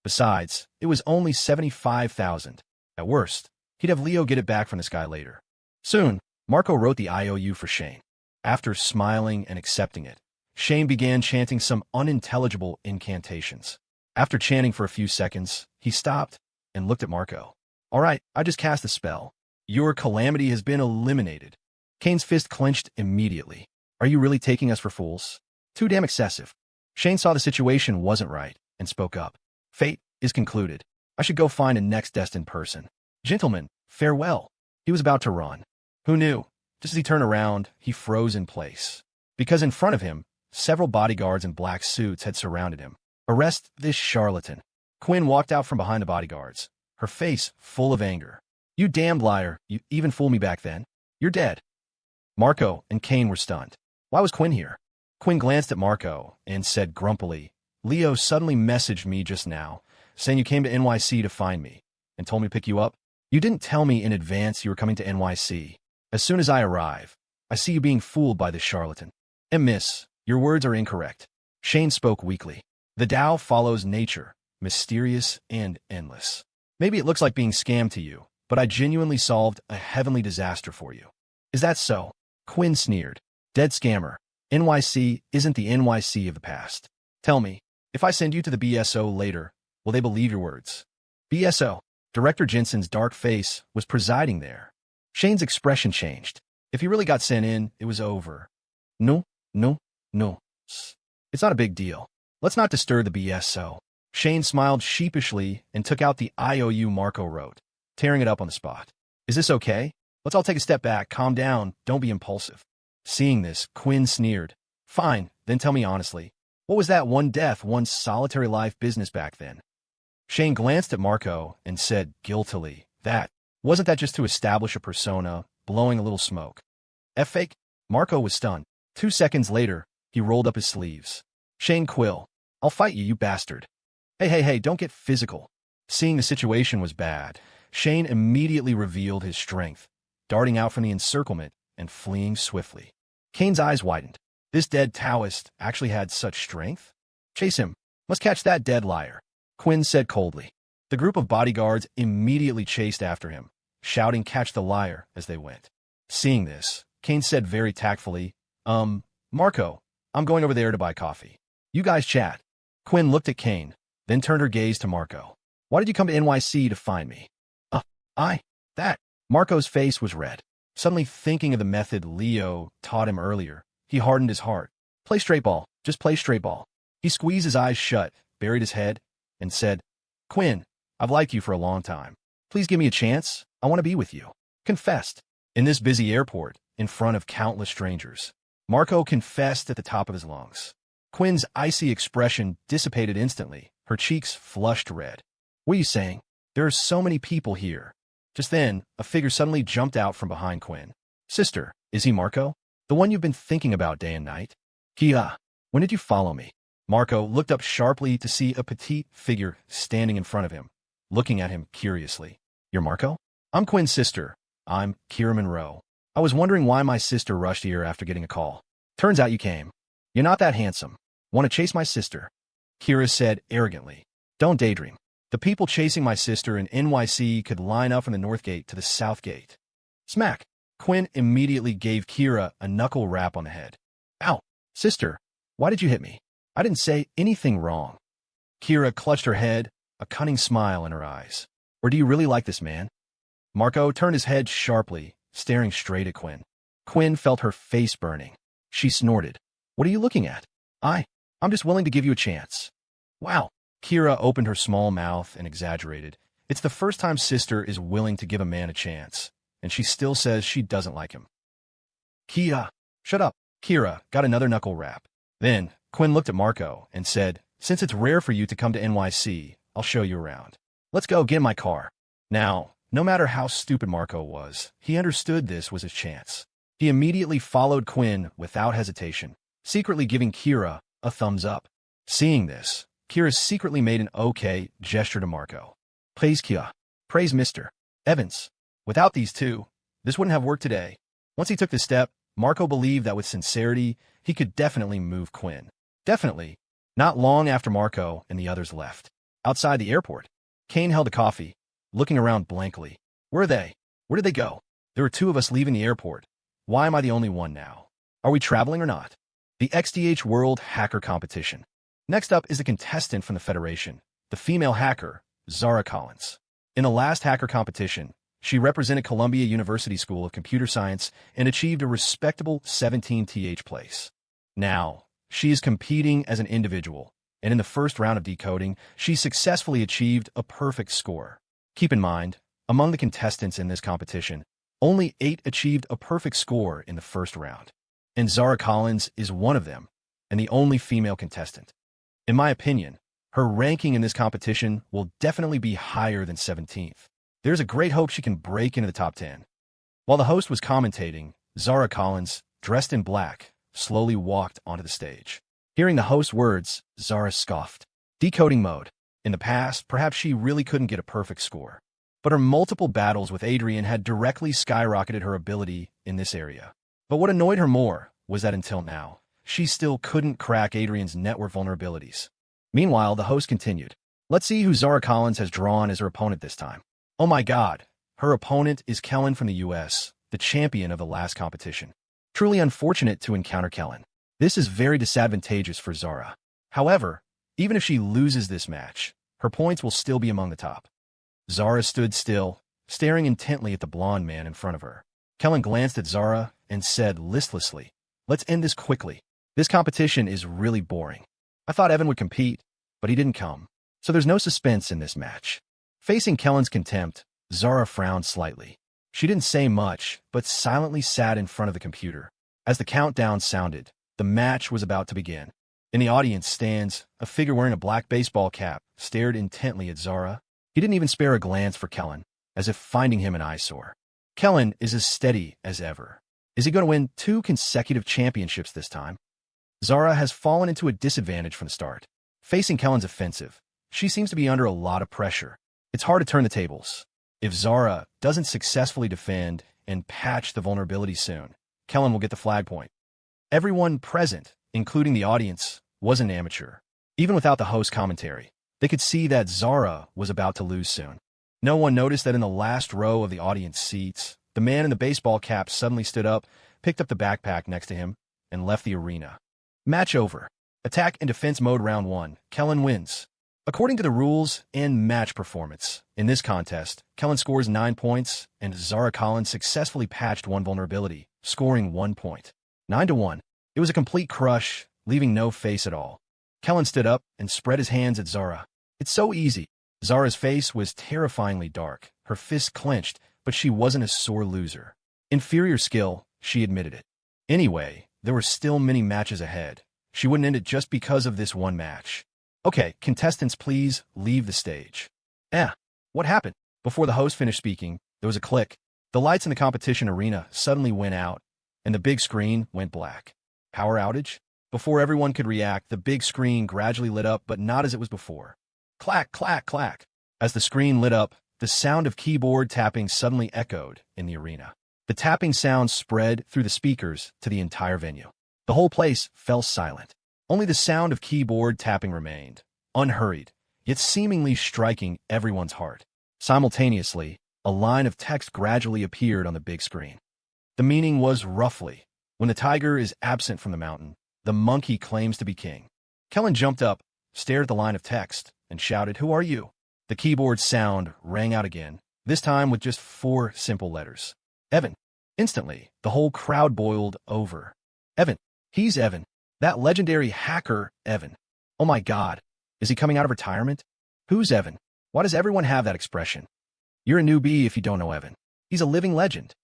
Besides, it was only 75,000. At worst, he'd have Leo get it back from this guy later. Soon, Marco wrote the IOU for Shane. After smiling and accepting it, Shane began chanting some unintelligible incantations. After chanting for a few seconds, he stopped and looked at Marco. All right, I just cast a spell. Your calamity has been eliminated. Kane's fist clenched immediately. Are you really taking us for fools? Too damn excessive. Shane saw the situation wasn't right and spoke up. Fate is concluded. I should go find a next destined person. Gentlemen, farewell. He was about to run. Who knew? Just as he turned around, he froze in place. Because in front of him, several bodyguards in black suits had surrounded him. Arrest this charlatan. Quinn walked out from behind the bodyguards, her face full of anger. You damned liar, you even fooled me back then. You're dead. Marco and Kane were stunned. Why was Quinn here? Quinn glanced at Marco and said grumpily, Leo suddenly messaged me just now, saying you came to NYC to find me, and told me to pick you up. You didn't tell me in advance you were coming to NYC. As soon as I arrive, I see you being fooled by this charlatan. And miss, your words are incorrect. Shane spoke weakly. The Tao follows nature, mysterious and endless. Maybe it looks like being scammed to you, but I genuinely solved a heavenly disaster for you. Is that so? Quinn sneered. Dead scammer. NYC isn't the NYC of the past. Tell me, if I send you to the BSO later, will they believe your words? BSO. Director Jensen's dark face was presiding there. Shane's expression changed. If he really got sent in, it was over. No. It's not a big deal. Let's not disturb the BSO. Shane smiled sheepishly and took out the IOU Marco wrote, tearing it up on the spot. Is this okay? Let's all take a step back, calm down, don't be impulsive. Seeing this, Quinn sneered. Fine, then tell me honestly. What was that one death, one solitary life business back then? Shane glanced at Marco and said guiltily, wasn't that just to establish a persona, blowing a little smoke? Fake? Marco was stunned. 2 seconds later, he rolled up his sleeves. Shane Quill, I'll fight you, you bastard. Hey, don't get physical. Seeing the situation was bad, Shane immediately revealed his strength, darting out from the encirclement and fleeing swiftly. Kane's eyes widened. This dead Taoist actually had such strength? Chase him. Must catch that dead liar. Quinn said coldly. The group of bodyguards immediately chased after him, shouting catch the liar as they went. Seeing this, Kane said very tactfully, Marco, I'm going over there to buy coffee. You guys chat. Quinn looked at Kane, then turned her gaze to Marco. Why did you come to NYC to find me? Marco's face was red. Suddenly thinking of the method Leo taught him earlier, he hardened his heart. Play straight ball. Just play straight ball. He squeezed his eyes shut, buried his head, and said, Quinn, I've liked you for a long time. Please give me a chance. I want to be with you. Confessed. In this busy airport, in front of countless strangers, Marco confessed at the top of his lungs. Quinn's icy expression dissipated instantly, her cheeks flushed red. What are you saying? There are so many people here. Just then, a figure suddenly jumped out from behind Quinn. Sister, is he Marco? The one you've been thinking about day and night? Kia, when did you follow me? Marco looked up sharply to see a petite figure standing in front of him, looking at him curiously. You're Marco? I'm Quinn's sister. I'm Kira Monroe. I was wondering why my sister rushed here after getting a call. Turns out you came. You're not that handsome. Want to chase my sister? Kira said arrogantly. Don't daydream. The people chasing my sister in NYC could line up from the North Gate to the South Gate. Smack. Quinn immediately gave Kira a knuckle rap on the head. Ow. Sister, why did you hit me? I didn't say anything wrong. Kira clutched her head, a cunning smile in her eyes. Or do you really like this man? Marco turned his head sharply, staring straight at Quinn. Quinn felt her face burning. She snorted. What are you looking at? I'm just willing to give you a chance. Wow. Kira opened her small mouth and exaggerated. It's the first time sister is willing to give a man a chance, and she still says she doesn't like him. Kia, shut up. Kira got another knuckle rap. Then, Quinn looked at Marco and said, since it's rare for you to come to NYC, I'll show you around. Let's go get in my car. Now, No matter how stupid Marco was, he understood this was his chance. He immediately followed Quinn without hesitation, secretly giving Kira a thumbs up. Seeing this, Kira secretly made an okay gesture to Marco. Praise Kira. Praise Mr. Evans. Without these two, this wouldn't have worked today. Once he took this step, Marco believed that with sincerity, he could definitely move Quinn. Definitely. Not long after Marco and the others left. Outside the airport, Kane held a coffee, looking around blankly. Where are they? Where did they go? There were two of us leaving the airport. Why am I the only one now? Are we traveling or not? The XDH World Hacker Competition. Next up is the contestant from the Federation, the female hacker, Zara Collins. In the last hacker competition, she represented Columbia University School of Computer Science and achieved a respectable 17th place. Now, she is competing as an individual, and in the first round of decoding, she successfully achieved a perfect score. Keep in mind, among the contestants in this competition, only 8 achieved a perfect score in the first round. And Zara Collins is one of them, and the only female contestant. In my opinion, her ranking in this competition will definitely be higher than 17th. There's a great hope she can break into the top 10. While the host was commentating, Zara Collins, dressed in black, slowly walked onto the stage. Hearing the host's words, Zara scoffed. Decoding mode. In the past, perhaps she really couldn't get a perfect score. But her multiple battles with Adrian had directly skyrocketed her ability in this area. But what annoyed her more was that until now, she still couldn't crack Adrian's network vulnerabilities. Meanwhile, the host continued. Let's see who Zara Collins has drawn as her opponent this time. Oh my god, her opponent is Kellen from the US, the champion of the last competition. Truly unfortunate to encounter Kellen. This is very disadvantageous for Zara. However, even if she loses this match, her points will still be among the top. Zara stood still, staring intently at the blonde man in front of her. Kellen glanced at Zara and said listlessly, let's end this quickly. This competition is really boring. I thought Evan would compete, but he didn't come. So there's no suspense in this match. Facing Kellen's contempt, Zara frowned slightly. She didn't say much, but silently sat in front of the computer. As the countdown sounded, the match was about to begin. In the audience stands, a figure wearing a black baseball cap stared intently at Zara. He didn't even spare a glance for Kellen, as if finding him an eyesore. Kellen is as steady as ever. Is he going to win 2 consecutive championships this time? Zara has fallen into a disadvantage from the start. Facing Kellen's offensive, she seems to be under a lot of pressure. It's hard to turn the tables. If Zara doesn't successfully defend and patch the vulnerability soon, Kellen will get the flag point. Everyone present, including the audience, was an amateur. Even without the host commentary, they could see that Zara was about to lose soon. No one noticed that in the last row of the audience seats, the man in the baseball cap suddenly stood up, picked up the backpack next to him, and left the arena. Match over. Attack and defense mode round 1. Kellen wins. According to the rules and match performance, in this contest, Kellen scores 9 points, and Zara Collins successfully patched 1 vulnerability, scoring 1 point. 9-1. It was a complete crush, leaving no face at all. Kellen stood up and spread his hands at Zara. It's so easy. Zara's face was terrifyingly dark, her fists clenched, but she wasn't a sore loser. Inferior skill, she admitted it. Anyway, there were still many matches ahead. She wouldn't end it just because of this one match. Okay, contestants, please leave the stage. What happened? Before the host finished speaking, there was a click. The lights in the competition arena suddenly went out, and the big screen went black. Power outage? Before everyone could react, the big screen gradually lit up, but not as it was before. Clack, clack, clack. As the screen lit up, the sound of keyboard tapping suddenly echoed in the arena. The tapping sound spread through the speakers to the entire venue. The whole place fell silent. Only the sound of keyboard tapping remained, unhurried, yet seemingly striking everyone's heart. Simultaneously, a line of text gradually appeared on the big screen. The meaning was roughly, when the tiger is absent from the mountain, the monkey claims to be king. Kellen jumped up, stared at the line of text, and shouted, "Who are you?" The keyboard sound rang out again, this time with just 4 simple letters. Evan. Instantly, the whole crowd boiled over. Evan. He's Evan. That legendary hacker, Evan. Oh my god. Is he coming out of retirement? Who's Evan? Why does everyone have that expression? You're a newbie if you don't know Evan. He's a living legend.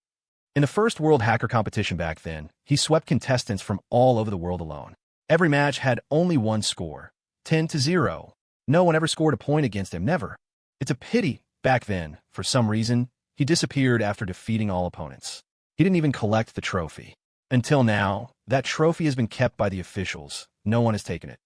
In the first World Hacker competition back then, he swept contestants from all over the world alone. Every match had only one score, 10-0. No one ever scored a point against him, never. It's a pity, back then, for some reason, He disappeared after defeating all opponents. He didn't even collect the trophy. Until now, that trophy has been kept by the officials. No one has taken it.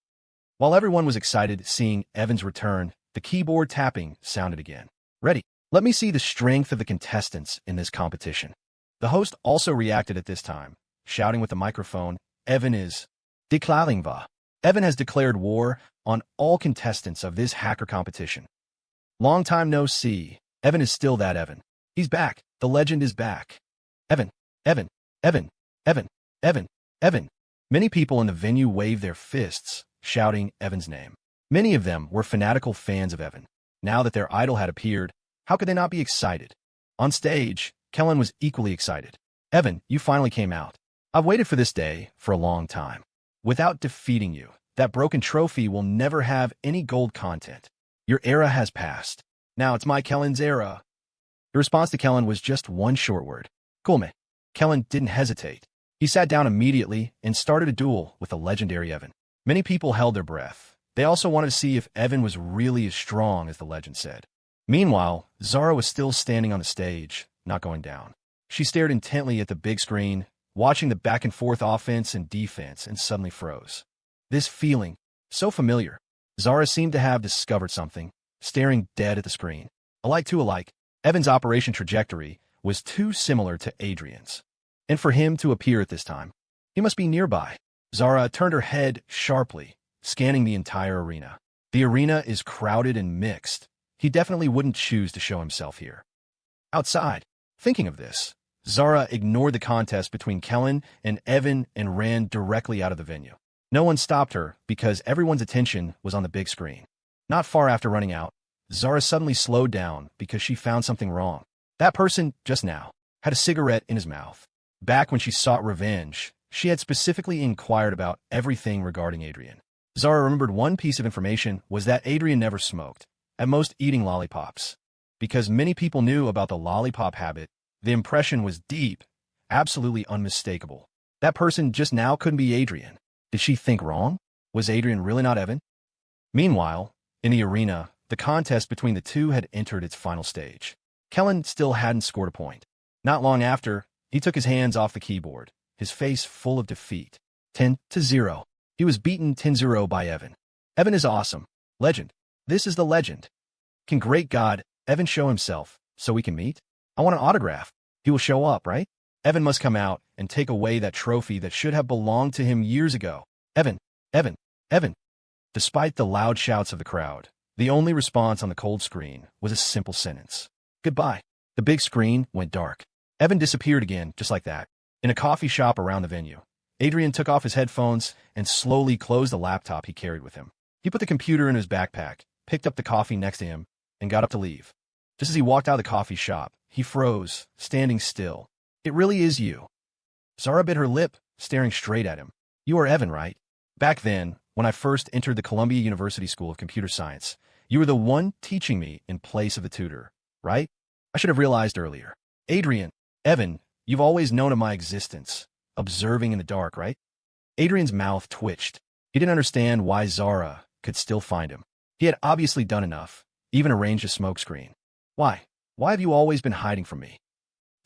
While everyone was excited seeing Evan's return, the keyboard tapping sounded again. Ready. Let me see the strength of the contestants in this competition. The host also reacted at this time, shouting with the microphone, Evan is declaring war. Evan has declared war on all contestants of this hacker competition. Long time no see. Evan is still that Evan. He's back. The legend is back. Evan, Evan, Evan, Evan, Evan, Evan. Many people in the venue waved their fists, shouting Evan's name. Many of them were fanatical fans of Evan. Now that their idol had appeared, how could they not be excited? On stage, Kellen was equally excited. Evan, you finally came out. I've waited for this day for a long time. Without defeating you, that broken trophy will never have any gold content. Your era has passed. Now it's my Kellen's era. The response to Kellen was just one short word. Cool, man. Kellen didn't hesitate. He sat down immediately and started a duel with the legendary Evan. Many people held their breath. They also wanted to see if Evan was really as strong as the legend said. Meanwhile, Zara was still standing on the stage, not going down. She stared intently at the big screen, watching the back-and-forth offense and defense, and suddenly froze. This feeling, so familiar. Zara seemed to have discovered something, staring dead at the screen. Alike to alike, Evan's operation trajectory was too similar to Adrian's. And for him to appear at this time, he must be nearby. Zara turned her head sharply, scanning the entire arena. The arena is crowded and mixed. He definitely wouldn't choose to show himself here. Outside, thinking of this, Zara ignored the contest between Kellen and Evan and ran directly out of the venue. No one stopped her because everyone's attention was on the big screen. Not far after running out, Zara suddenly slowed down because she found something wrong. That person, just now, had a cigarette in his mouth. Back when she sought revenge, she had specifically inquired about everything regarding Adrian. Zara remembered one piece of information was that Adrian never smoked, at most eating lollipops. Because many people knew about the lollipop habit, the impression was deep, absolutely unmistakable. That person just now couldn't be Adrian. Did she think wrong? Was Adrian really not Evan? Meanwhile, in the arena, the contest between the two had entered its final stage. Kellen still hadn't scored a point. Not long after, he took his hands off the keyboard, his face full of defeat. 10-0. He was beaten 10-0 by Evan. Evan is awesome. Legend. This is the legend. Can great God, Evan show himself, so we can meet? I want an autograph. He will show up, right? Evan must come out and take away that trophy that should have belonged to him years ago. Evan, Evan, Evan. Despite the loud shouts of the crowd, the only response on the cold screen was a simple sentence. Goodbye. The big screen went dark. Evan disappeared again, just like that. In a coffee shop around the venue, Adrian took off his headphones and slowly closed the laptop he carried with him. He put the computer in his backpack, picked up the coffee next to him, and got up to leave. Just as he walked out of the coffee shop, he froze, standing still. It really is you. Zara bit her lip, staring straight at him. You are Evan, right? Back then, when I first entered the Columbia University School of Computer Science, you were the one teaching me in place of the tutor, right? I should have realized earlier. Adrian, Evan, you've always known of my existence, observing in the dark, right? Adrian's mouth twitched. He didn't understand why Zara could still find him. He had obviously done enough, even arranged a smokescreen. Why? Why have you always been hiding from me?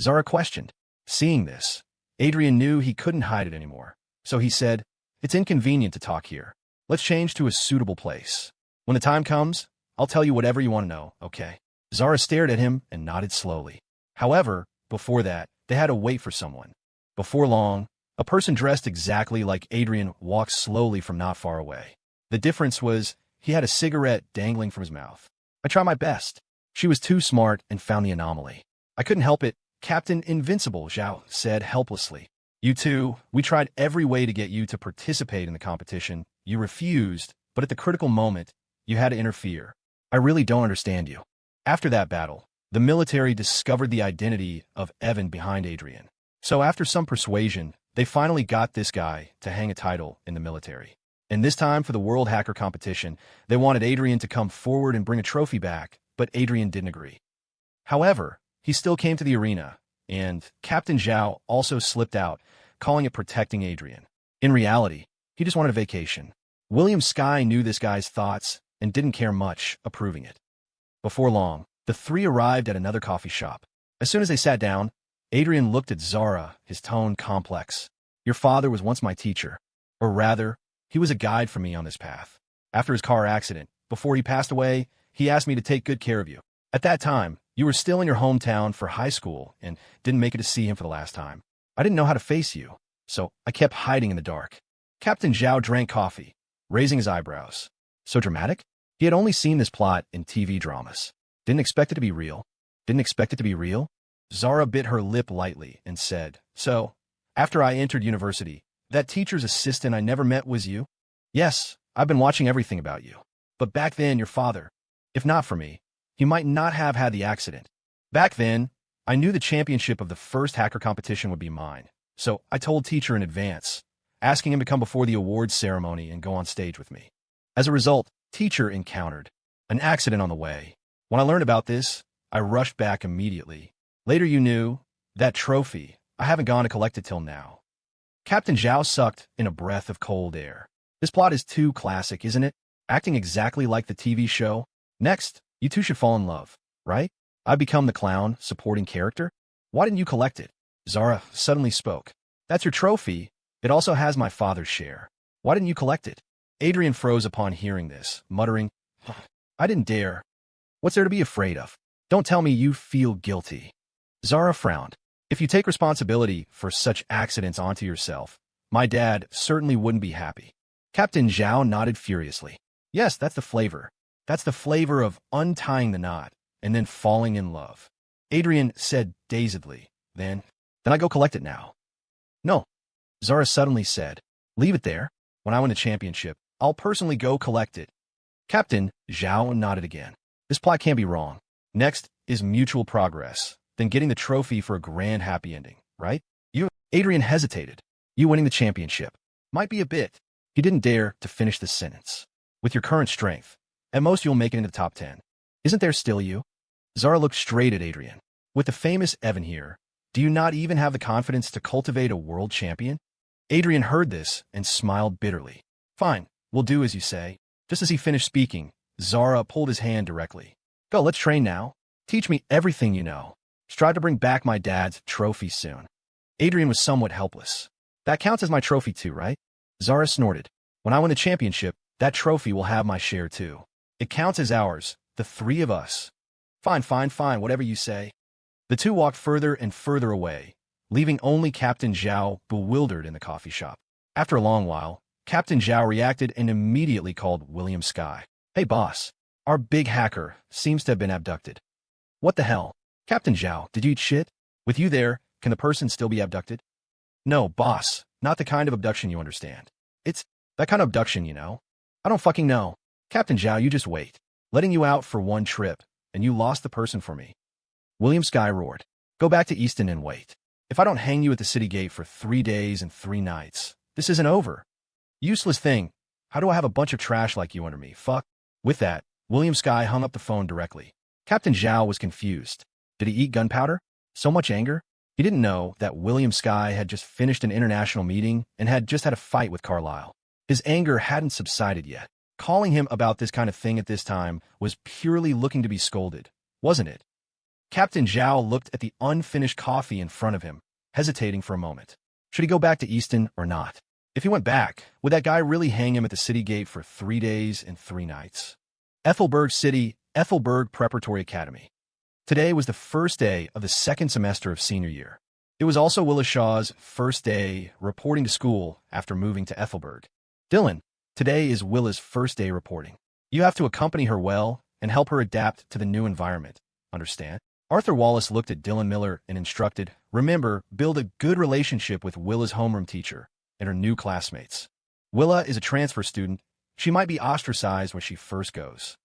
Zara questioned. Seeing this, Adrian knew he couldn't hide it anymore. So he said, it's inconvenient to talk here. Let's change to a suitable place. When the time comes, I'll tell you whatever you want to know, okay? Zara stared at him and nodded slowly. However, before that, they had to wait for someone. Before long, a person dressed exactly like Adrian walked slowly from not far away. The difference was he had a cigarette dangling from his mouth. I tried my best. She was too smart and found the anomaly. I couldn't help it, Captain Invincible, Zhao said helplessly. You two, we tried every way to get you to participate in the competition. You refused, but at the critical moment, you had to interfere. I really don't understand you. After that battle, the military discovered the identity of Evan behind Adrian. So after some persuasion, they finally got this guy to hang a title in the military. And this time for the World Hacker Competition, they wanted Adrian to come forward and bring a trophy back, but Adrian didn't agree. However, he still came to the arena, and Captain Zhao also slipped out, calling it protecting Adrian. In reality, he just wanted a vacation. William Sky knew this guy's thoughts and didn't care much, approving it. Before long, the three arrived at another coffee shop. As soon as they sat down, Adrian looked at Zara, his tone complex. Your father was once my teacher. Or rather, he was a guide for me on this path. After his car accident, before he passed away, he asked me to take good care of you. At that time, you were still in your hometown for high school and didn't make it to see him for the last time. I didn't know how to face you, so I kept hiding in the dark. Captain Zhao drank coffee, raising his eyebrows. So dramatic? He had only seen this plot in TV dramas. Didn't expect it to be real. Didn't expect it to be real? Zara bit her lip lightly and said, So, after I entered university, that teacher's assistant I never met was you? Yes, I've been watching everything about you. But back then, your father, if not for me, he might not have had the accident. Back then, I knew the championship of the first hacker competition would be mine. So I told teacher in advance, asking him to come before the awards ceremony and go on stage with me. As a result, teacher encountered an accident on the way. When I learned about this, I rushed back immediately. Later you knew, that trophy, I haven't gone to collect it till now. Captain Zhao sucked in a breath of cold air. This plot is too classic, isn't it? Acting exactly like the TV show. Next, you two should fall in love, right? I become the clown, supporting character? Why didn't you collect it? Zara suddenly spoke. That's your trophy. It also has my father's share. Why didn't you collect it? Adrian froze upon hearing this, muttering, I didn't dare. What's there to be afraid of? Don't tell me you feel guilty. Zara frowned. If you take responsibility for such accidents onto yourself, my dad certainly wouldn't be happy. Captain Zhao nodded furiously. Yes, that's the flavor. That's the flavor of untying the knot and then falling in love. Adrian said dazedly. Then I go collect it now. No, Zara suddenly said. Leave it there. When I win a championship, I'll personally go collect it. Captain Zhao nodded again. This plot can't be wrong. Next is mutual progress, then getting the trophy for a grand happy ending, right? Adrian hesitated. You winning the championship. Might be a bit. He didn't dare to finish the sentence. With your current strength, at most you'll make it into the top 10. Isn't there still you? Zara looked straight at Adrian. With the famous Evan here, do you not even have the confidence to cultivate a world champion? Adrian heard this and smiled bitterly. Fine, we'll do as you say. Just as he finished speaking, Zara pulled his hand directly. Go, let's train now. Teach me everything you know. Strive to bring back my dad's trophy soon. Adrian was somewhat helpless. That counts as my trophy too, right? Zara snorted. When I win the championship, that trophy will have my share too. It counts as ours, the three of us. Fine, whatever you say. The two walked further and further away, leaving only Captain Zhao bewildered in the coffee shop. After a long while, Captain Zhao reacted and immediately called William Sky. Hey boss, our big hacker seems to have been abducted. What the hell? Captain Zhao, did you eat shit? With you there, can the person still be abducted? No, boss, not the kind of abduction you understand. It's that kind of abduction, you know. I don't fucking know. Captain Zhao, you just wait. Letting you out for one trip, and you lost the person for me. William Sky roared. Go back to Easton and wait. If I don't hang you at the city gate for 3 days and 3 nights, this isn't over. Useless thing. How do I have a bunch of trash like you under me? Fuck. With that, William Sky hung up the phone directly. Captain Zhao was confused. Did he eat gunpowder? So much anger? He didn't know that William Sky had just finished an international meeting and had just had a fight with Carlyle. His anger hadn't subsided yet. Calling him about this kind of thing at this time was purely looking to be scolded, wasn't it? Captain Zhao looked at the unfinished coffee in front of him, hesitating for a moment. Should he go back to Easton or not? If he went back, would that guy really hang him at the city gate for 3 days and 3 nights? Ethelberg City, Ethelberg Preparatory Academy. Today was the first day of the second semester of senior year. It was also Willa Shaw's first day reporting to school after moving to Ethelberg. Dylan, today is Willa's first day reporting. You have to accompany her well and help her adapt to the new environment. Understand? Arthur Wallace looked at Dylan Miller and instructed, remember, build a good relationship with Willa's homeroom teacher and her new classmates. Willa is a transfer student. She might be ostracized when she first goes.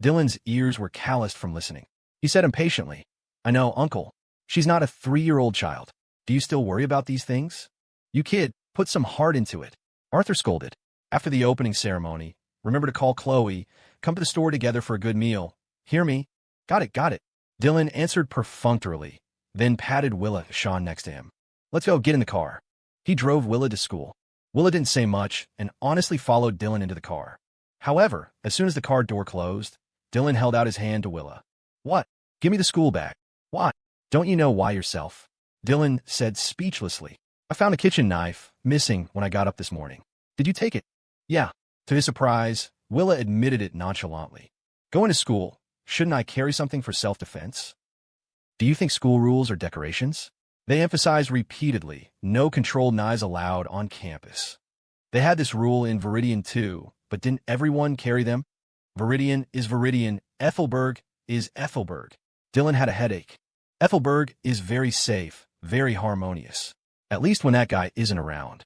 Dylan's ears were calloused from listening. He said impatiently, I know, Uncle. She's not a 3-year-old child. Do you still worry about these things? You kid, put some heart into it. Arthur scolded. After the opening ceremony, remember to call Chloe. Come to the store together for a good meal. Hear me? Got it. Dylan answered perfunctorily, then patted Willa Shaw next to him. Let's go, get in the car. He drove Willa to school. Willa didn't say much and honestly followed Dylan into the car. However, as soon as the car door closed, Dylan held out his hand to Willa. What? Give me the school bag. Why? Don't you know why yourself? Dylan said speechlessly. I found a kitchen knife missing when I got up this morning. Did you take it? Yeah. To his surprise, Willa admitted it nonchalantly. Going to school, shouldn't I carry something for self-defense? Do you think school rules are decorations? They emphasized repeatedly, no controlled knives allowed on campus. They had this rule in Viridian too, but didn't everyone carry them? Viridian is Viridian, Ethelberg is Ethelberg. Dylan had a headache. Ethelberg is very safe, very harmonious. At least when that guy isn't around.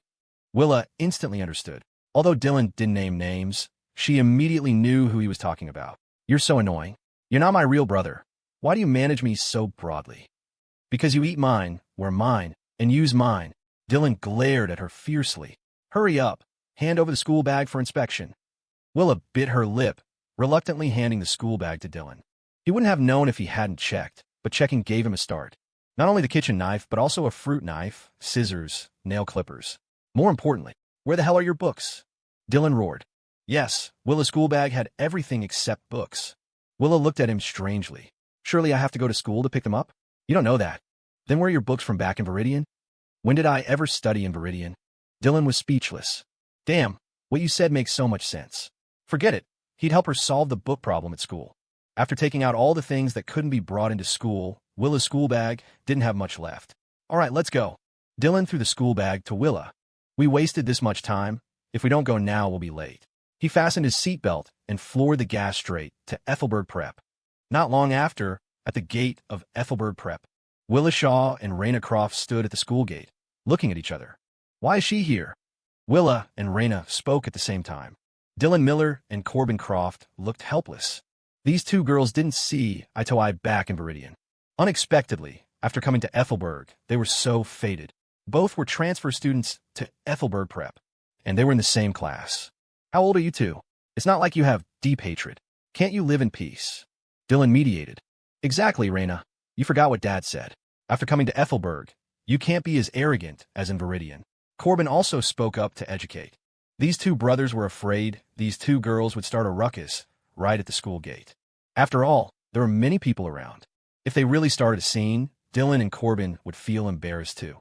Willa instantly understood. Although Dylan didn't name names, she immediately knew who he was talking about. You're so annoying. You're not my real brother. Why do you manage me so broadly? Because you eat mine, wear mine, and use mine. Dylan glared at her fiercely. Hurry up. Hand over the school bag for inspection. Willa bit her lip, reluctantly handing the school bag to Dylan. He wouldn't have known if he hadn't checked, but checking gave him a start. Not only the kitchen knife, but also a fruit knife, scissors, nail clippers. More importantly, where the hell are your books? Dylan roared. Yes, Willa's school bag had everything except books. Willa looked at him strangely. Surely I have to go to school to pick them up? You don't know that. Then where are your books from back in Viridian? When did I ever study in Viridian? Dylan was speechless. Damn, what you said makes so much sense. Forget it. He'd help her solve the book problem at school. After taking out all the things that couldn't be brought into school, Willa's school bag didn't have much left. All right, let's go. Dylan threw the school bag to Willa. We wasted this much time. If we don't go now, we'll be late. He fastened his seatbelt and floored the gas straight to Ethelberg Prep. Not long after, at the gate of Ethelberg Prep, Willa Shaw and Raina Croft stood at the school gate, looking at each other. Why is she here? Willa and Raina spoke at the same time. Dylan Miller and Corbin Croft looked helpless. These two girls didn't see eye to eye back in Viridian. Unexpectedly, after coming to Ethelberg, they were so fated. Both were transfer students to Ethelberg Prep, and they were in the same class. How old are you two? It's not like you have deep hatred. Can't you live in peace? Dylan mediated. Exactly, Raina. You forgot what Dad said. After coming to Ethelberg, you can't be as arrogant as in Viridian. Corbin also spoke up to educate. These two brothers were afraid these two girls would start a ruckus right at the school gate. After all, there were many people around. If they really started a scene, Dylan and Corbin would feel embarrassed too.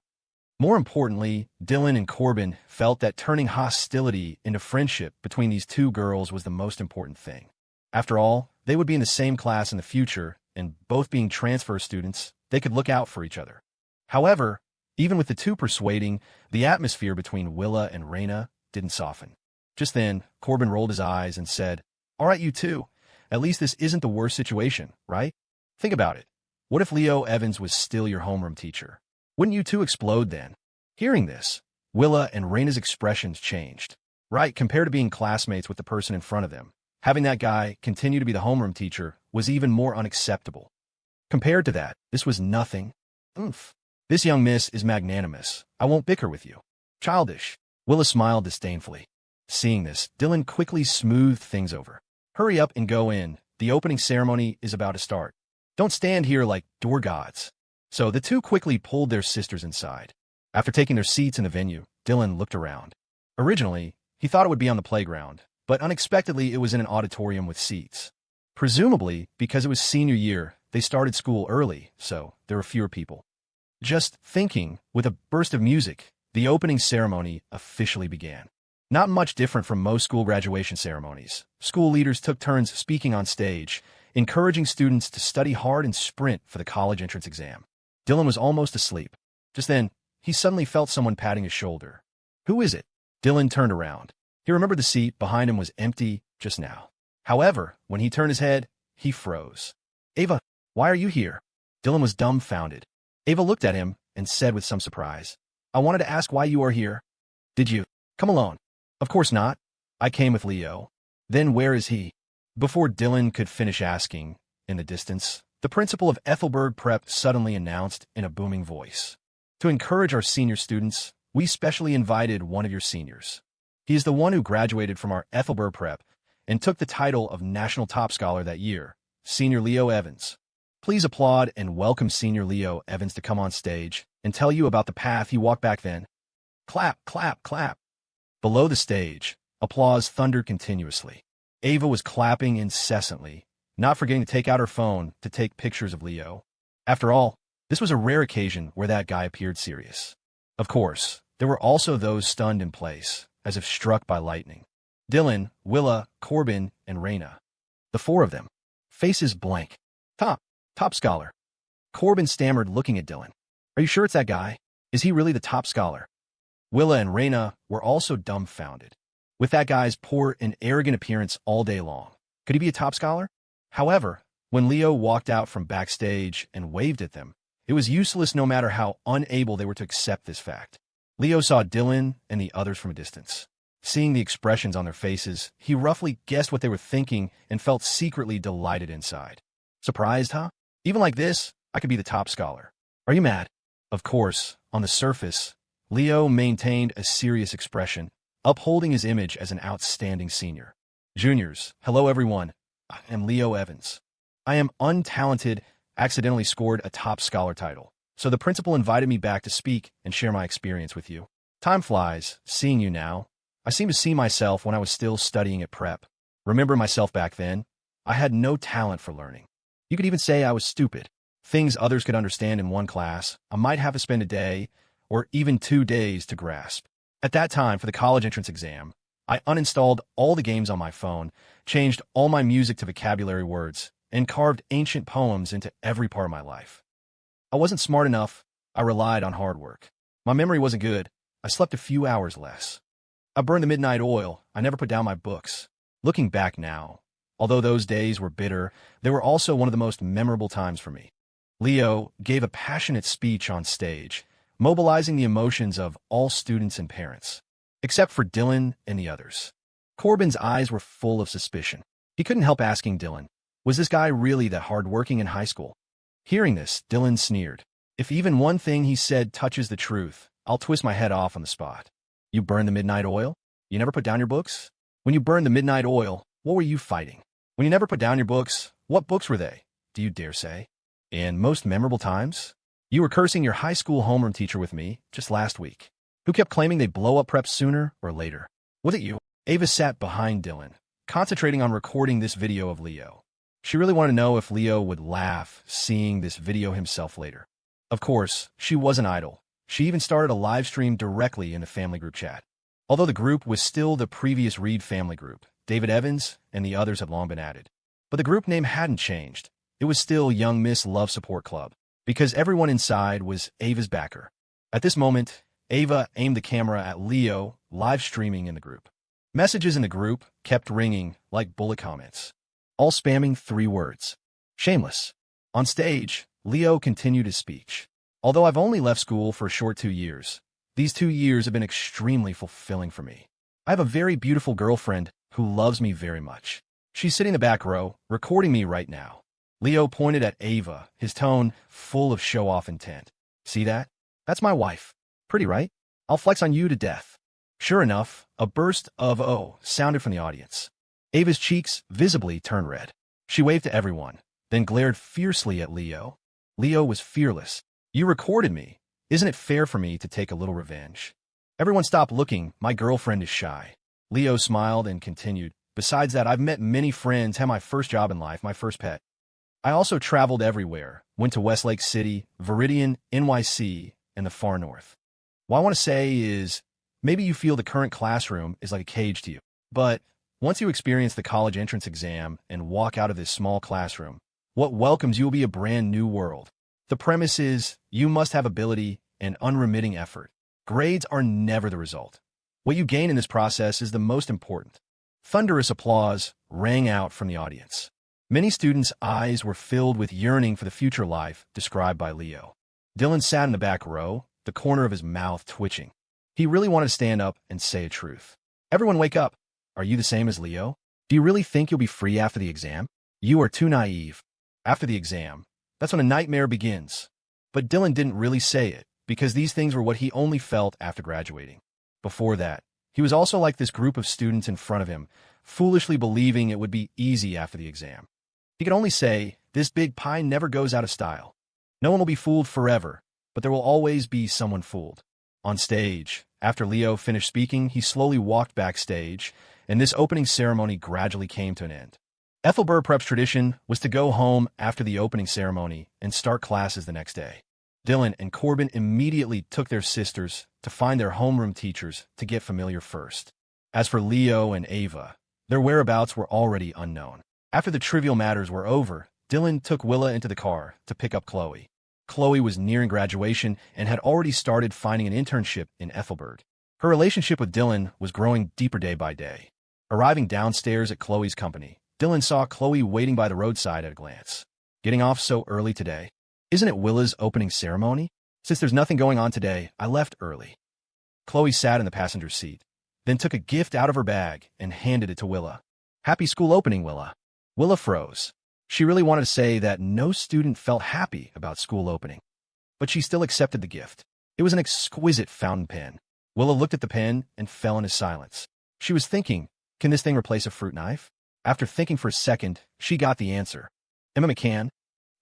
More importantly, Dylan and Corbin felt that turning hostility into friendship between these two girls was the most important thing. After all, they would be in the same class in the future, and both being transfer students, they could look out for each other. However, even with the two persuading, the atmosphere between Willa and Raina didn't soften. Just then, Corbin rolled his eyes and said, All right, you two. At least this isn't the worst situation, right? Think about it. What if Leo Evans was still your homeroom teacher? Wouldn't you two explode then? Hearing this, Willa and Raina's expressions changed. Right, compared to being classmates with the person in front of them, having that guy continue to be the homeroom teacher was even more unacceptable. Compared to that, this was nothing. Oomph. This young miss is magnanimous. I won't bicker with you. Childish. Willa smiled disdainfully. Seeing this, Dylan quickly smoothed things over. Hurry up and go in. The opening ceremony is about to start. Don't stand here like door gods. So the two quickly pulled their sisters inside. After taking their seats in the venue, Dylan looked around. Originally, he thought it would be on the playground, but unexpectedly it was in an auditorium with seats. Presumably, because it was senior year, they started school early, so there were fewer people. Just thinking, with a burst of music, the opening ceremony officially began. Not much different from most school graduation ceremonies. School leaders took turns speaking on stage, encouraging students to study hard and sprint for the college entrance exam. Dylan was almost asleep. Just then, he suddenly felt someone patting his shoulder. Who is it? Dylan turned around. He remembered the seat behind him was empty just now. However, when he turned his head, he froze. Ava, why are you here? Dylan was dumbfounded. Ava looked at him and said with some surprise, I wanted to ask why you are here. Did you come alone? Of course not. I came with Leo. Then where is he? Before Dylan could finish asking, in the distance, the principal of Ethelberg Prep suddenly announced in a booming voice. To encourage our senior students, we specially invited one of your seniors. He is the one who graduated from our Ethelberg Prep and took the title of National Top Scholar that year, Senior Leo Evans. Please applaud and welcome Senior Leo Evans to come on stage and tell you about the path he walked back then. Clap, clap, clap. Below the stage, applause thundered continuously. Ava was clapping incessantly, not forgetting to take out her phone to take pictures of Leo. After all, This was a rare occasion where that guy appeared serious. Of course, there were also those stunned in place, as if struck by lightning. Dylan, Willa, Corbin, and Raina. The four of them. Faces blank. Top scholar. Corbin stammered, looking at Dylan. Are you sure it's that guy? Is he really the top scholar? Willa and Raina were also dumbfounded. With that guy's poor and arrogant appearance all day long, could he be a top scholar? However, when Leo walked out from backstage and waved at them, it was useless no matter how unable they were to accept this fact. Leo saw Dylan and the others from a distance. Seeing the expressions on their faces, he roughly guessed what they were thinking and felt secretly delighted inside. Surprised, huh? Even like this, I could be the top scholar. Are you mad? Of course, on the surface, Leo maintained a serious expression, upholding his image as an outstanding senior. Juniors, hello everyone. I am Leo Evans. I am untalented, accidentally scored a top scholar title, so the principal invited me back to speak and share my experience with you. Time flies, seeing you now. I seem to see myself when I was still studying at prep. Remember myself back then? I had no talent for learning. You could even say I was stupid. Things others could understand in one class, I might have to spend a day or even 2 days to grasp. At that time, for the college entrance exam, I uninstalled all the games on my phone, changed all my music to vocabulary words, and carved ancient poems into every part of my life. I wasn't smart enough. I relied on hard work. My memory wasn't good. I slept a few hours less. I burned the midnight oil. I never put down my books. Looking back now, although those days were bitter, they were also one of the most memorable times for me. Leo gave a passionate speech on stage, mobilizing the emotions of all students and parents, except for Dylan and the others. Corbin's eyes were full of suspicion. He couldn't help asking Dylan, was this guy really that hardworking in high school? Hearing this, Dylan sneered. If even one thing he said touches the truth, I'll twist my head off on the spot. You burned the midnight oil? You never put down your books? When you burned the midnight oil, what were you fighting? When you never put down your books, what books were they? Do you dare say? And most memorable times? You were cursing your high school homeroom teacher with me just last week, who kept claiming they'd blow up prep sooner or later. Was it you? Ava sat behind Dylan, concentrating on recording this video of Leo. She really wanted to know if Leo would laugh seeing this video himself later. Of course, she wasn't idle. She even started a live stream directly in the family group chat. Although the group was still the previous Reed family group, David Evans and the others had long been added. But the group name hadn't changed. It was still Young Miss Love Support Club, because everyone inside was Ava's backer. At this moment, Ava aimed the camera at Leo, live streaming in the group. Messages in the group kept ringing like bullet comments, all spamming 3 words. Shameless. On stage, Leo continued his speech. Although I've only left school for a short 2 years, these 2 years have been extremely fulfilling for me. I have a very beautiful girlfriend who loves me very much. She's sitting in the back row, recording me right now. Leo pointed at Ava, his tone full of show-off intent. See that? That's my wife. Pretty, right? I'll flex on you to death. Sure enough, a burst of "oh" sounded from the audience. Ava's cheeks visibly turned red. She waved to everyone, then glared fiercely at Leo. Leo was fearless. You recorded me. Isn't it fair for me to take a little revenge? Everyone stop looking. My girlfriend is shy. Leo smiled and continued. Besides that, I've met many friends, had my first job in life, my first pet. I also traveled everywhere, went to Westlake City, Viridian, NYC, and the far north. What I want to say is, maybe you feel the current classroom is like a cage to you. But once you experience the college entrance exam and walk out of this small classroom, what welcomes you will be a brand new world. The premise is, you must have ability and unremitting effort. Grades are never the result. What you gain in this process is the most important. Thunderous applause rang out from the audience. Many students' eyes were filled with yearning for the future life described by Leo. Dylan sat in the back row, the corner of his mouth twitching. He really wanted to stand up and say a truth. Everyone wake up. Are you the same as Leo? Do you really think you'll be free after the exam? You are too naive. After the exam, that's when a nightmare begins. But Dylan didn't really say it, because these things were what he only felt after graduating. Before that, he was also like this group of students in front of him, foolishly believing it would be easy after the exam. He could only say, this big pie never goes out of style. No one will be fooled forever, but there will always be someone fooled. On stage, after Leo finished speaking, he slowly walked backstage, and this opening ceremony gradually came to an end. Ethelbert Prep's tradition was to go home after the opening ceremony and start classes the next day. Dylan and Corbin immediately took their sisters to find their homeroom teachers to get familiar first. As for Leo and Ava, their whereabouts were already unknown. After the trivial matters were over, Dylan took Willa into the car to pick up Chloe. Chloe was nearing graduation and had already started finding an internship in Ethelberg. Her relationship with Dylan was growing deeper day by day. Arriving downstairs at Chloe's company, Dylan saw Chloe waiting by the roadside at a glance. Getting off so early today? Isn't it Willa's opening ceremony? Since there's nothing going on today, I left early. Chloe sat in the passenger seat, then took a gift out of her bag and handed it to Willa. Happy school opening, Willa. Willa froze. She really wanted to say that no student felt happy about school opening, but she still accepted the gift. It was an exquisite fountain pen. Willa looked at the pen and fell into silence. She was thinking, can this thing replace a fruit knife? After thinking for a second, she got the answer. Emma McCann?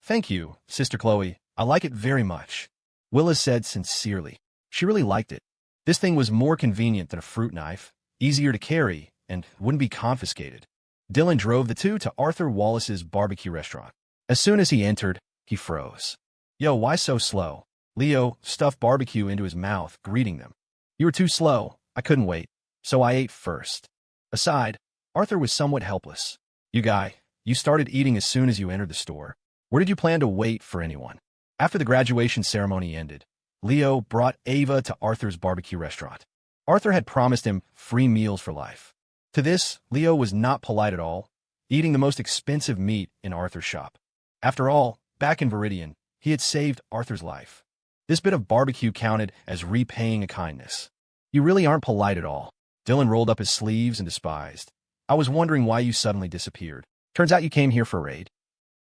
Thank you, Sister Chloe. I like it very much. Willa said sincerely. She really liked it. This thing was more convenient than a fruit knife, easier to carry, and wouldn't be confiscated. Dylan drove the two to Arthur Wallace's barbecue restaurant. As soon as he entered, he froze. Yo, why so slow? Leo stuffed barbecue into his mouth, greeting them. You were too slow. I couldn't wait, so I ate first. Aside, Arthur was somewhat helpless. You started eating as soon as you entered the store. Where did you plan to wait for anyone? After the graduation ceremony ended, Leo brought Ava to Arthur's barbecue restaurant. Arthur had promised him free meals for life. To this, Leo was not polite at all, eating the most expensive meat in Arthur's shop. After all, back in Viridian, he had saved Arthur's life. This bit of barbecue counted as repaying a kindness. You really aren't polite at all. Dylan rolled up his sleeves and despised. I was wondering why you suddenly disappeared. Turns out you came here for a raid.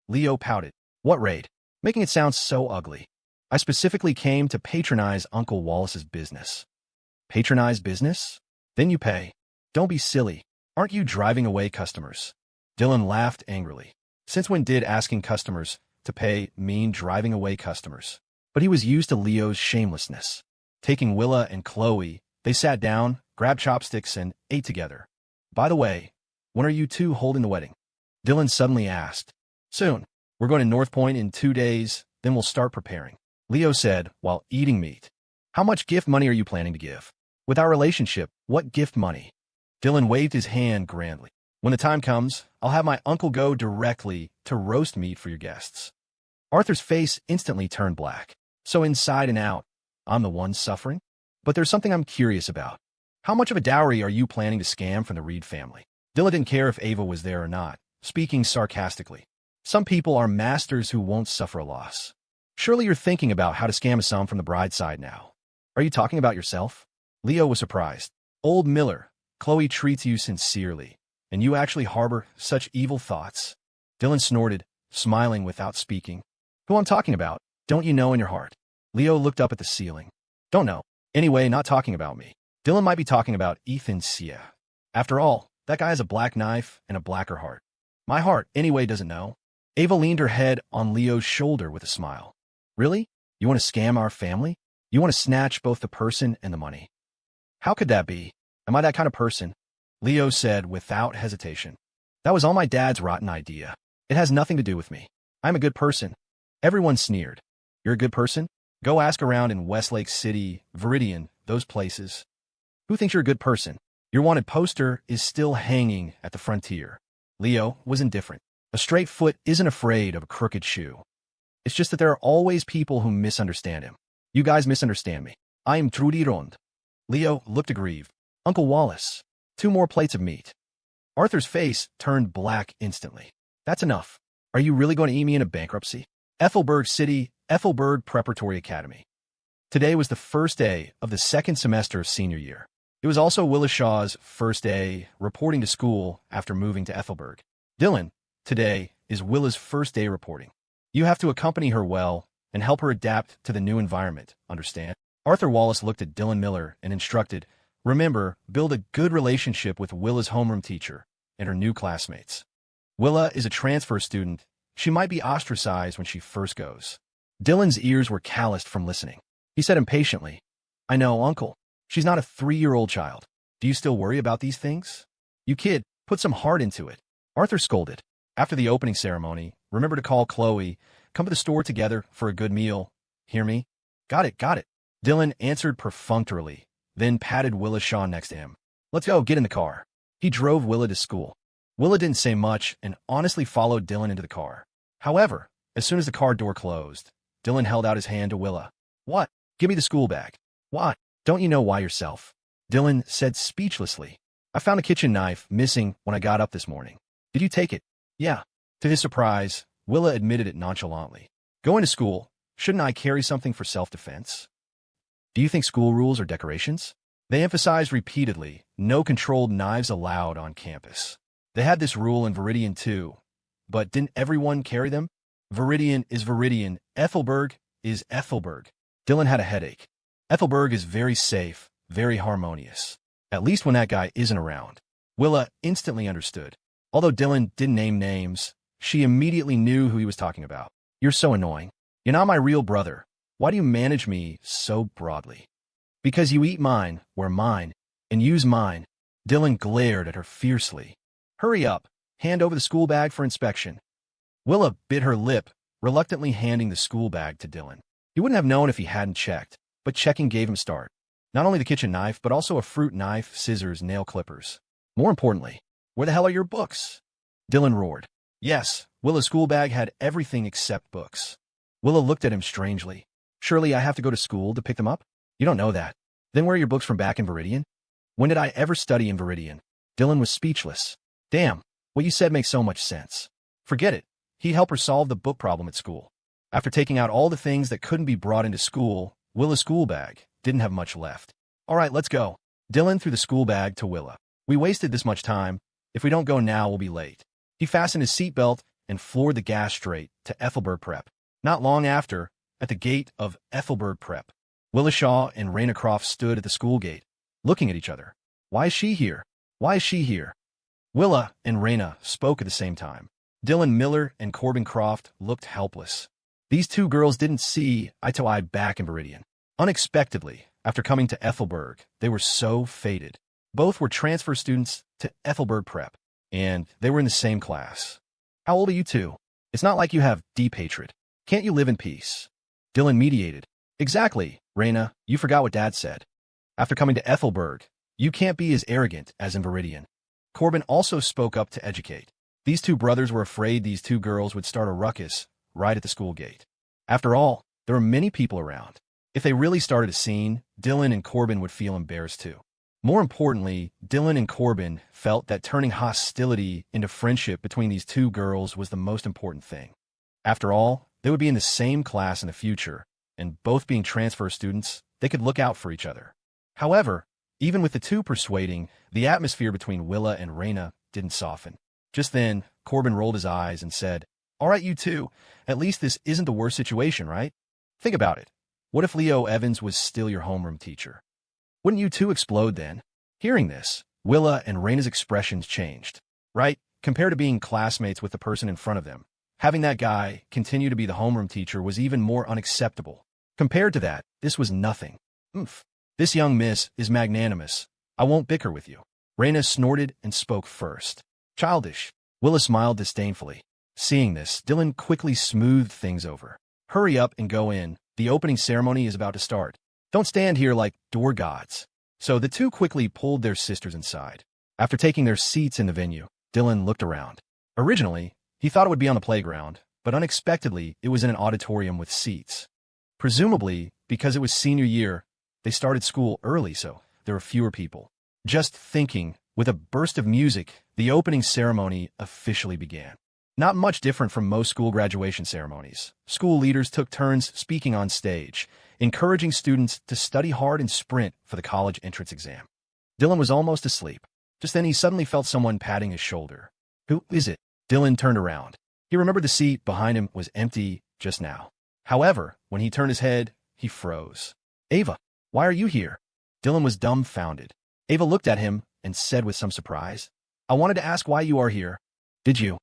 Leo pouted. What raid? Making it sound so ugly. I specifically came to patronize Uncle Wallace's business. Patronize business? Then you pay. Don't be silly. Aren't you driving away customers? Dylan laughed angrily. Since when did asking customers to pay mean driving away customers? But he was used to Leo's shamelessness. Taking Willa and Chloe, they sat down, grabbed chopsticks, and ate together. By the way, when are you two holding the wedding? Dylan suddenly asked. Soon. We're going to North Point in 2 days, then we'll start preparing. Leo said while eating meat. How much gift money are you planning to give? With our relationship, what gift money? Dylan waved his hand grandly. When the time comes, I'll have my uncle go directly to roast meat for your guests. Arthur's face instantly turned black. So inside and out, I'm the one suffering? But there's something I'm curious about. How much of a dowry are you planning to scam from the Reed family? Dylan didn't care if Ava was there or not, speaking sarcastically. Some people are masters who won't suffer a loss. Surely you're thinking about how to scam a sum from the bride's side now. Are you talking about yourself? Leo was surprised. Old Miller, Chloe treats you sincerely, and you actually harbor such evil thoughts. Dylan snorted, smiling without speaking. Who I'm talking about, don't you know in your heart? Leo looked up at the ceiling. Don't know. Anyway, not talking about me. Dylan might be talking about Ethan Sia. After all, that guy has a black knife and a blacker heart. My heart, anyway, doesn't know. Ava leaned her head on Leo's shoulder with a smile. Really? You want to scam our family? You want to snatch both the person and the money? How could that be? Am I that kind of person? Leo said without hesitation. That was all my dad's rotten idea. It has nothing to do with me. I'm a good person. Everyone sneered. You're a good person? Go ask around in Westlake City, Viridian, those places. Who thinks you're a good person? Your wanted poster is still hanging at the frontier. Leo was indifferent. A straight foot isn't afraid of a crooked shoe. It's just that there are always people who misunderstand him. You guys misunderstand me. I am Trudy Rond. Leo looked aggrieved. Uncle Wallace, 2 more plates of meat. Arthur's face turned black instantly. That's enough. Are you really going to eat me into bankruptcy? Ethelberg City, Ethelberg Preparatory Academy. Today was the first day of the 2nd semester of senior year. It was also Willa Shaw's first day reporting to school after moving to Ethelberg. Dylan, today is Willa's first day reporting. You have to accompany her well and help her adapt to the new environment, understand? Arthur Wallace looked at Dylan Miller and instructed, remember, build a good relationship with Willa's homeroom teacher and her new classmates. Willa is a transfer student. She might be ostracized when she first goes. Dylan's ears were calloused from listening. He said impatiently, I know, Uncle. She's not a 3-year-old child. Do you still worry about these things? You kid, put some heart into it. Arthur scolded. After the opening ceremony, remember to call Chloe, come to the store together for a good meal. Hear me? Got it, got it. Dylan answered perfunctorily, then patted Willa Shaw next to him. Let's go, get in the car. He drove Willa to school. Willa didn't say much and honestly followed Dylan into the car. However, as soon as the car door closed, Dylan held out his hand to Willa. What? Give me the school bag. Why? Don't you know why yourself? Dylan said speechlessly. I found a kitchen knife missing when I got up this morning. Did you take it? Yeah. To his surprise, Willa admitted it nonchalantly. Going to school, shouldn't I carry something for self-defense? Do you think school rules are decorations? They emphasized repeatedly, no controlled knives allowed on campus. They had this rule in Viridian too, but didn't everyone carry them? Viridian is Viridian, Ethelberg is Ethelberg. Dylan had a headache. Ethelberg is very safe, very harmonious. At least when that guy isn't around. Willa instantly understood. Although Dylan didn't name names, she immediately knew who he was talking about. You're so annoying. You're not my real brother. Why do you manage me so broadly? Because you eat mine, wear mine, and use mine. Dylan glared at her fiercely. Hurry up, hand over the school bag for inspection. Willa bit her lip, reluctantly handing the school bag to Dylan. He wouldn't have known if he hadn't checked, but checking gave him a start. Not only the kitchen knife, but also a fruit knife, scissors, nail clippers. More importantly, where the hell are your books? Dylan roared. Yes, Willa's school bag had everything except books. Willa looked at him strangely. Surely I have to go to school to pick them up? You don't know that. Then where are your books from back in Viridian? When did I ever study in Viridian? Dylan was speechless. Damn, what you said makes so much sense. Forget it. He'd help her solve the book problem at school. After taking out all the things that couldn't be brought into school, Willa's school bag didn't have much left. All right, let's go. Dylan threw the school bag to Willa. We wasted this much time. If we don't go now, we'll be late. He fastened his seatbelt and floored the gas straight to Ethelberg Prep. Not long after, at the gate of Ethelberg Prep, Willa Shaw and Raina Croft stood at the school gate, looking at each other. Why is she here? Why is she here? Willa and Raina spoke at the same time. Dylan Miller and Corbin Croft looked helpless. These two girls didn't see eye to eye back in Viridian. Unexpectedly, after coming to Ethelberg, they were so fated. Both were transfer students to Ethelberg Prep, and they were in the same class. How old are you two? It's not like you have deep hatred. Can't you live in peace? Dylan mediated. Exactly, Raina, you forgot what Dad said. After coming to Ethelberg, you can't be as arrogant as in Viridian. Corbin also spoke up to educate. These two brothers were afraid these two girls would start a ruckus right at the school gate. After all, there were many people around. If they really started a scene, Dylan and Corbin would feel embarrassed too. More importantly, Dylan and Corbin felt that turning hostility into friendship between these two girls was the most important thing. After all, they would be in the same class in the future, and both being transfer students, they could look out for each other. However, even with the two persuading, the atmosphere between Willa and Raina didn't soften. Just then, Corbin rolled his eyes and said, All right, you two, at least this isn't the worst situation, right? Think about it. What if Leo Evans was still your homeroom teacher? Wouldn't you two explode then? Hearing this, Willa and Raina's expressions changed. Right? Compared to being classmates with the person in front of them, having that guy continue to be the homeroom teacher was even more unacceptable. Compared to that, this was nothing. Oomph. This young miss is magnanimous. I won't bicker with you. Raina snorted and spoke first. Childish. Willa smiled disdainfully. Seeing this, Dylan quickly smoothed things over. Hurry up and go in. The opening ceremony is about to start. Don't stand here like door gods. So the two quickly pulled their sisters inside. After taking their seats in the venue, Dylan looked around. Originally, he thought it would be on the playground, but unexpectedly, it was in an auditorium with seats. Presumably, because it was senior year, they started school early, so there were fewer people. Just thinking, with a burst of music, the opening ceremony officially began. Not much different from most school graduation ceremonies. School leaders took turns speaking on stage, encouraging students to study hard and sprint for the college entrance exam. Dylan was almost asleep. Just then he suddenly felt someone patting his shoulder. Who is it? Dylan turned around. He remembered the seat behind him was empty just now. However, when he turned his head, he froze. Ava, why are you here? Dylan was dumbfounded. Ava looked at him and said with some surprise, I wanted to ask why you are here. Did you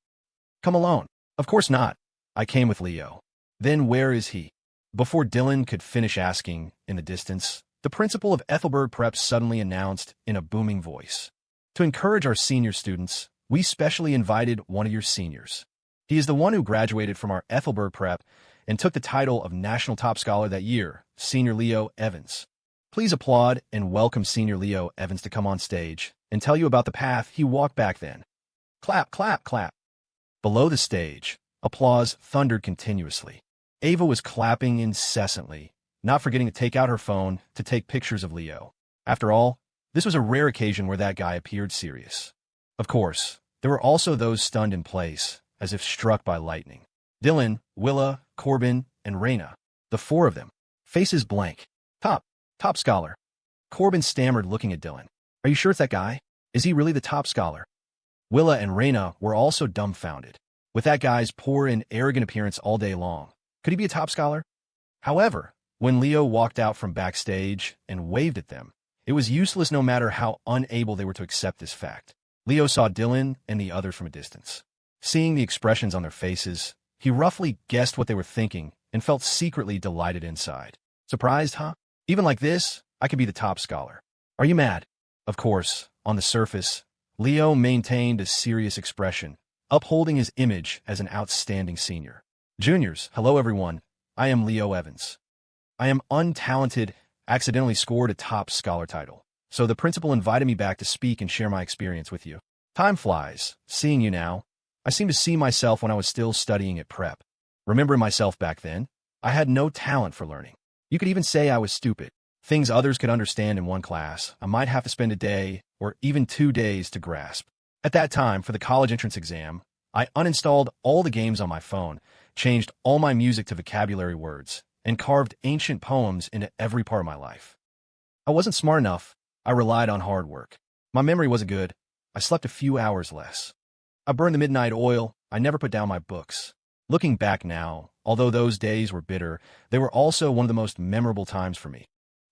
come alone? Of course not. I came with Leo. Then where is he? Before Dylan could finish asking, in the distance, the principal of Ethelberg Prep suddenly announced in a booming voice, To encourage our senior students, we specially invited one of your seniors. He is the one who graduated from our Ethelberg Prep and took the title of National Top Scholar that year, Senior Leo Evans. Please applaud and welcome Senior Leo Evans to come on stage and tell you about the path he walked back then. Clap, clap, clap. Below the stage, applause thundered continuously. Ava was clapping incessantly, not forgetting to take out her phone to take pictures of Leo. After all, this was a rare occasion where that guy appeared serious. Of course, there were also those stunned in place, as if struck by lightning. Dylan, Willa, Corbin, and Raina, the four of them, faces blank. Top scholar. Corbin stammered, looking at Dylan. Are you sure it's that guy? Is he really the top scholar? Willa and Raina were also dumbfounded. With that guy's poor and arrogant appearance all day long, could he be a top scholar? However, when Leo walked out from backstage and waved at them, it was useless no matter how unable they were to accept this fact. Leo saw Dylan and the others from a distance. Seeing the expressions on their faces, he roughly guessed what they were thinking and felt secretly delighted inside. Surprised, huh? Even like this, I could be the top scholar. Are you mad? Of course, on the surface, Leo maintained a serious expression, upholding his image as an outstanding senior. Juniors, hello everyone. I am Leo Evans. I am untalented, accidentally scored a top scholar title. So the principal invited me back to speak and share my experience with you. Time flies, seeing you now. I seem to see myself when I was still studying at prep. Remembering myself back then, I had no talent for learning. You could even say I was stupid. Things others could understand in one class, I might have to spend a day or even 2 days to grasp. At that time, for the college entrance exam, I uninstalled all the games on my phone, changed all my music to vocabulary words, and carved ancient poems into every part of my life. I wasn't smart enough. I relied on hard work. My memory wasn't good. I slept a few hours less. I burned the midnight oil. I never put down my books. Looking back now, although those days were bitter, they were also one of the most memorable times for me.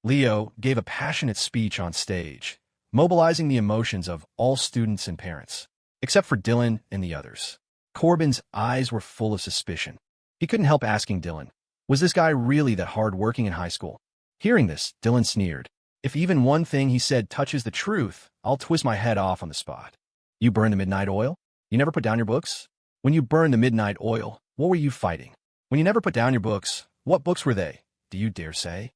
Leo gave a passionate speech on stage, mobilizing the emotions of all students and parents, except for Dylan and the others. Corbin's eyes were full of suspicion. He couldn't help asking Dylan, was this guy really that hard-working in high school? Hearing this, Dylan sneered. If even one thing he said touches the truth, I'll twist my head off on the spot. You burned the midnight oil? You never put down your books? When you burned the midnight oil, what were you fighting? When you never put down your books, what books were they? Do you dare say?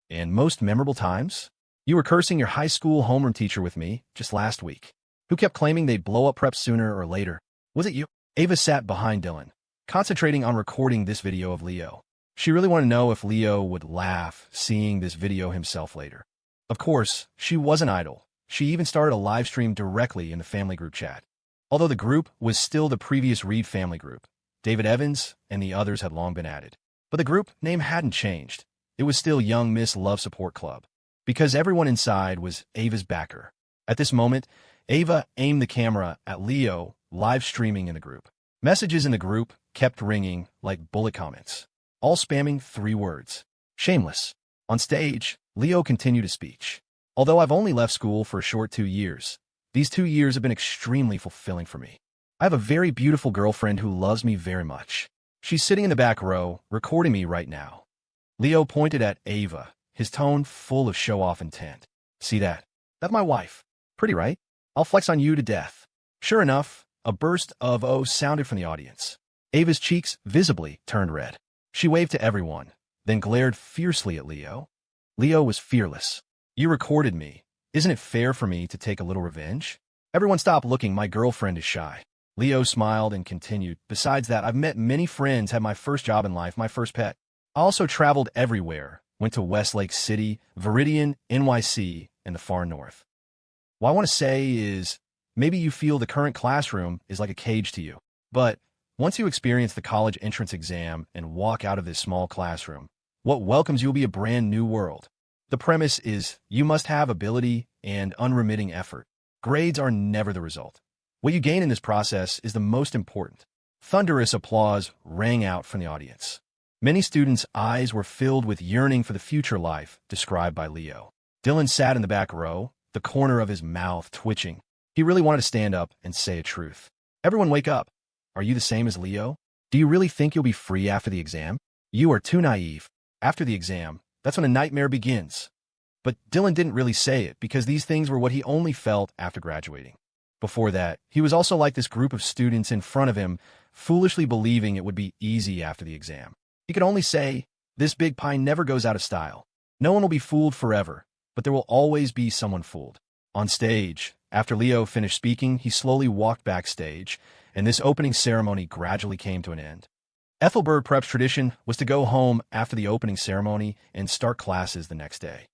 And most memorable times? You were cursing your high school homeroom teacher with me just last week, who kept claiming they'd blow up prep sooner or later. Was it you? Ava sat behind Dylan, concentrating on recording this video of Leo. She really wanted to know if Leo would laugh seeing this video himself later. Of course, she wasn't idle. She even started a live stream directly in the family group chat. Although the group was still the previous Reed family group, David Evans and the others had long been added. But the group name hadn't changed. It was still Young Miss Love Support Club, because everyone inside was Ava's backer. At this moment, Ava aimed the camera at Leo, live streaming in the group. Messages in the group kept ringing like bullet comments, all spamming 3 words. Shameless. On stage, Leo continued his speech. Although I've only left school for a short 2 years, these 2 years have been extremely fulfilling for me. I have a very beautiful girlfriend who loves me very much. She's sitting in the back row, recording me right now. Leo pointed at Ava, his tone full of show-off intent. See that? That's my wife. Pretty, right? I'll flex on you to death. Sure enough, a burst of "oh" sounded from the audience. Ava's cheeks visibly turned red. She waved to everyone, then glared fiercely at Leo. Leo was fearless. You recorded me. Isn't it fair for me to take a little revenge? Everyone stop looking, my girlfriend is shy. Leo smiled and continued. Besides that, I've met many friends, had my first job in life, my first pet. I also traveled everywhere, went to Westlake City, Viridian, NYC, and the far north. What I want to say is, maybe you feel the current classroom is like a cage to you. But once you experience the college entrance exam and walk out of this small classroom, what welcomes you will be a brand new world. The premise is you must have ability and unremitting effort. Grades are never the result. What you gain in this process is the most important. Thunderous applause rang out from the audience. Many students' eyes were filled with yearning for the future life described by Leo. Dylan sat in the back row, the corner of his mouth twitching. He really wanted to stand up and say a truth. Everyone wake up. Are you the same as Leo? Do you really think you'll be free after the exam? You are too naive. After the exam, that's when a nightmare begins. But Dylan didn't really say it because these things were what he only felt after graduating. Before that, he was also like this group of students in front of him, foolishly believing it would be easy after the exam. He could only say, "This big pie never goes out of style. No one will be fooled forever, but there will always be someone fooled." On stage, after Leo finished speaking, he slowly walked backstage, and this opening ceremony gradually came to an end. Ethelbert Prep's tradition was to go home after the opening ceremony and start classes the next day.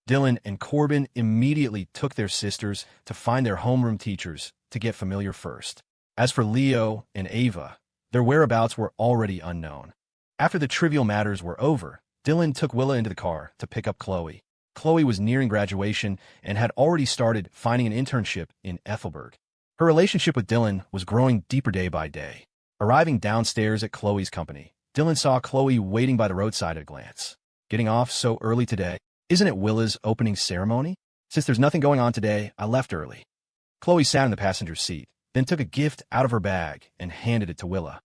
Dylan and Corbin immediately took their sisters to find their homeroom teachers to get familiar first. As for Leo and Ava, their whereabouts were already unknown. After the trivial matters were over, Dylan took Willa into the car to pick up Chloe. Chloe was nearing graduation and had already started finding an internship in Ethelbert. Her relationship with Dylan was growing deeper day by day. Arriving downstairs at Chloe's company, Dylan saw Chloe waiting by the roadside at a glance. "Getting off so early today? Isn't it Willa's opening ceremony? Since there's nothing going on today, I left early." Chloe sat in the passenger seat, then took a gift out of her bag and handed it to Willa.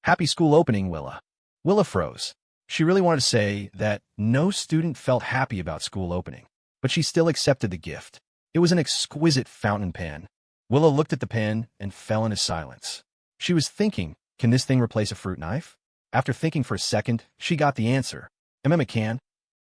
"Happy school opening, Willa." Willa froze. She really wanted to say that no student felt happy about school opening, but she still accepted the gift. It was an exquisite fountain pen. Willa looked at the pen and fell into silence. She was thinking, can this thing replace a fruit knife? After thinking for a second, she got the answer. "It can."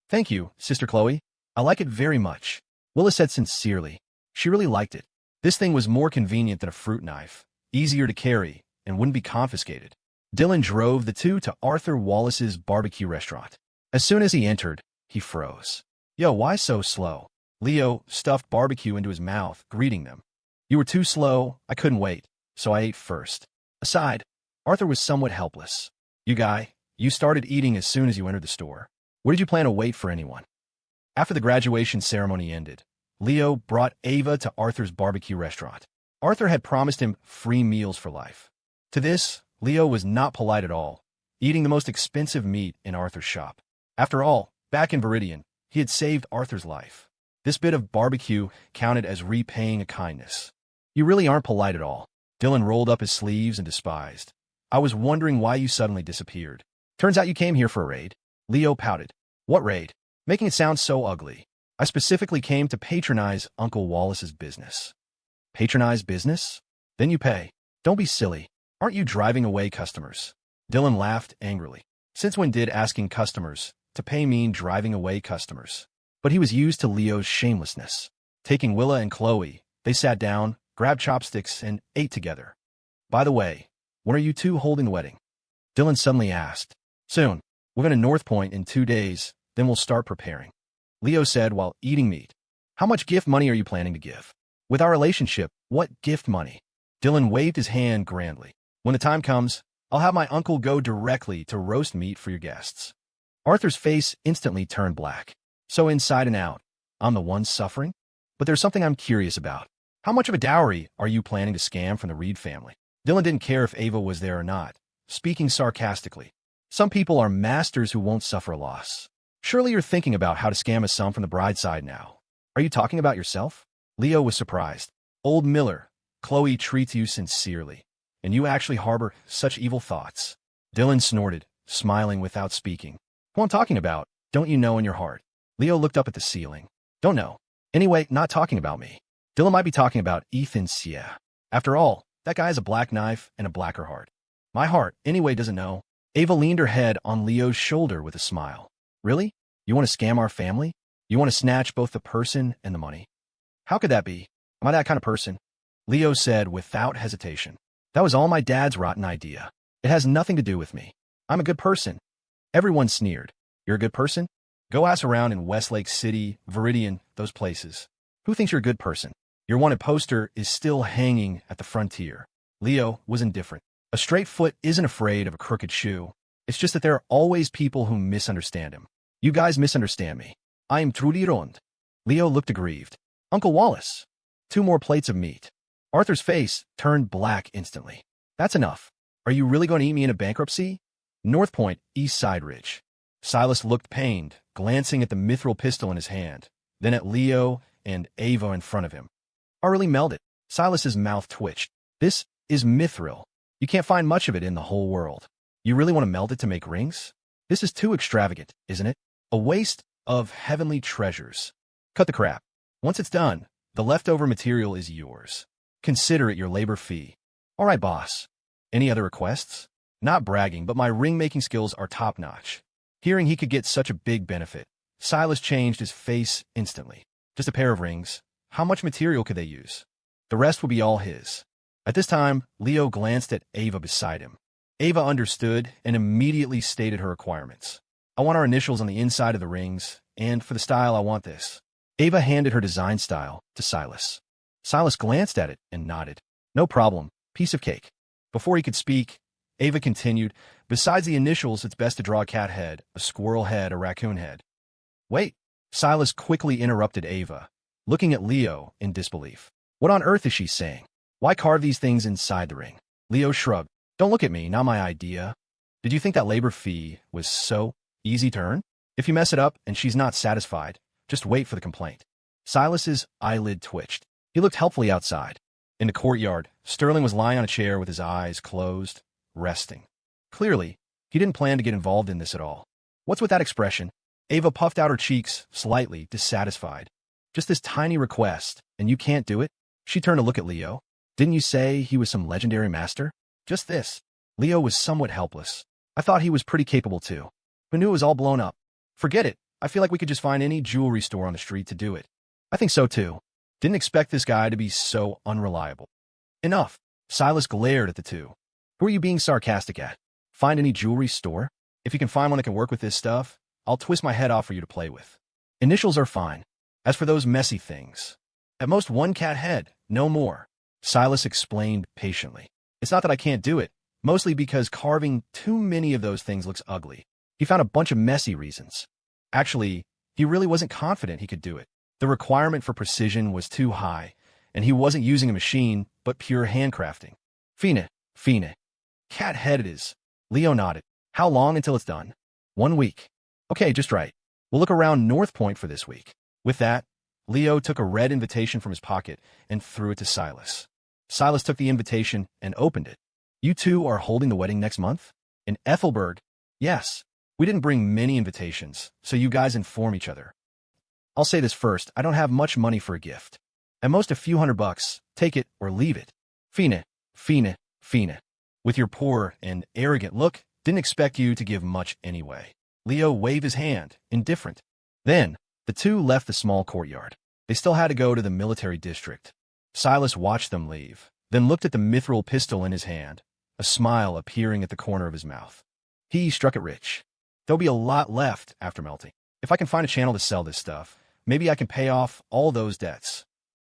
"Thank you, Sister Chloe. I like it very much," Willa said sincerely. She really liked it. This thing was more convenient than a fruit knife, easier to carry, and wouldn't be confiscated. Dylan drove the two to Arthur Wallace's barbecue restaurant. As soon as he entered, he froze. "Yo, why so slow?" Leo stuffed barbecue into his mouth, greeting them. "You were too slow. I couldn't wait, so I ate first." Aside, Arthur was somewhat helpless. You started eating as soon as you entered the store. Where did you plan to wait for anyone?" After the graduation ceremony ended, Leo brought Ava to Arthur's barbecue restaurant. Arthur had promised him free meals for life. To this, Leo was not polite at all, eating the most expensive meat in Arthur's shop. After all, back in Viridian, he had saved Arthur's life. This bit of barbecue counted as repaying a kindness. "You really aren't polite at all." Dylan rolled up his sleeves and despised. "I was wondering why you suddenly disappeared. Turns out you came here for a raid." Leo pouted. "What raid?" Making it sound so ugly. "I specifically came to patronize Uncle Wallace's business." "Patronize business? Then you pay." "Don't be silly. Aren't you driving away customers?" Dylan laughed angrily. Since when did asking customers to pay mean driving away customers? But he was used to Leo's shamelessness. Taking Willa and Chloe, they sat down, grabbed chopsticks, and ate together. "By the way, when are you two holding the wedding?" Dylan suddenly asked. "Soon. We're going to North Point in 2 days, then we'll start preparing," Leo said while eating meat. "How much gift money are you planning to give?" "With our relationship, what gift money?" Dylan waved his hand grandly. "When the time comes, I'll have my uncle go directly to roast meat for your guests." Arthur's face instantly turned black. "So inside and out, I'm the one suffering? But there's something I'm curious about. How much of a dowry are you planning to scam from the Reed family?" Dylan didn't care if Ava was there or not, speaking sarcastically. "Some people are masters who won't suffer a loss. Surely you're thinking about how to scam a sum from the bride's side now. Are you talking about yourself?" Leo was surprised. "Old Miller, Chloe treats you sincerely, and you actually harbor such evil thoughts." Dylan snorted, smiling without speaking. "Who I'm talking about, don't you know in your heart?" Leo looked up at the ceiling. "Don't know. Anyway, not talking about me. Dylan might be talking about Ethan Sia. After all, that guy has a black knife and a blacker heart. My heart, anyway, doesn't know." Ava leaned her head on Leo's shoulder with a smile. "Really? You want to scam our family? You want to snatch both the person and the money?" "How could that be? Am I that kind of person?" Leo said without hesitation. "That was all my dad's rotten idea. It has nothing to do with me. I'm a good person." Everyone sneered. "You're a good person? Go ask around in Westlake City, Viridian, those places. Who thinks you're a good person? Your wanted poster is still hanging at the frontier." Leo was indifferent. A straight foot isn't afraid of a crooked shoe. It's just that there are always people who misunderstand him. "You guys misunderstand me. I am truly Rond." Leo looked aggrieved. "Uncle Wallace." 2 more plates of meat. Arthur's face turned black instantly. "That's enough. Are you really going to eat me into bankruptcy?" North Point, East Side Ridge. Silas looked pained, glancing at the mithril pistol in his hand, then at Leo and Ava in front of him. "I really melted." Silas's mouth twitched. "This is mithril. You can't find much of it in the whole world. You really want to melt it to make rings? This is too extravagant, isn't it? A waste of heavenly treasures. Cut the crap. Once it's done, the leftover material is yours. Consider it your labor fee." "All right, boss. Any other requests?" Not bragging, but my ring-making skills are top-notch. Hearing he could get such a big benefit, Silas changed his face instantly. Just a pair of rings. How much material could they use? The rest would be all his. At this time, Leo glanced at Ava beside him. Ava understood and immediately stated her requirements. I want our initials on the inside of the rings, and for the style I want this. Ava handed her design style to Silas. Silas glanced at it and nodded. No problem, piece of cake. Before he could speak, Ava continued, besides the initials, it's best to draw a cat head, a squirrel head, a raccoon head. Wait, Silas quickly interrupted Ava, looking at Leo in disbelief. What on earth is she saying? Why carve these things inside the ring? Leo shrugged. Don't look at me, not my idea. Did you think that labor fee was so easy to earn? If you mess it up and she's not satisfied, just wait for the complaint. Silas's eyelid twitched. He looked helpfully outside. In the courtyard, Sterling was lying on a chair with his eyes closed, resting. Clearly, he didn't plan to get involved in this at all. What's with that expression? Ava puffed out her cheeks, slightly dissatisfied. Just this tiny request, and you can't do it? She turned to look at Leo. Didn't you say he was some legendary master? Just this. Leo was somewhat helpless. I thought he was pretty capable too. Who knew it was all blown up? Forget it. I feel like we could just find any jewelry store on the street to do it. I think so too. Didn't expect this guy to be so unreliable. Enough. Silas glared at the two. Who are you being sarcastic at? Find any jewelry store? If you can find one that can work with this stuff, I'll twist my head off for you to play with. Initials are fine. As for those messy things, at most one cat head, no more. Silas explained patiently. It's not that I can't do it, mostly because carving too many of those things looks ugly. He found a bunch of messy reasons. Actually, he really wasn't confident he could do it. The requirement for precision was too high, and he wasn't using a machine, but pure handcrafting. Fine. Cat head it is. Leo nodded. How long until it's done? 1 week. Okay, just right. We'll look around North Point for this week. With that, Leo took a red invitation from his pocket and threw it to Silas. Silas took the invitation and opened it. You two are holding the wedding next month? In Ethelberg? Yes. We didn't bring many invitations, so you guys inform each other. I'll say this first, I don't have much money for a gift. At most a few $100, take it or leave it. Fine. With your poor and arrogant look, didn't expect you to give much anyway. Leo waved his hand, indifferent. Then, the two left the small courtyard. They still had to go to the military district. Silas watched them leave, then looked at the mithril pistol in his hand, a smile appearing at the corner of his mouth. He struck it rich. There'll be a lot left after melting. If I can find a channel to sell this stuff, maybe I can pay off all those debts.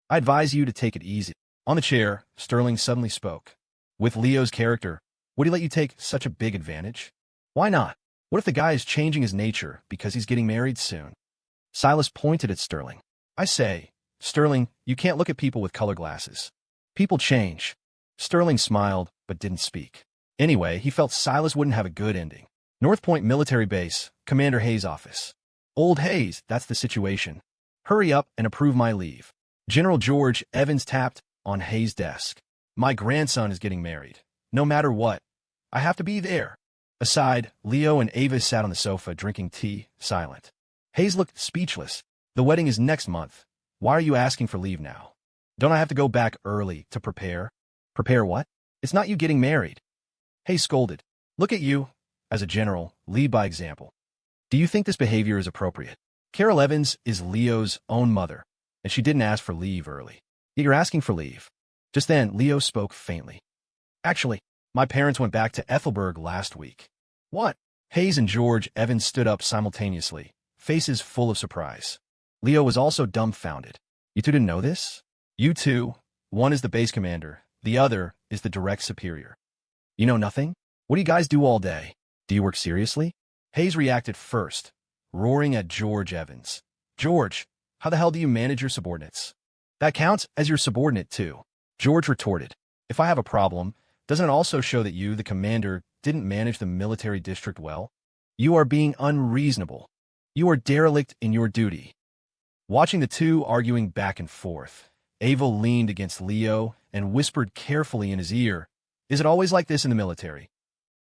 I advise you to take it easy. On the chair, Sterling suddenly spoke. With Leo's character, would he let you take such a big advantage? Why not? What if the guy is changing his nature because he's getting married soon? Silas pointed at Sterling. I say, Sterling, you can't look at people with color glasses. People change. Sterling smiled, but didn't speak. Anyway, he felt Silas wouldn't have a good ending. North Point Military Base, Commander Hayes' office. Old Hayes, that's the situation. Hurry up and approve my leave. General George Evans tapped on Hayes' desk. My grandson is getting married. No matter what, I have to be there. Aside, Leo and Ava sat on the sofa drinking tea, silent. Hayes looked speechless. The wedding is next month. Why are you asking for leave now? Don't I have to go back early to prepare? Prepare what? It's not you getting married. Hayes scolded. Look at you. As a general, lead by example. Do you think this behavior is appropriate? Carol Evans is Leo's own mother, and she didn't ask for leave early. Yet you're asking for leave. Just then, Leo spoke faintly. Actually, my parents went back to Ethelberg last week. What? Hayes and George Evans stood up simultaneously, faces full of surprise. Leo was also dumbfounded. You two didn't know this? You two, one is the base commander, the other is the direct superior. You know nothing? What do you guys do all day? Do you work seriously? Hayes reacted first, roaring at George Evans. George, how the hell do you manage your subordinates? That counts as your subordinate too. George retorted. If I have a problem, doesn't it also show that you, the commander, didn't manage the military district well? You are being unreasonable. You are derelict in your duty. Watching the two arguing back and forth, Ava leaned against Leo and whispered carefully in his ear, Is it always like this in the military?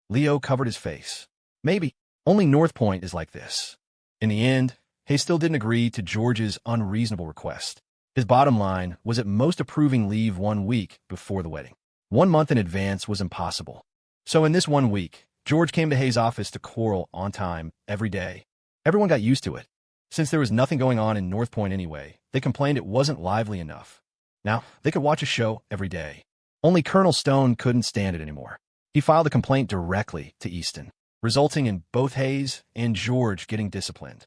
Leo covered his face. Maybe. Only North Point is like this. In the end, Hayes still didn't agree to George's unreasonable request. His bottom line was at most approving leave 1 week before the wedding. 1 month in advance was impossible. So in this 1 week, George came to Hayes' office to quarrel on time every day. Everyone got used to it. Since there was nothing going on in North Point anyway, they complained it wasn't lively enough. Now, they could watch a show every day. Only Colonel Stone couldn't stand it anymore. He filed a complaint directly to Easton, resulting in both Hayes and George getting disciplined.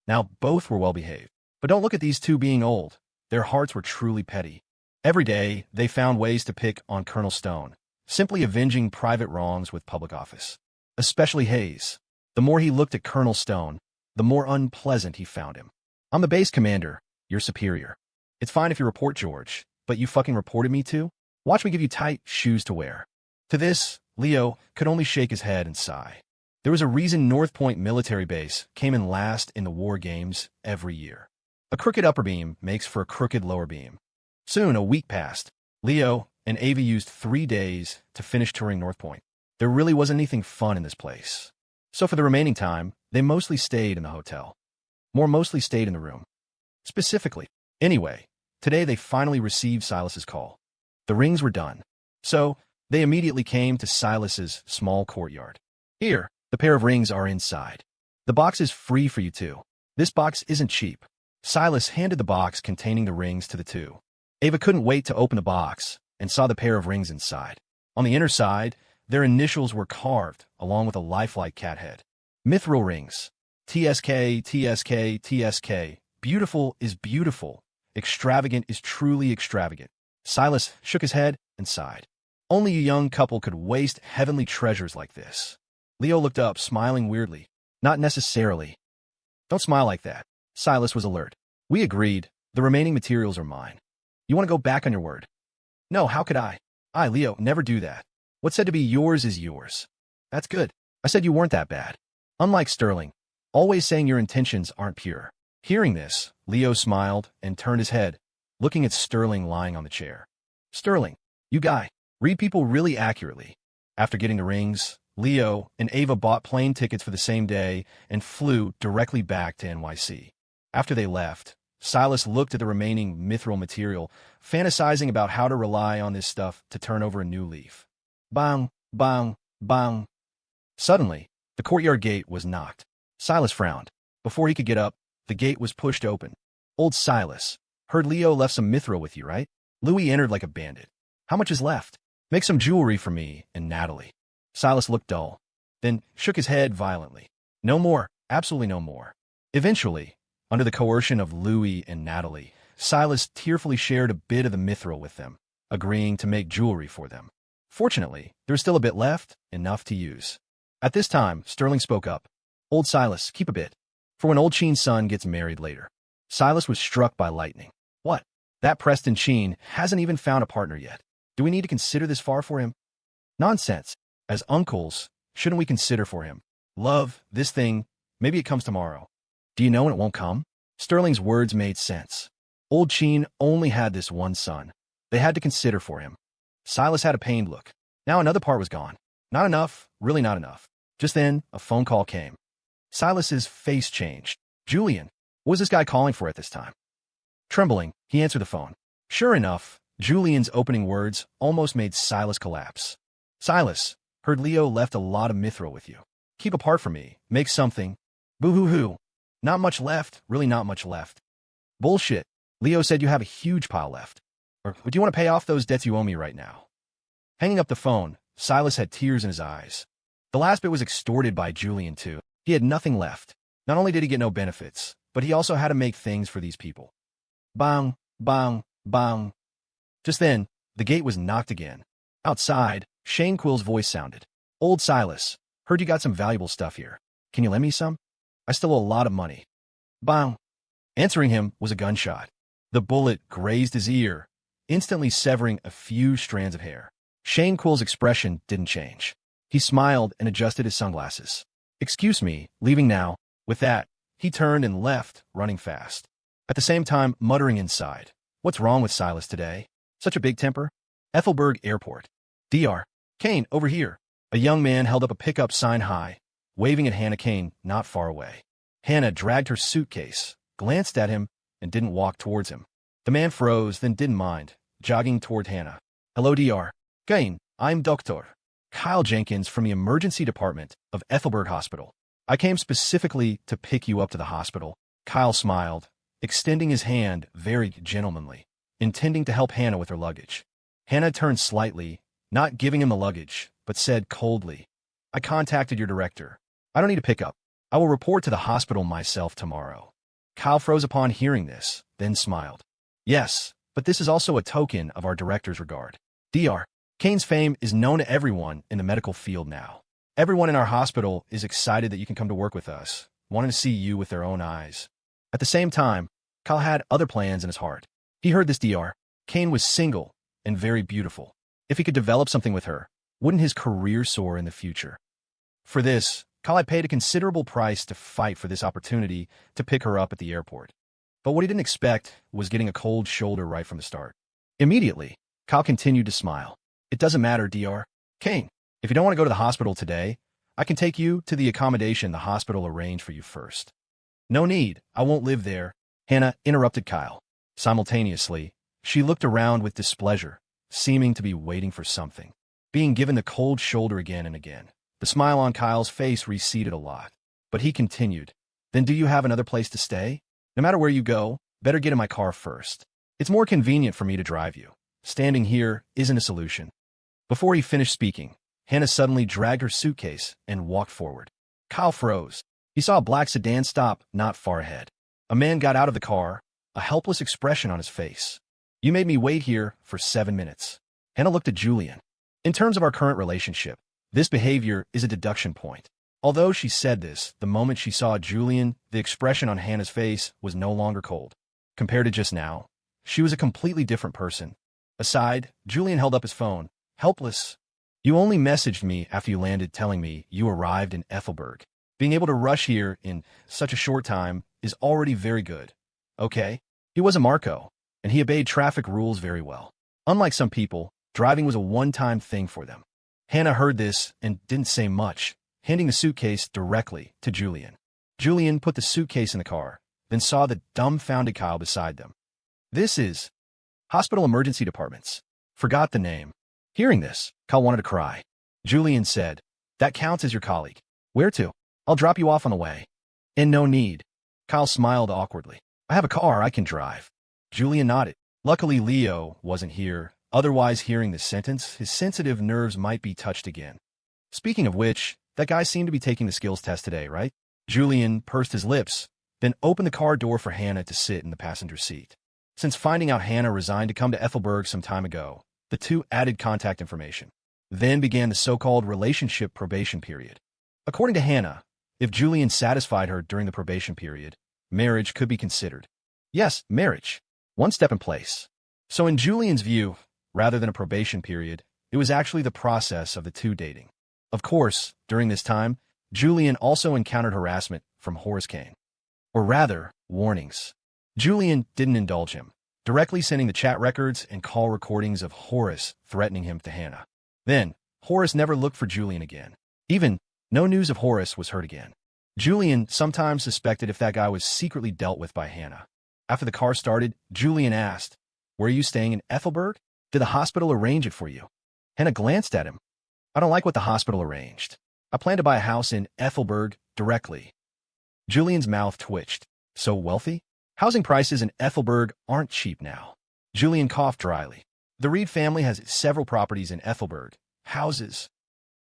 Now, both were well-behaved. But don't look at these two being old. Their hearts were truly petty. Every day, they found ways to pick on Colonel Stone, simply avenging private wrongs with public office. Especially Hayes. The more he looked at Colonel Stone, the more unpleasant he found him. I'm the base commander, your superior. It's fine if you report George, but you fucking reported me too? Watch me give you tight shoes to wear. To this, Leo could only shake his head and sigh. There was a reason North Point military base came in last in the war games every year. A crooked upper beam makes for a crooked lower beam. Soon, a week passed. Leo and Ava used 3 days to finish touring North Point. There really wasn't anything fun in this place. So for the remaining time, they mostly stayed in the hotel. Mostly stayed in the room. Specifically. Anyway, today they finally received Silas's call. The rings were done. So, they immediately came to Silas's small courtyard. Here, the pair of rings are inside. The box is free for you too. This box isn't cheap. Silas handed the box containing the rings to the two. Ava couldn't wait to open the box and saw the pair of rings inside. On the inner side, their initials were carved along with a lifelike cat head. Mithril rings. TSK, TSK, TSK. Beautiful is beautiful. Extravagant is truly extravagant. Silas shook his head and sighed. Only a young couple could waste heavenly treasures like this. Leo looked up, smiling weirdly. Not necessarily. Don't smile like that. Silas was alert. We agreed. The remaining materials are mine. You want to go back on your word? No, how could I? Leo, never do that. What's said to be yours is yours. That's good. I said you weren't that bad. Unlike Sterling, always saying your intentions aren't pure. Hearing this, Leo smiled and turned his head, looking at Sterling lying on the chair. Sterling, you guy, read people really accurately. After getting the rings, Leo and Ava bought plane tickets for the same day and flew directly back to NYC. After they left, Silas looked at the remaining mithril material, fantasizing about how to rely on this stuff to turn over a new leaf. Bang, bang, bang. Suddenly, the courtyard gate was knocked. Silas frowned. Before he could get up, the gate was pushed open. Old Silas. Heard Leo left some mithril with you, right? Louis entered like a bandit. How much is left? Make some jewelry for me and Natalie. Silas looked dull, then shook his head violently. No more, absolutely no more. Eventually, under the coercion of Louis and Natalie, Silas tearfully shared a bit of the mithril with them, agreeing to make jewelry for them. Fortunately, there was still a bit left, enough to use. At this time, Sterling spoke up. Old Silas, keep a bit, for when old Sheen's son gets married later. Silas was struck by lightning. What? That Preston Sheen hasn't even found a partner yet. Do we need to consider this far for him? Nonsense. As uncles, shouldn't we consider for him? Love, this thing, maybe it comes tomorrow. Do you know when it won't come? Sterling's words made sense. Old Sheen only had this one son. They had to consider for him. Silas had a pained look. Now another part was gone. Not enough, really not enough. Just then, a phone call came. Silas's face changed. Julian. What was this guy calling for at this time? Trembling, he answered the phone. Sure enough, Julian's opening words almost made Silas collapse. Silas, heard Leo left a lot of mithril with you. Keep a part for me. Make something. Boo-hoo-hoo. Not much left, really not much left. Bullshit. Leo said you have a huge pile left. Or do you want to pay off those debts you owe me right now? Hanging up the phone, Silas had tears in his eyes. The last bit was extorted by Julian too. He had nothing left. Not only did he get no benefits, but he also had to make things for these people. Bang, bang, bang. Just then, the gate was knocked again. Outside, Shane Quill's voice sounded. Old Silas, heard you got some valuable stuff here. Can you lend me some? I still owe a lot of money. Bang. Answering him was a gunshot. The bullet grazed his ear, instantly severing a few strands of hair. Shane Quill's expression didn't change. He smiled and adjusted his sunglasses. Excuse me, leaving now. With that, he turned and left, running fast. At the same time, muttering inside. What's wrong with Silas today? Such a big temper? Ethelberg Airport. Dr. Kane, over here. A young man held up a pickup sign high, waving at Hannah Kane not far away. Hannah dragged her suitcase, glanced at him, and didn't walk towards him. The man froze, then didn't mind, jogging toward Hannah. Hello, Dr. Kane, I'm Dr. Kyle Jenkins from the emergency department of Ethelberg Hospital. I came specifically to pick you up to the hospital. Kyle smiled, extending his hand very gentlemanly, intending to help Hannah with her luggage. Hannah turned slightly, not giving him the luggage, but said coldly, I contacted your director. I don't need a pickup. I will report to the hospital myself tomorrow. Kyle froze upon hearing this, then smiled. Yes, but this is also a token of our director's regard. Dr. Kane's fame is known to everyone in the medical field now. Everyone in our hospital is excited that you can come to work with us, wanting to see you with their own eyes. At the same time, Kyle had other plans in his heart. He heard this Dr. Kane was single and very beautiful. If he could develop something with her, wouldn't his career soar in the future? For this, Kyle had paid a considerable price to fight for this opportunity to pick her up at the airport. But what he didn't expect was getting a cold shoulder right from the start. Immediately, Kyle continued to smile. It doesn't matter, Dr. Kane. If you don't want to go to the hospital today, I can take you to the accommodation the hospital arranged for you first. No need, I won't live there, Hannah interrupted Kyle. Simultaneously, she looked around with displeasure, seeming to be waiting for something. Being given the cold shoulder again and again. The smile on Kyle's face receded a lot, but he continued, Then do you have another place to stay? No matter where you go, better get in my car first. It's more convenient for me to drive you. Standing here isn't a solution. Before he finished speaking, Hannah suddenly dragged her suitcase and walked forward. Kyle froze. He saw a black sedan stop not far ahead. A man got out of the car, a helpless expression on his face. You made me wait here for 7 minutes. Hannah looked at Julian. In terms of our current relationship, this behavior is a deduction point. Although she said this, the moment she saw Julian, the expression on Hannah's face was no longer cold. Compared to just now, she was a completely different person. Aside, Julian held up his phone, helpless. You only messaged me after you landed telling me you arrived in Ethelberg. Being able to rush here in such a short time is already very good. Okay? He was a Marco, and he obeyed traffic rules very well. Unlike some people, driving was a one-time thing for them. Hannah heard this and didn't say much, handing the suitcase directly to Julian. Julian put the suitcase in the car, then saw the dumbfounded Kyle beside them. This is Hospital Emergency Departments. Forgot the name. Hearing this, Kyle wanted to cry. Julian said, That counts as your colleague. Where to? I'll drop you off on the way. And no need. Kyle smiled awkwardly. I have a car I can drive. Julian nodded. Luckily, Leo wasn't here. Otherwise, hearing this sentence, his sensitive nerves might be touched again. Speaking of which, that guy seemed to be taking the skills test today, right? Julian pursed his lips, then opened the car door for Hannah to sit in the passenger seat. Since finding out Hannah resigned to come to Ethelberg some time ago, the two added contact information. Then began the so-called relationship probation period. According to Hannah, if Julian satisfied her during the probation period, marriage could be considered. Yes, marriage. One step in place. So in Julian's view, rather than a probation period, it was actually the process of the two dating. Of course, during this time, Julian also encountered harassment from Horace Kane. Or rather, warnings. Julian didn't indulge him, directly sending the chat records and call recordings of Horace threatening him to Hannah. Then, Horace never looked for Julian again. Even, no news of Horace was heard again. Julian sometimes suspected if that guy was secretly dealt with by Hannah. After the car started, Julian asked, Were you staying in Ethelberg? Did the hospital arrange it for you? Hannah glanced at him. I don't like what the hospital arranged. I plan to buy a house in Ethelberg directly. Julian's mouth twitched. So wealthy? Housing prices in Ethelberg aren't cheap now. Julian coughed dryly. The Reed family has several properties in Ethelberg. Houses.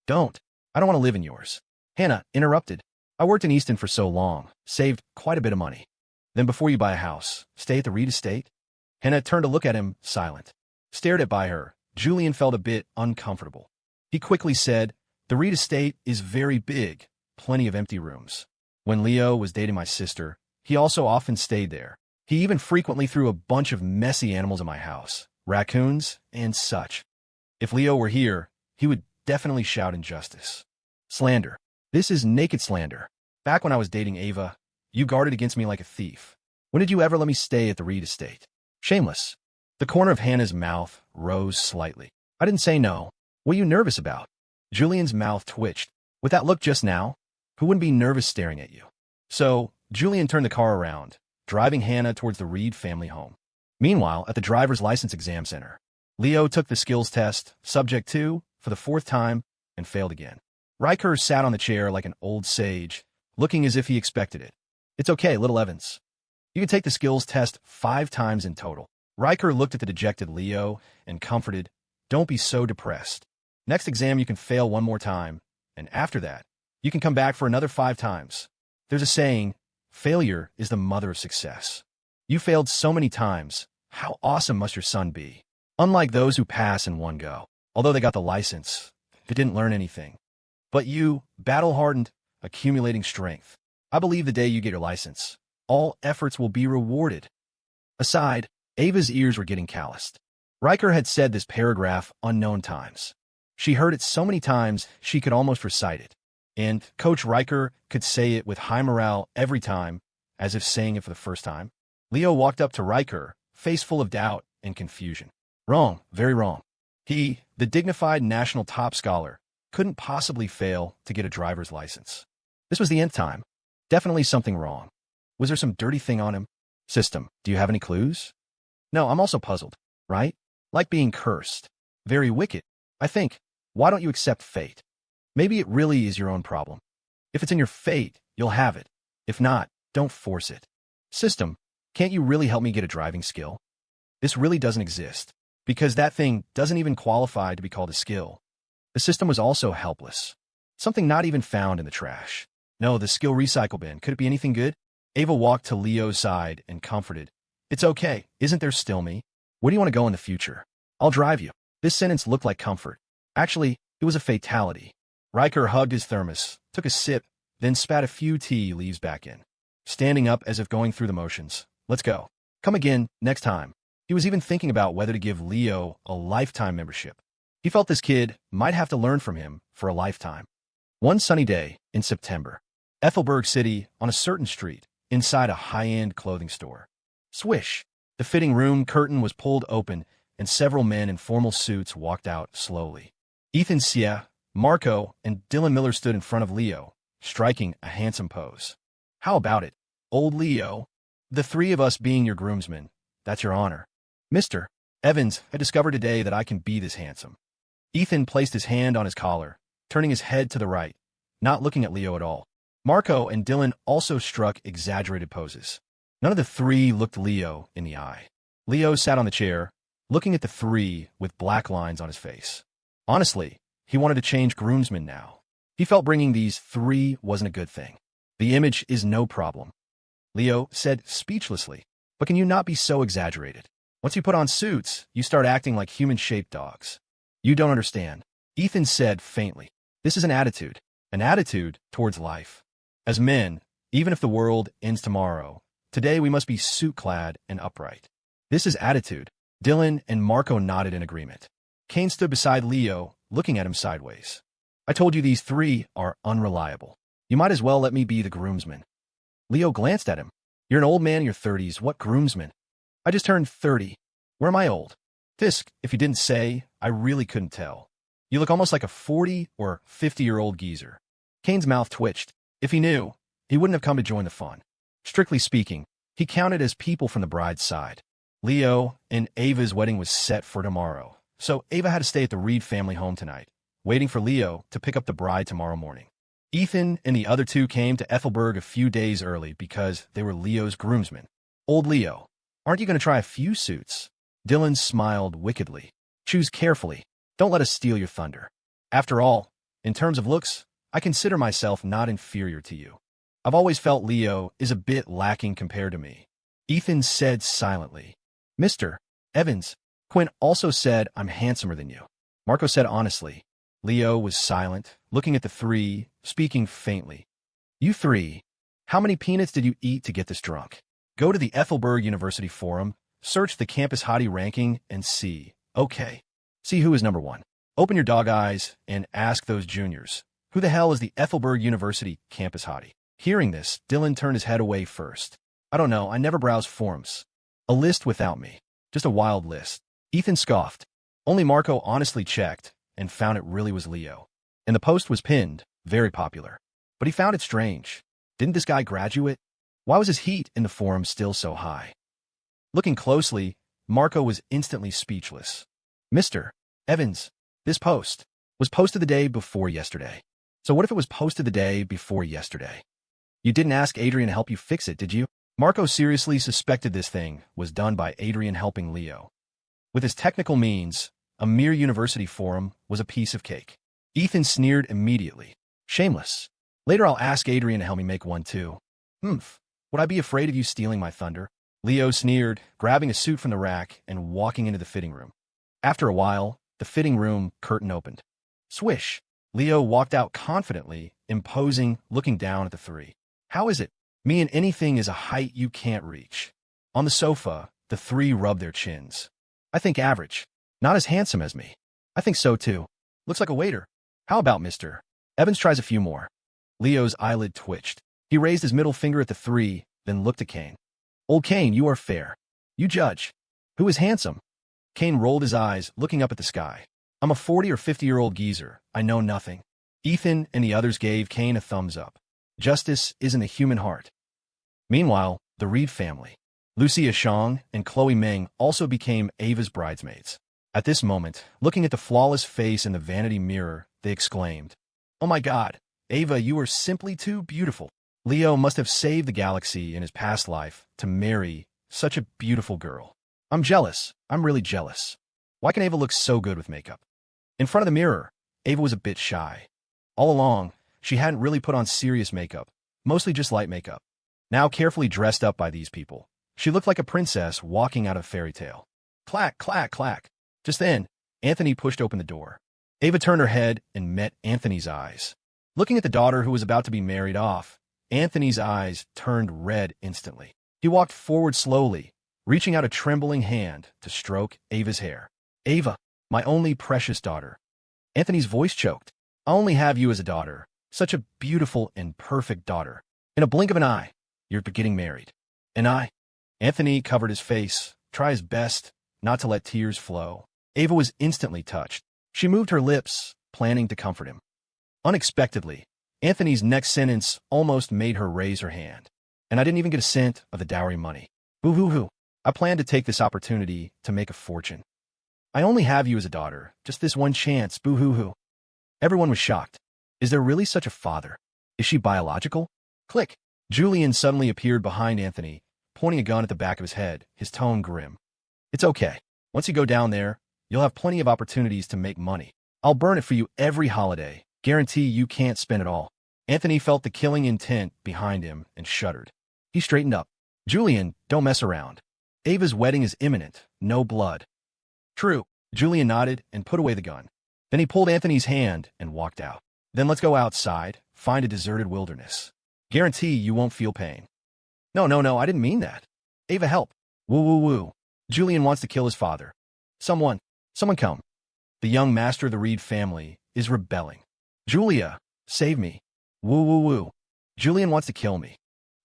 Don't. I don't want to live in yours. Hannah interrupted. I worked in Easton for so long, saved quite a bit of money. Then before you buy a house, stay at the Reed estate? Hannah turned to look at him, silent. Stared at by her, Julian felt a bit uncomfortable. He quickly said, The Reed estate is very big, plenty of empty rooms. When Leo was dating my sister, he also often stayed there. He even frequently threw a bunch of messy animals in my house, raccoons and such. If Leo were here, he would definitely shout injustice. Slander. This is naked slander. Back when I was dating Ava, you guarded against me like a thief. When did you ever let me stay at the Reed estate? Shameless. The corner of Hannah's mouth rose slightly. I didn't say no. What are you nervous about? Julian's mouth twitched. With that look just now, who wouldn't be nervous staring at you? So, Julian turned the car around, driving Hannah towards the Reed family home. Meanwhile, at the driver's license exam center, Leo took the skills test, subject to, for the 4th time, and failed again. Riker sat on the chair like an old sage, looking as if he expected it. It's okay, little Evans. You can take the skills test 5 times in total. Riker looked at the dejected Leo and comforted, don't be so depressed. Next exam you can fail 1 more time, and after that, you can come back for another 5 times. There's a saying, failure is the mother of success. You failed so many times, how awesome must your son be? Unlike those who pass in one go, although they got the license, they didn't learn anything. But you, battle-hardened, accumulating strength. I believe the day you get your license, all efforts will be rewarded. Aside, Ava's ears were getting calloused. Riker had said this paragraph unknown times. She heard it so many times she could almost recite it. And Coach Riker could say it with high morale every time, as if saying it for the first time. Leo walked up to Riker, face full of doubt and confusion. Wrong, very wrong. He, the dignified national top scholar, couldn't possibly fail to get a driver's license. This was the nth time. Definitely something wrong. Was there some dirty thing on him? System, do you have any clues? No, I'm also puzzled, right? Like being cursed. Very wicked. I think, why don't you accept fate? Maybe it really is your own problem. If it's in your fate, you'll have it. If not, don't force it. System, can't you really help me get a driving skill? This really doesn't exist, because that thing doesn't even qualify to be called a skill. The system was also helpless. Something not even found in the trash. No, the skill recycle bin. Could it be anything good? Ava walked to Leo's side and comforted. It's okay. Isn't there still me? Where do you want to go in the future? I'll drive you. This sentence looked like comfort. Actually, it was a fatality. Riker hugged his thermos, took a sip, then spat a few tea leaves back in. Standing up as if going through the motions. Let's go. Come again, next time. He was even thinking about whether to give Leo a lifetime membership. He felt this kid might have to learn from him for a lifetime. One sunny day in September, Ethelberg City, on a certain street, inside a high-end clothing store. Swish! The fitting room curtain was pulled open, and several men in formal suits walked out slowly. Ethan Sia, Marco, and Dylan Miller stood in front of Leo, striking a handsome pose. How about it, old Leo? The 3 of us being your groomsmen, that's your honor. Mr. Evans, I discovered today that I can be this handsome. Ethan placed his hand on his collar, turning his head to the right, not looking at Leo at all. Marco and Dylan also struck exaggerated poses. None of the 3 looked Leo in the eye. Leo sat on the chair, looking at the 3 with black lines on his face. Honestly, he wanted to change groomsmen now. He felt bringing these 3 wasn't a good thing. The image is no problem. Leo said speechlessly, but can you not be so exaggerated? Once you put on suits, you start acting like human-shaped dogs. You don't understand. Ethan said faintly. This is an attitude towards life. As men, even if the world ends tomorrow, today we must be suit-clad and upright. This is attitude. Dylan and Marco nodded in agreement. Kane stood beside Leo, looking at him sideways. I told you these 3 are unreliable. You might as well let me be the groomsman. Leo glanced at him. You're an old man in your 30s. What groomsman? I just turned 30. Where am I old? Fisk, if you didn't say, I really couldn't tell. You look almost like a 40 or 50-year-old geezer. Kane's mouth twitched. If he knew, he wouldn't have come to join the fun. Strictly speaking, he counted as people from the bride's side. Leo and Ava's wedding was set for tomorrow, so Ava had to stay at the Reed family home tonight, waiting for Leo to pick up the bride tomorrow morning. Ethan and the other 2 came to Ethelberg a few days early because they were Leo's groomsmen. Old Leo, aren't you going to try a few suits? Dylan smiled wickedly. Choose carefully. Don't let us steal your thunder. After all, in terms of looks, I consider myself not inferior to you. I've always felt Leo is a bit lacking compared to me. Ethan said silently. Mr. Evans, Quinn also said I'm handsomer than you. Marco said honestly. Leo was silent, looking at the 3, speaking faintly. You 3, how many peanuts did you eat to get this drunk? Go to the Ethelberg University forum, search the campus hottie ranking, and see. Okay. See who is number 1. Open your dog eyes and ask those juniors, who the hell is the Ethelberg University campus hottie? Hearing this, Dylan turned his head away first. I don't know, I never browse forums. A list without me. Just a wild list. Ethan scoffed. Only Marco honestly checked and found it really was Leo. And the post was pinned, very popular. But he found it strange. Didn't this guy graduate? Why was his heat in the forum still so high? Looking closely, Marco was instantly speechless. Mr. Evans, this post. Was posted the day before yesterday. So what if it was posted the day before yesterday? You didn't ask Adrian to help you fix it, did you? Marco seriously suspected this thing was done by Adrian helping Leo. With his technical means, a mere university forum was a piece of cake. Ethan sneered immediately. Shameless. Later I'll ask Adrian to help me make one too. Humph. Would I be afraid of you stealing my thunder? Leo sneered, grabbing a suit from the rack and walking into the fitting room. After a while, the fitting room curtain opened. Swish. Leo walked out confidently, imposing, looking down at the three. How is it? Me and anything is a height you can't reach. On the sofa, the three rubbed their chins. I think average. Not as handsome as me. I think so too. Looks like a waiter. How about Mr. Evans tries a few more. Leo's eyelid twitched. He raised his middle finger at the three, then looked at Kane. Old Kane, you are fair. You judge. Who is handsome? Kane rolled his eyes, looking up at the sky. I'm a 40 or 50-year-old geezer. I know nothing. Ethan and the others gave Kane a thumbs up. Justice is in the human heart. Meanwhile, the Reed family, Lucia Shang and Chloe Meng, also became Ava's bridesmaids. At this moment, looking at the flawless face in the vanity mirror, they exclaimed, "Oh my God, Ava, you are simply too beautiful." Leo must have saved the galaxy in his past life to marry such a beautiful girl. I'm jealous. I'm really jealous. Why can Ava look so good with makeup? In front of the mirror, Ava was a bit shy. All along, she hadn't really put on serious makeup, mostly just light makeup. Now carefully dressed up by these people, she looked like a princess walking out of a fairy tale. Clack, clack, clack. Just then, Anthony pushed open the door. Ava turned her head and met Anthony's eyes. Looking at the daughter who was about to be married off, Anthony's eyes turned red instantly. He walked forward slowly, reaching out a trembling hand to stroke Ava's hair. Ava, my only precious daughter. Anthony's voice choked. I only have you as a daughter. Such a beautiful and perfect daughter. In a blink of an eye, you're getting married. And I? Anthony covered his face, tried his best not to let tears flow. Ava was instantly touched. She moved her lips, planning to comfort him. Unexpectedly, Anthony's next sentence almost made her raise her hand. And I didn't even get a cent of the dowry money. Boo-hoo-hoo. I plan to take this opportunity to make a fortune. I only have you as a daughter, just this one chance, boo-hoo-hoo. Everyone was shocked. Is there really such a father? Is she biological? Click. Julian suddenly appeared behind Anthony, pointing a gun at the back of his head, his tone grim. It's okay. Once you go down there, you'll have plenty of opportunities to make money. I'll burn it for you every holiday. Guarantee you can't spend it all. Anthony felt the killing intent behind him and shuddered. He straightened up. Julian, don't mess around. Ava's wedding is imminent. No blood. True. Julian nodded and put away the gun. Then he pulled Anthony's hand and walked out. Then let's go outside, find a deserted wilderness. Guarantee you won't feel pain. No, I didn't mean that. Ava, help. Woo. Julian wants to kill his father. Someone come. The young master of the Reed family is rebelling. Julia, save me. Woo. Julian wants to kill me.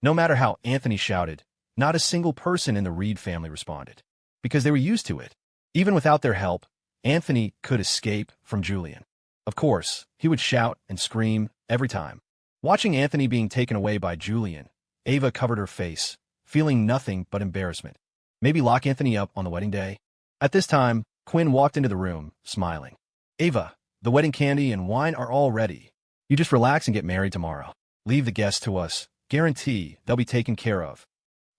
No matter how Anthony shouted, not a single person in the Reed family responded, because they were used to it. Even without their help, Anthony could escape from Julian. Of course, he would shout and scream every time. Watching Anthony being taken away by Julian, Ava covered her face, feeling nothing but embarrassment. Maybe lock Anthony up on the wedding day? At this time, Quinn walked into the room, smiling. Ava, the wedding candy and wine are all ready. You just relax and get married tomorrow. Leave the guests to us. Guarantee they'll be taken care of.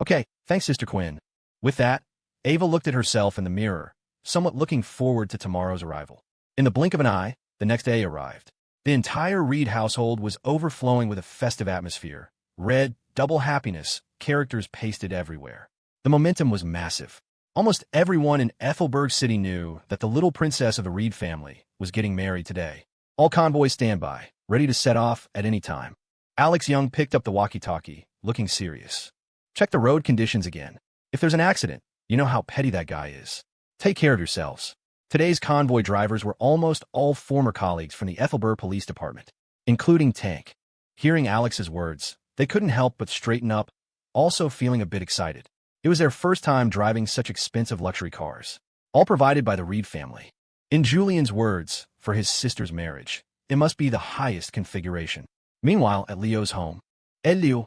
Okay, thanks, Sister Quinn. With that, Ava looked at herself in the mirror, somewhat looking forward to tomorrow's arrival. In the blink of an eye, the next day arrived. The entire Reed household was overflowing with a festive atmosphere. Red, double happiness, characters pasted everywhere. The momentum was massive. Almost everyone in Ethelberg City knew that the little princess of the Reed family was getting married today. All convoys stand by, ready to set off at any time. Alex Young picked up the walkie-talkie, looking serious. Check the road conditions again. If there's an accident, you know how petty that guy is. Take care of yourselves. Today's convoy drivers were almost all former colleagues from the Ethelberg Police Department, including Tank. Hearing Alex's words, they couldn't help but straighten up, also feeling a bit excited. It was their first time driving such expensive luxury cars, all provided by the Reed family. In Julian's words, for his sister's marriage, it must be the highest configuration. Meanwhile, at Leo's home, Leo,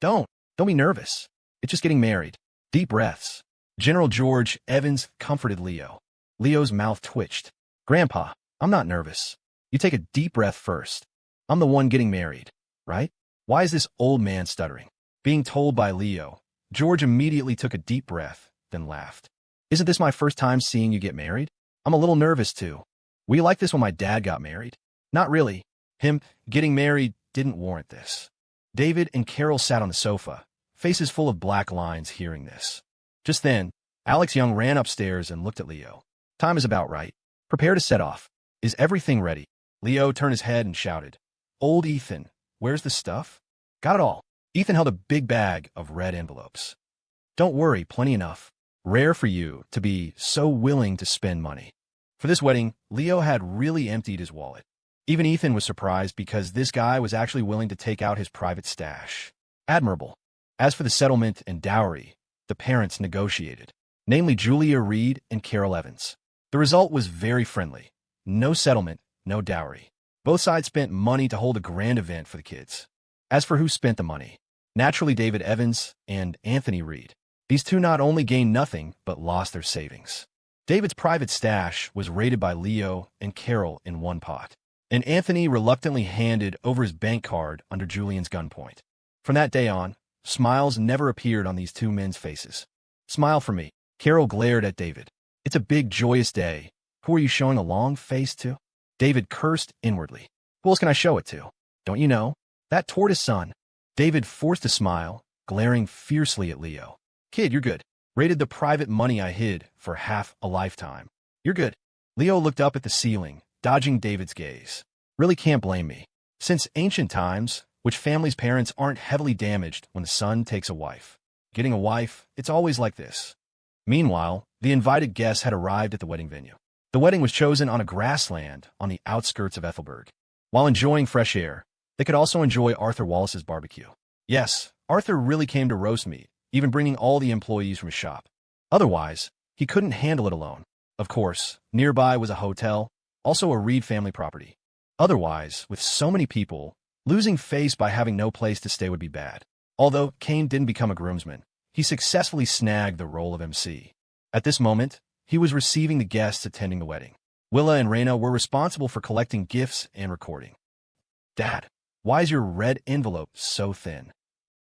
don't be nervous. It's just getting married. Deep breaths. General George Evans comforted Leo. Leo's mouth twitched. Grandpa, I'm not nervous. You take a deep breath first. I'm the one getting married, right? Why is this old man stuttering? Being told by Leo, George immediately took a deep breath, then laughed. Isn't this my first time seeing you get married? I'm a little nervous too. Were you like this when my dad got married? Not really. Him getting married didn't warrant this. David and Carol sat on the sofa, faces full of black lines hearing this. Just then, Alex Young ran upstairs and looked at Leo. Time is about right. Prepare to set off. Is everything ready? Leo turned his head and shouted, Old Ethan, where's the stuff? Got it all. Ethan held a big bag of red envelopes. Don't worry, plenty enough. Rare for you to be so willing to spend money. For this wedding, Leo had really emptied his wallet. Even Ethan was surprised because this guy was actually willing to take out his private stash. Admirable. As for the settlement and dowry, the parents negotiated, namely Julia Reed and Carol Evans. The result was very friendly. No settlement, no dowry. Both sides spent money to hold a grand event for the kids. As for who spent the money, naturally David Evans and Anthony Reed. These two not only gained nothing, but lost their savings. David's private stash was raided by Leo and Carol in one pot, and Anthony reluctantly handed over his bank card under Julian's gunpoint. From that day on, smiles never appeared on these two men's faces. Smile for me. Carol glared at David. It's a big, joyous day. Who are you showing a long face to? David cursed inwardly. Who else can I show it to? Don't you know? That tortoise son. David forced a smile, glaring fiercely at Leo. Kid, you're good. Raided the private money I hid for half a lifetime. You're good. Leo looked up at the ceiling, dodging David's gaze. Really can't blame me. Since ancient times, which family's parents aren't heavily damaged when the son takes a wife. Getting a wife, it's always like this. Meanwhile, the invited guests had arrived at the wedding venue. The wedding was chosen on a grassland on the outskirts of Ethelberg. While enjoying fresh air, they could also enjoy Arthur Wallace's barbecue. Yes, Arthur really came to roast meat, even bringing all the employees from his shop. Otherwise, he couldn't handle it alone. Of course, nearby was a hotel, also a Reed family property. Otherwise, with so many people, losing face by having no place to stay would be bad. Although Kane didn't become a groomsman, he successfully snagged the role of MC. At this moment, he was receiving the guests attending the wedding. Willa and Raina were responsible for collecting gifts and recording. Dad, why is your red envelope so thin?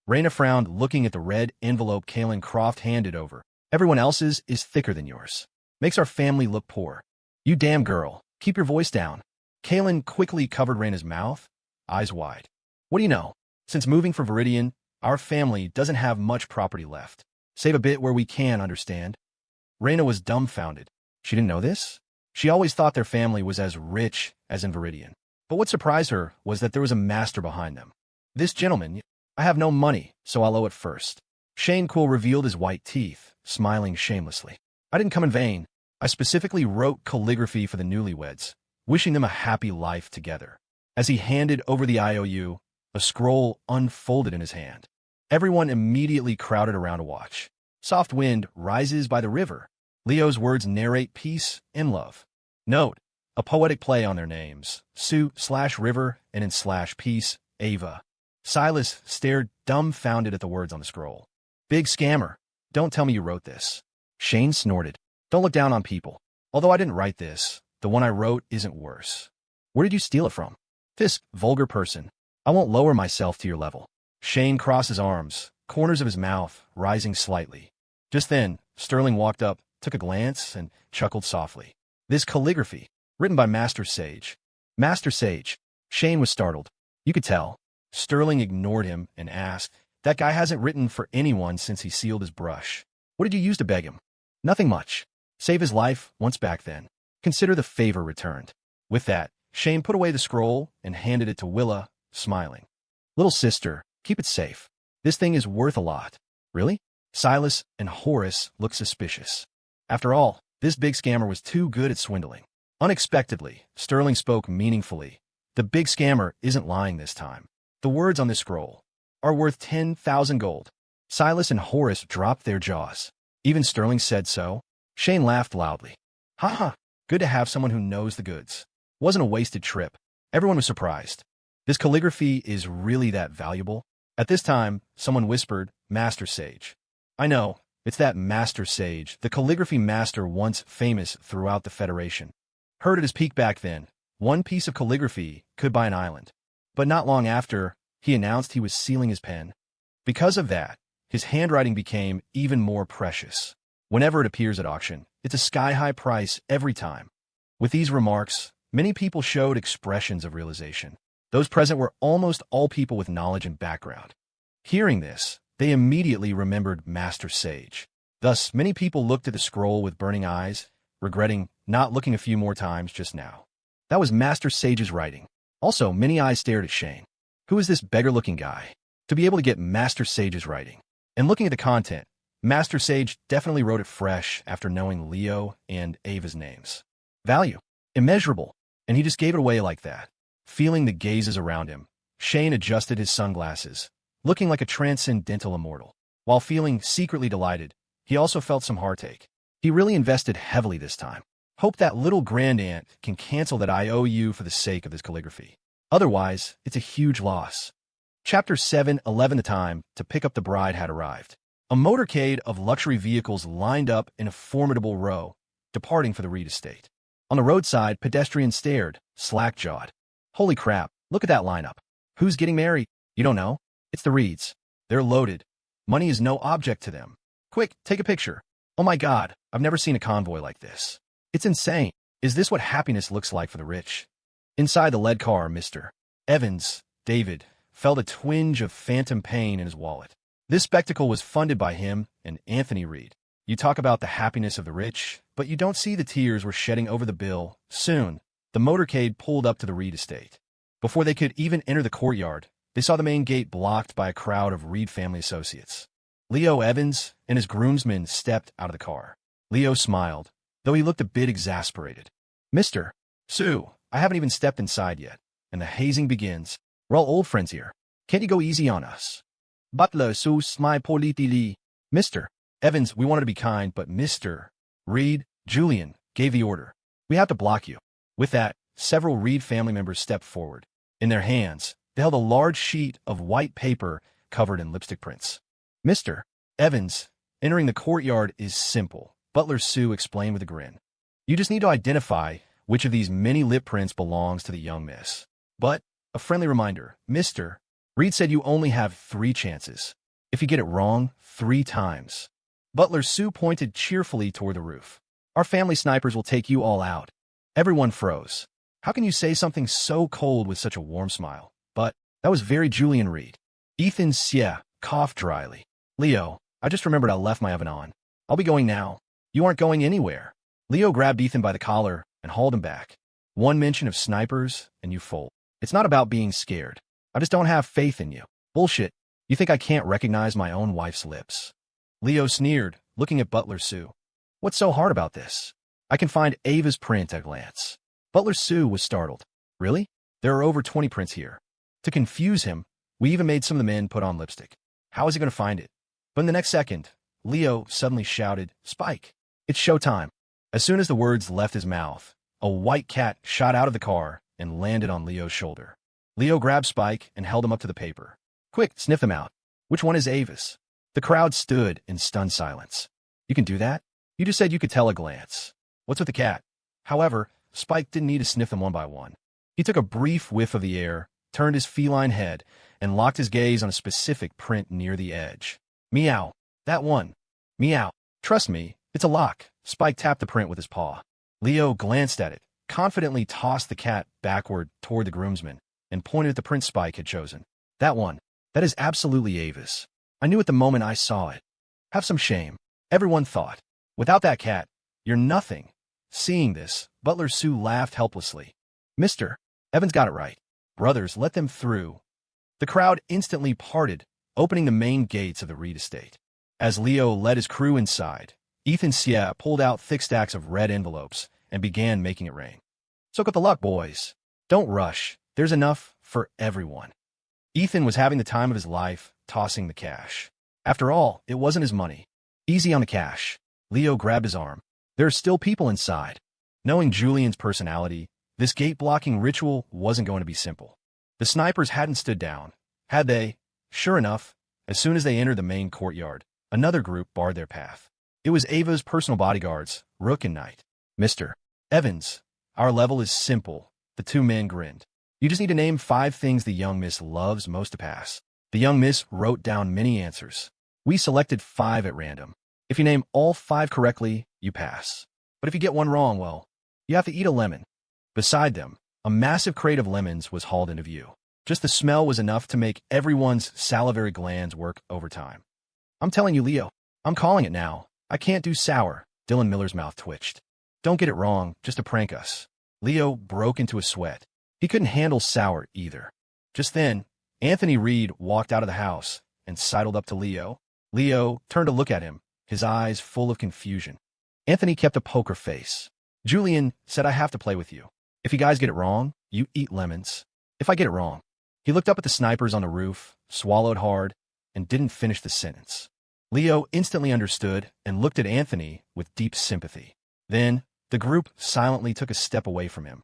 Raina frowned, looking at the red envelope Kaylin Croft handed over. Everyone else's is thicker than yours. Makes our family look poor. You damn girl, keep your voice down. Kaylin quickly covered Raina's mouth, eyes wide. What do you know? Since moving from Viridian, our family doesn't have much property left. Save a bit where we can, understand? Raina was dumbfounded. She didn't know this? She always thought their family was as rich as in Viridian. But what surprised her was that there was a master behind them. This gentleman, I have no money, so I'll owe it first. Shane Quill revealed his white teeth, smiling shamelessly. I didn't come in vain. I specifically wrote calligraphy for the newlyweds, wishing them a happy life together. As he handed over the IOU, a scroll unfolded in his hand. Everyone immediately crowded around to watch. Soft wind rises by the river. Leo's words narrate peace and love. Note, a poetic play on their names. Sue/river and in /peace, Ava. Silas stared dumbfounded at the words on the scroll. Big scammer. Don't tell me you wrote this. Shane snorted. Don't look down on people. Although I didn't write this, the one I wrote isn't worse. Where did you steal it from? This vulgar person. I won't lower myself to your level. Shane crossed his arms, corners of his mouth rising slightly. Just then, Sterling walked up, took a glance, and chuckled softly. This calligraphy, written by Master Sage. Master Sage. Shane was startled. You could tell. Sterling ignored him and asked, That guy hasn't written for anyone since he sealed his brush. What did you use to beg him? Nothing much. Save his life once back then. Consider the favor returned. With that, Shane put away the scroll and handed it to Willa, smiling. Little sister, keep it safe. This thing is worth a lot. Really? Silas and Horace looked suspicious. After all, this big scammer was too good at swindling. Unexpectedly, Sterling spoke meaningfully. The big scammer isn't lying this time. The words on this scroll are worth 10,000 gold. Silas and Horace dropped their jaws. Even Sterling said so. Shane laughed loudly. Ha ha, good to have someone who knows the goods. Wasn't a wasted trip. Everyone was surprised. This calligraphy is really that valuable? At this time, someone whispered, Master Sage. I know, it's that Master Sage, the calligraphy master once famous throughout the Federation. Heard at his peak back then, One piece of calligraphy could buy an island. But not long after, he announced he was sealing his pen. Because of that, his handwriting became even more precious. Whenever it appears at auction, it's a sky-high price every time. With these remarks, many people showed expressions of realization. Those present were almost all people with knowledge and background. Hearing this, they immediately remembered Master Sage. Thus, many people looked at the scroll with burning eyes, regretting not looking a few more times just now. That was Master Sage's writing. Also, many eyes stared at Shane. Who is this beggar-looking guy? To be able to get Master Sage's writing. And looking at the content, Master Sage definitely wrote it fresh after knowing Leo and Ava's names. Value. Immeasurable. And he just gave it away like that. Feeling the gazes around him, Shane adjusted his sunglasses, looking like a transcendental immortal. While feeling secretly delighted, he also felt some heartache. He really invested heavily this time. Hope that little grandaunt can cancel that IOU for the sake of this calligraphy. Otherwise, it's a huge loss. Chapter 7:11 The time to pick up the bride had arrived. A motorcade of luxury vehicles lined up in a formidable row, departing for the Reed estate. On the roadside, pedestrians stared, slack-jawed. Holy crap, look at that lineup. Who's getting married? You don't know? It's the Reeds. They're loaded. Money is no object to them. Quick, take a picture. Oh my God, I've never seen a convoy like this. It's insane. Is this what happiness looks like for the rich? Inside the lead car, Mr. Evans, David, felt a twinge of phantom pain in his wallet. This spectacle was funded by him and Anthony Reed. You talk about the happiness of the rich, but you don't see the tears we're shedding over the bill. Soon, the motorcade pulled up to the Reed estate. Before they could even enter the courtyard, they saw the main gate blocked by a crowd of Reed family associates. Leo Evans and his groomsmen stepped out of the car. Leo smiled, though he looked a bit exasperated. Mr. Sue, I haven't even stepped inside yet, and the hazing begins. We're all old friends here. Can't you go easy on us? Butler Sue smiled politely. Mr. Evans, we wanted to be kind, but Mr. Reed, Julian, gave the order. We have to block you. With that, several Reed family members stepped forward. In their hands, they held a large sheet of white paper covered in lipstick prints. Mr. Evans, entering the courtyard is simple, Butler Sue explained with a grin. You just need to identify which of these many lip prints belongs to the young miss. But, a friendly reminder, Mr. Reed said you only have 3 chances. If you get it wrong, 3 times. Butler Sue pointed cheerfully toward the roof. Our family snipers will take you all out. Everyone froze. How can you say something so cold with such a warm smile? But that was very Julian Reed. Ethan Sia coughed dryly. Leo, I just remembered I left my oven on. I'll be going now. You aren't going anywhere. Leo grabbed Ethan by the collar and hauled him back. One mention of snipers, and you fold. It's not about being scared. I just don't have faith in you. Bullshit. You think I can't recognize my own wife's lips? Leo sneered, looking at Butler Sue. What's so hard about this? I can find Ava's print at a glance. Butler Sue was startled. Really? There are over 20 prints here. To confuse him, we even made some of the men put on lipstick. How is he going to find it? But in the next second, Leo suddenly shouted, Spike! It's showtime. As soon as the words left his mouth, a white cat shot out of the car and landed on Leo's shoulder. Leo grabbed Spike and held him up to the paper. Quick, sniff them out. Which one is Ava's? The crowd stood in stunned silence. You can do that? You just said you could tell a glance. What's with the cat? However, Spike didn't need to sniff them one by one. He took a brief whiff of the air, turned his feline head, and locked his gaze on a specific print near the edge. Meow. That one. Meow. Trust me, it's a lock. Spike tapped the print with his paw. Leo glanced at it, confidently tossed the cat backward toward the groomsmen, and pointed at the print Spike had chosen. That one. That is absolutely Ava's. I knew it the moment I saw it. Have some shame. Everyone thought. Without that cat, you're nothing. Seeing this, Butler Sue laughed helplessly. Mr. Evans got it right. Brothers, let them through. The crowd instantly parted, opening the main gates of the Reed estate. As Leo led his crew inside, Ethan Sia pulled out thick stacks of red envelopes and began making it rain. Soak up the luck, boys. Don't rush. There's enough for everyone. Ethan was having the time of his life, tossing the cash. After all, it wasn't his money. Easy on the cash. Leo grabbed his arm. There are still people inside. Knowing Julian's personality, this gate-blocking ritual wasn't going to be simple. The snipers hadn't stood down, had they? Sure enough, as soon as they entered the main courtyard, another group barred their path. It was Ava's personal bodyguards, Rook and Knight. Mr. Evans, our level is simple. The two men grinned. You just need to name 5 things the young miss loves most to pass. The young miss wrote down many answers. We selected 5 at random. If you name all 5 correctly, you pass. But if you get one wrong, well, you have to eat a lemon. Beside them, a massive crate of lemons was hauled into view. Just the smell was enough to make everyone's salivary glands work overtime. I'm telling you, Leo, I'm calling it now. I can't do sour. Dylan Miller's mouth twitched. Don't get it wrong, just to prank us. Leo broke into a sweat. He couldn't handle sour either. Just then, Anthony Reed walked out of the house and sidled up to Leo. Leo turned to look at him, his eyes full of confusion. Anthony kept a poker face. Julian said, I have to play with you. If you guys get it wrong, you eat lemons. If I get it wrong. He looked up at the snipers on the roof, swallowed hard, and didn't finish the sentence. Leo instantly understood and looked at Anthony with deep sympathy. Then, the group silently took a step away from him.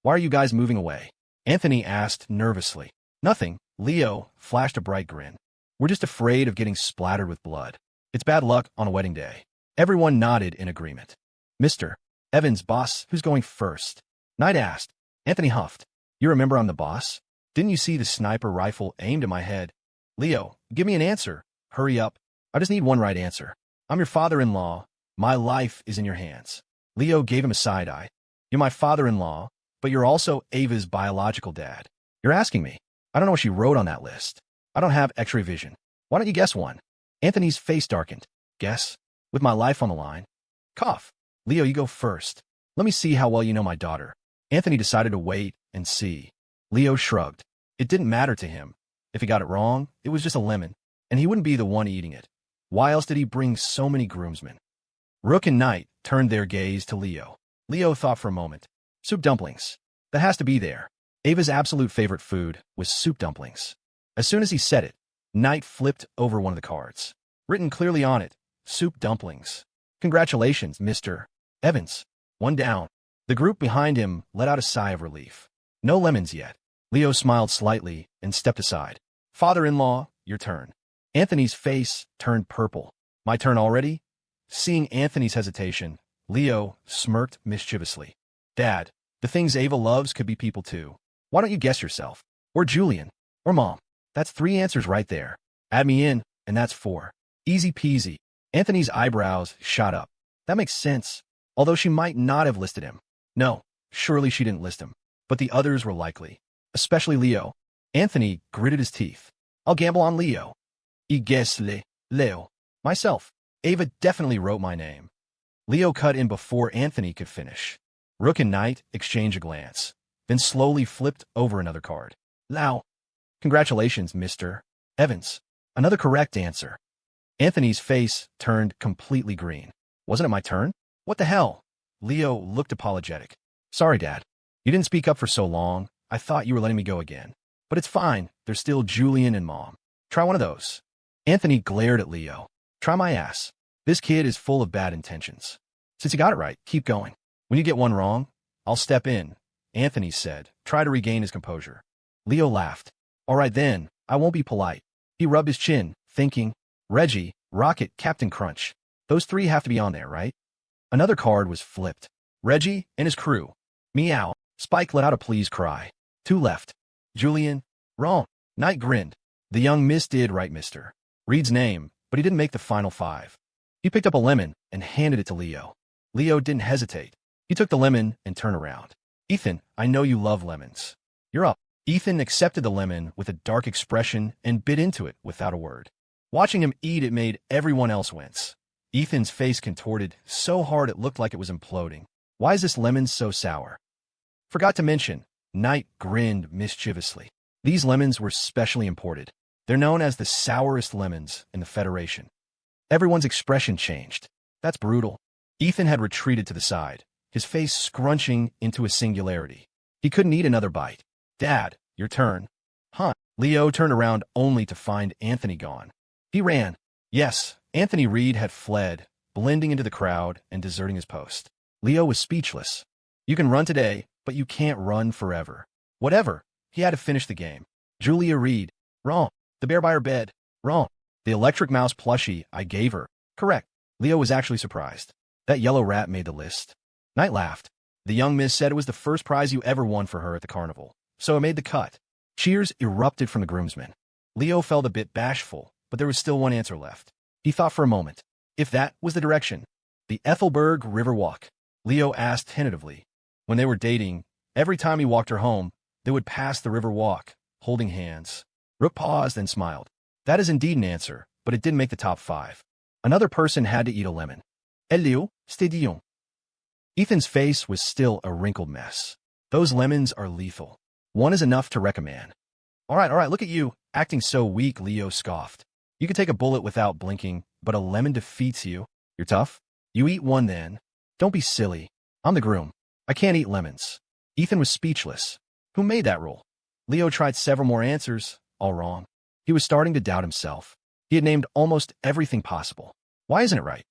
Why are you guys moving away? Anthony asked nervously. Nothing. Leo flashed a bright grin. We're just afraid of getting splattered with blood. It's bad luck on a wedding day. Everyone nodded in agreement. Mr. Evans, boss, who's going first? Knight asked. Anthony huffed. You remember I'm the boss? Didn't you see the sniper rifle aimed at my head? Leo, give me an answer. Hurry up. I just need one right answer. I'm your father-in-law. My life is in your hands. Leo gave him a side eye. You're my father-in-law, but you're also Ava's biological dad. You're asking me. I don't know what she wrote on that list. I don't have X-ray vision. Why don't you guess one? Anthony's face darkened. Guess? With my life on the line? Cough. Leo, you go first. Let me see how well you know my daughter. Anthony decided to wait and see. Leo shrugged. It didn't matter to him. If he got it wrong, it was just a lemon, and he wouldn't be the one eating it. Why else did he bring so many groomsmen? Rook and Knight turned their gaze to Leo. Leo thought for a moment. Soup dumplings. That has to be there. Ava's absolute favorite food was soup dumplings. As soon as he said it, Knight flipped over one of the cards. Written clearly on it, soup dumplings. Congratulations, Mr. Evans. One down. The group behind him let out a sigh of relief. No lemons yet. Leo smiled slightly and stepped aside. Father-in-law, your turn. Anthony's face turned purple. My turn already? Seeing Anthony's hesitation, Leo smirked mischievously. Dad, the things Ava loves could be people too. Why don't you guess yourself? Or Julian. Or Mom. That's 3 answers right there. Add me in, and that's 4. Easy peasy. Anthony's eyebrows shot up. That makes sense. Although she might not have listed him. No, surely she didn't list him. But the others were likely. Especially Leo. Anthony gritted his teeth. I'll gamble on Leo. I guess Leo. Myself. Ava definitely wrote my name. Leo cut in before Anthony could finish. Rook and Knight exchanged a glance, then slowly flipped over another card. Lao. Congratulations, Mr. Evans. Another correct answer. Anthony's face turned completely green. Wasn't it my turn? What the hell? Leo looked apologetic. Sorry, Dad. You didn't speak up for so long. I thought you were letting me go again. But it's fine. There's still Julian and Mom. Try one of those. Anthony glared at Leo. Try my ass. This kid is full of bad intentions. Since you got it right, keep going. When you get one wrong, I'll step in, Anthony said, try to regain his composure. Leo laughed. All right then, I won't be polite. He rubbed his chin, thinking, Reggie, Rocket, Captain Crunch. Those 3 have to be on there, right? Another card was flipped. Reggie and his crew. Meow. Spike let out a please cry. 2 left. Julian. Wrong. Knight grinned. The young miss did right, Mr. Reed's name, but he didn't make the final 5. He picked up a lemon and handed it to Leo. Leo didn't hesitate. He took the lemon and turned around. Ethan, I know you love lemons. You're up. Ethan accepted the lemon with a dark expression and bit into it without a word. Watching him eat it made everyone else wince. Ethan's face contorted so hard it looked like it was imploding. Why is this lemon so sour? Forgot to mention, Knight grinned mischievously. These lemons were specially imported. They're known as the sourest lemons in the Federation. Everyone's expression changed. That's brutal. Ethan had retreated to the side, his face scrunching into a singularity. He couldn't eat another bite. Dad, your turn. Huh? Leo turned around only to find Anthony gone. He ran. Yes, Anthony Reed had fled, blending into the crowd and deserting his post. Leo was speechless. You can run today, but you can't run forever. Whatever. He had to finish the game. Julia Reed. Wrong. The bear by her bed. Wrong. The electric mouse plushie I gave her. Correct. Leo was actually surprised. That yellow rat made the list. Knight laughed. The young miss said it was the first prize you ever won for her at the carnival, so it made the cut. Cheers erupted from the groomsmen. Leo felt a bit bashful, but there was still one answer left. He thought for a moment. If that was the direction. The Ethelberg River Walk. Leo asked tentatively. When they were dating, every time he walked her home, they would pass the river walk, holding hands. Rook paused and smiled. That is indeed an answer, but it didn't make the top 5. Another person had to eat a lemon. Elio, stadion. Ethan's face was still a wrinkled mess. Those lemons are lethal. One is enough to wreck a man. All right, look at you, acting so weak, Leo scoffed. You could take a bullet without blinking, but a lemon defeats you. You're tough? You eat one then. Don't be silly. I'm the groom. I can't eat lemons. Ethan was speechless. Who made that rule? Leo tried several more answers, all wrong. He was starting to doubt himself. He had named almost everything possible. Why isn't it right?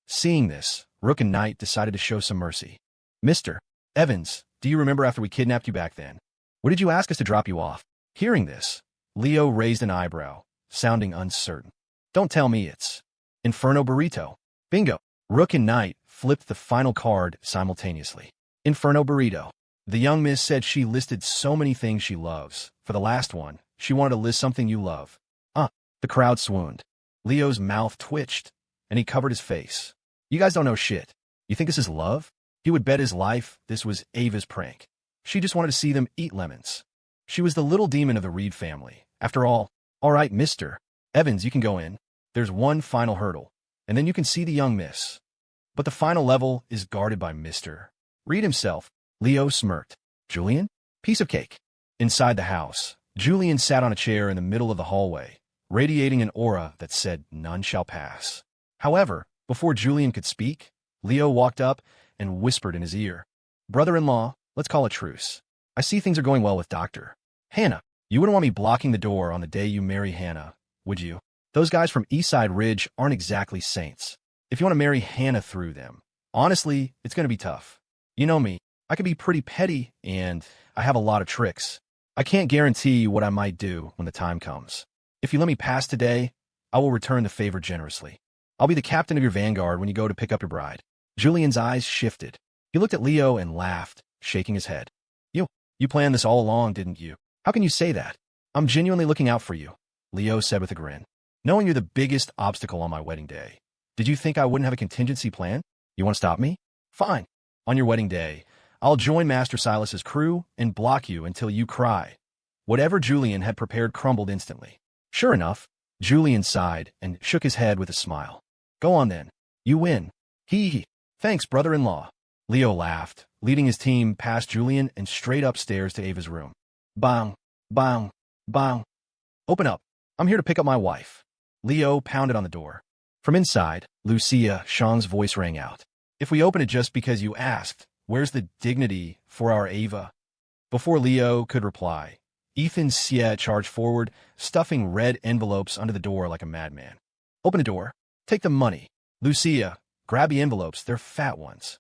Seeing this, Rook and Knight decided to show some mercy. Mr. Evans, do you remember after we kidnapped you back then? What did you ask us to drop you off? Hearing this, Leo raised an eyebrow, sounding uncertain. Don't tell me it's Inferno Burrito. Bingo. Rook and Knight flipped the final card simultaneously. Inferno Burrito. The young miss said she listed so many things she loves. For the last one, she wanted to list something you love. The crowd swooned. Leo's mouth twitched, and he covered his face. You guys don't know shit. You think this is love? He would bet his life this was Ava's prank. She just wanted to see them eat lemons. She was the little demon of the Reed family. After all right, Mr. Evans, you can go in. There's one final hurdle, and then you can see the young miss. But the final level is guarded by Mr. Reed himself. Leo smirked. Julian? Piece of cake. Inside the house, Julian sat on a chair in the middle of the hallway, radiating an aura that said none shall pass. However, before Julian could speak, Leo walked up and whispered in his ear. Brother-in-law, let's call a truce. I see things are going well with Dr. Hannah. You wouldn't want me blocking the door on the day you marry Hannah, would you? Those guys from Eastside Ridge aren't exactly saints. If you want to marry Hannah through them, honestly, it's going to be tough. You know me. I can be pretty petty, and I have a lot of tricks. I can't guarantee what I might do when the time comes. If you let me pass today, I will return the favor generously. I'll be the captain of your vanguard when you go to pick up your bride. Julian's eyes shifted. He looked at Leo and laughed, shaking his head. You planned this all along, didn't you? How can you say that? I'm genuinely looking out for you, Leo said with a grin. Knowing you're the biggest obstacle on my wedding day. Did you think I wouldn't have a contingency plan? You want to stop me? Fine. On your wedding day, I'll join Master Silas's crew and block you until you cry. Whatever Julian had prepared crumbled instantly. Sure enough, Julian sighed and shook his head with a smile. Go on then. You win. Hee. Thanks, brother-in-law. Leo laughed, leading his team past Julian and straight upstairs to Ava's room. Bang, bang, bang. Open up. I'm here to pick up my wife. Leo pounded on the door. From inside, Lucia Shang's voice rang out. If we open it just because you asked, where's the dignity for our Ava? Before Leo could reply, Ethan Xie charged forward, stuffing red envelopes under the door like a madman. Open the door. Take the money. Lucia, grab the envelopes. They're fat ones.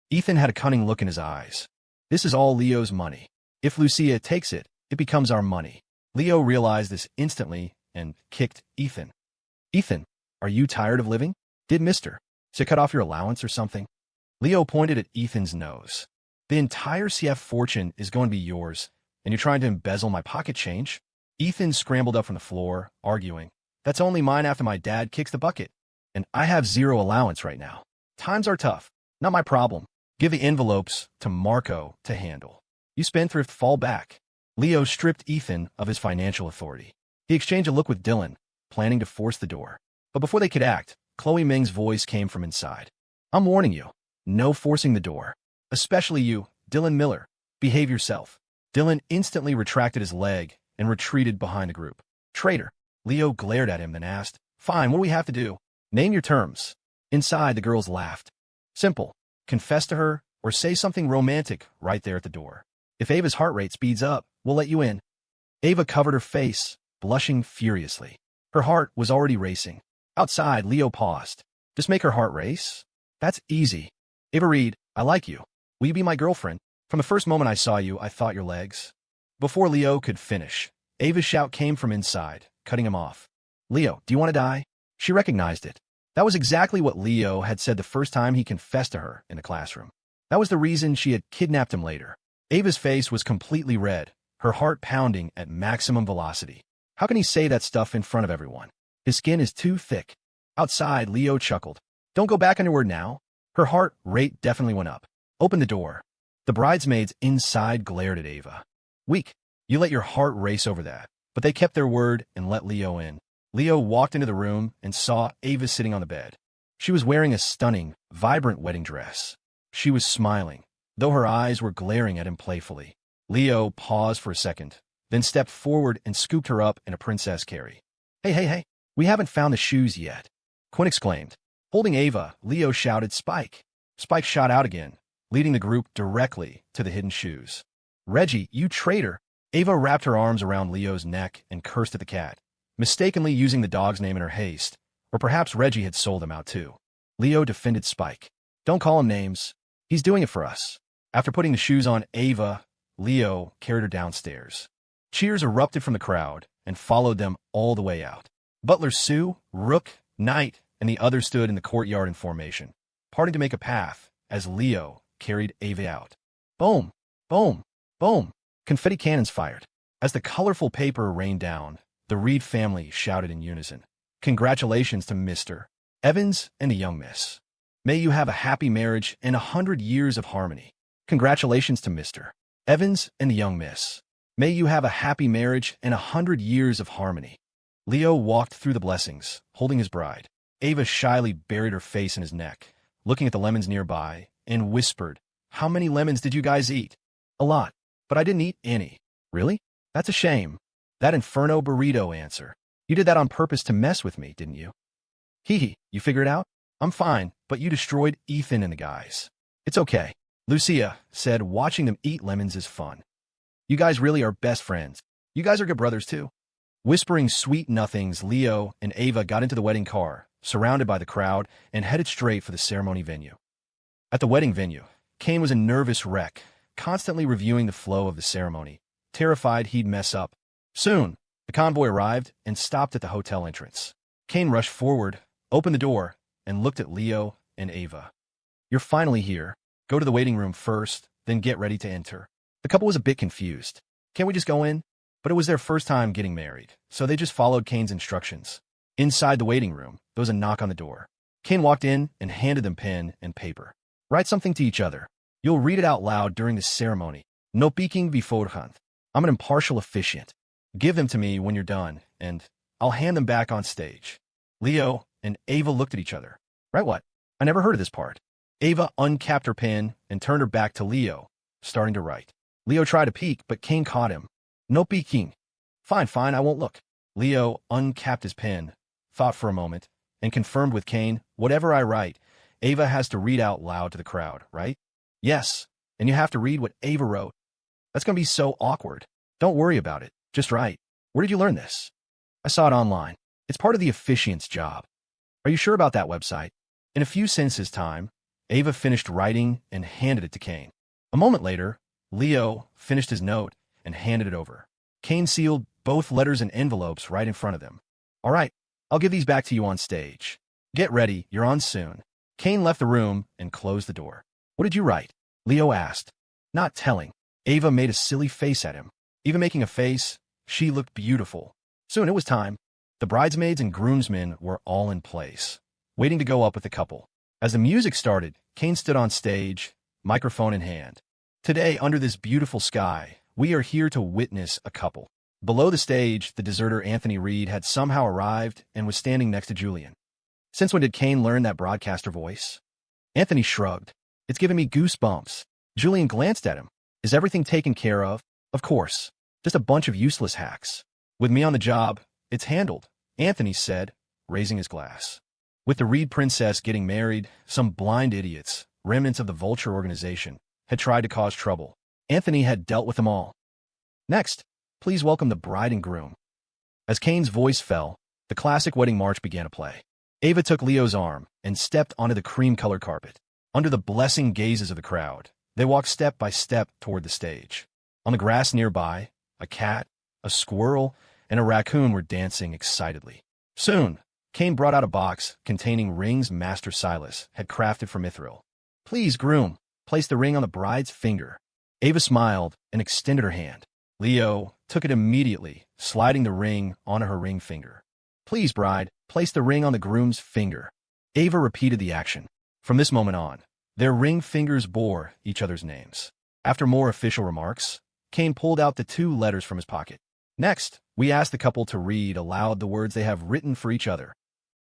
Ethan had a cunning look in his eyes. This is all Leo's money. If Lucia takes it, it becomes our money. Leo realized this instantly and kicked Ethan. Ethan, are you tired of living? Did Mr. Xie cut off your allowance or something? Leo pointed at Ethan's nose. The entire CF fortune is going to be yours, and you're trying to embezzle my pocket change? Ethan scrambled up from the floor, arguing. That's only mine after my dad kicks the bucket. And I have zero allowance right now. Times are tough. Not my problem. Give the envelopes to Marco to handle. You spendthrift, fall back. Leo stripped Ethan of his financial authority. He exchanged a look with Dylan, planning to force the door. But before they could act, Chloe Ming's voice came from inside. I'm warning you. No forcing the door. Especially you, Dylan Miller. Behave yourself. Dylan instantly retracted his leg and retreated behind the group. Traitor. Leo glared at him, then asked, Fine, what do we have to do? Name your terms. Inside, the girls laughed. Simple. Confess to her, or say something romantic right there at the door. If Ava's heart rate speeds up, we'll let you in. Ava covered her face, blushing furiously. Her heart was already racing. Outside, Leo paused. Just make her heart race? That's easy. Ava Reed, I like you. Will you be my girlfriend? From the first moment I saw you, I thought your legs. Before Leo could finish, Ava's shout came from inside, cutting him off. Leo, do you want to die? She recognized it. That was exactly what Leo had said the first time he confessed to her in the classroom. That was the reason she had kidnapped him later. Ava's face was completely red, her heart pounding at maximum velocity. How can he say that stuff in front of everyone? His skin is too thick. Outside, Leo chuckled. Don't go back on your word now. Her heart rate definitely went up. Open the door. The bridesmaids inside glared at Ava. Weak. You let your heart race over that. But they kept their word and let Leo in. Leo walked into the room and saw Ava sitting on the bed. She was wearing a stunning, vibrant wedding dress. She was smiling, though her eyes were glaring at him playfully. Leo paused for a second, then stepped forward and scooped her up in a princess carry. Hey, we haven't found the shoes yet, Quinn exclaimed. Holding Ava, Leo shouted, Spike. Spike shot out again, leading the group directly to the hidden shoes. Reggie, you traitor! Ava wrapped her arms around Leo's neck and cursed at the cat, mistakenly using the dog's name in her haste, or perhaps Reggie had sold him out too. Leo defended Spike. Don't call him names. He's doing it for us. After putting the shoes on Ava, Leo carried her downstairs. Cheers erupted from the crowd and followed them all the way out. Butler Sue, Rook, Knight, and the others stood in the courtyard in formation, parting to make a path as Leo carried Ava out. Boom! Boom! Boom! Confetti cannons fired. As the colorful paper rained down, the Reed family shouted in unison. Congratulations to Mr. Evans and the young miss. May you have a happy marriage and 100 years of harmony. Congratulations to Mr. Evans and the young miss. May you have a happy marriage and 100 years of harmony. Leo walked through the blessings, holding his bride. Ava shyly buried her face in his neck, looking at the lemons nearby, and whispered, How many lemons did you guys eat? A lot, but I didn't eat any. Really? That's a shame. That inferno burrito answer. You did that on purpose to mess with me, didn't you? Hee, you figure it out? I'm fine, but you destroyed Ethan and the guys. It's okay. Lucia said watching them eat lemons is fun. You guys really are best friends. You guys are good brothers too. Whispering sweet nothings, Leo and Ava got into the wedding car, surrounded by the crowd, and headed straight for the ceremony venue. At the wedding venue, Kane was a nervous wreck, constantly reviewing the flow of the ceremony, terrified he'd mess up. Soon, the convoy arrived and stopped at the hotel entrance. Kane rushed forward, opened the door, and looked at Leo and Ava. You're finally here. Go to the waiting room first, then get ready to enter. The couple was a bit confused. Can't we just go in? But it was their first time getting married, so they just followed Kane's instructions. Inside the waiting room, there was a knock on the door. Kane walked in and handed them pen and paper. Write something to each other. You'll read it out loud during the ceremony. No peeking beforehand. I'm an impartial officiant. Give them to me when you're done, and I'll hand them back on stage. Leo and Ava looked at each other. Right what? I never heard of this part. Ava uncapped her pen and turned her back to Leo, starting to write. Leo tried to peek, but Kane caught him. No peeking. Fine, I won't look. Leo uncapped his pen, thought for a moment, and confirmed with Kane, whatever I write, Ava has to read out loud to the crowd, right? Yes, and you have to read what Ava wrote. That's going to be so awkward. Don't worry about it. Just write. Where did you learn this? I saw it online. It's part of the officiant's job. Are you sure about that website? In a few sentences' time, Ava finished writing and handed it to Kane. A moment later, Leo finished his note and handed it over. Kane sealed both letters and envelopes right in front of them. All right, I'll give these back to you on stage. Get ready, you're on soon. Kane left the room and closed the door. What did you write? Leo asked. Not telling. Ava made a silly face at him. Even making a face, she looked beautiful. Soon it was time. The bridesmaids and groomsmen were all in place, waiting to go up with the couple. As the music started, Kane stood on stage, microphone in hand. Today, under this beautiful sky, we are here to witness a couple. Below the stage, the deserter Anthony Reed had somehow arrived and was standing next to Julian. Since when did Kane learn that broadcaster voice? Anthony shrugged. It's giving me goosebumps. Julian glanced at him. Is everything taken care of? Of course. Just a bunch of useless hacks. With me on the job, it's handled, Anthony said, raising his glass. With the Reed princess getting married, some blind idiots, remnants of the Vulture organization, had tried to cause trouble. Anthony had dealt with them all. Next, please welcome the bride and groom. As Kane's voice fell, the classic wedding march began to play. Ava took Leo's arm and stepped onto the cream-colored carpet. Under the blessing gazes of the crowd, they walked step by step toward the stage. On the grass nearby, a cat, a squirrel, and a raccoon were dancing excitedly. Soon, Kane brought out a box containing rings Master Silas had crafted for Mithril. Please, groom, place the ring on the bride's finger. Ava smiled and extended her hand. Leo took it immediately, sliding the ring onto her ring finger. Please, bride, place the ring on the groom's finger. Ava repeated the action. From this moment on, their ring fingers bore each other's names. After more official remarks, Kane pulled out the 2 letters from his pocket. Next, we asked the couple to read aloud the words they have written for each other.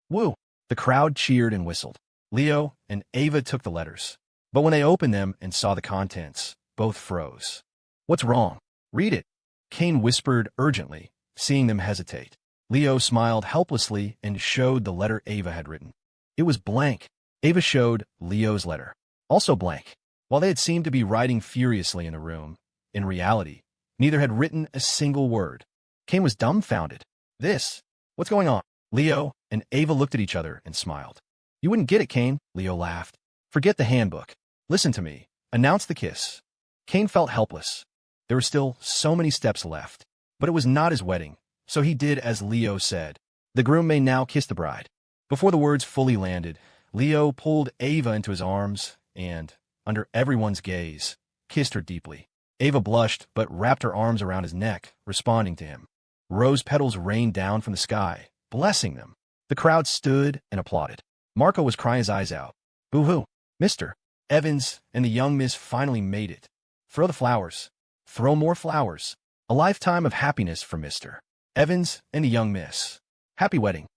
Woo! The crowd cheered and whistled. Leo and Ava took the letters. But when they opened them and saw the contents, both froze. What's wrong? Read it. Kane whispered urgently, seeing them hesitate. Leo smiled helplessly and showed the letter Ava had written. It was blank. Ava showed Leo's letter. Also blank. While they had seemed to be writing furiously in the room, in reality, neither had written a single word. Kane was dumbfounded. What's going on? Leo and Ava looked at each other and smiled. You wouldn't get it, Kane, Leo laughed. Forget the handbook. Listen to me. Announce the kiss. Kane felt helpless. There were still so many steps left, but it was not his wedding, so he did as Leo said. The groom may now kiss the bride. Before the words fully landed, Leo pulled Ava into his arms and, under everyone's gaze, kissed her deeply. Ava blushed but wrapped her arms around his neck, responding to him. Rose petals rained down from the sky, blessing them. The crowd stood and applauded. Marco was crying his eyes out. Boo-hoo, Mr. Evans and the young miss finally made it. Throw the flowers. Throw more flowers. A lifetime of happiness for Mr. Evans and the young miss. Happy wedding.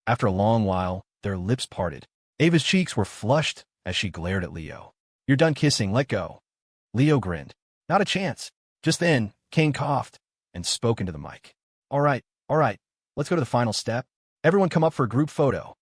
After a long while, their lips parted. Ava's cheeks were flushed as she glared at Leo. You're done kissing, let go. Leo grinned. Not a chance. Just then, Kane coughed and spoke into the mic. All right, let's go to the final step. Everyone come up for a group photo.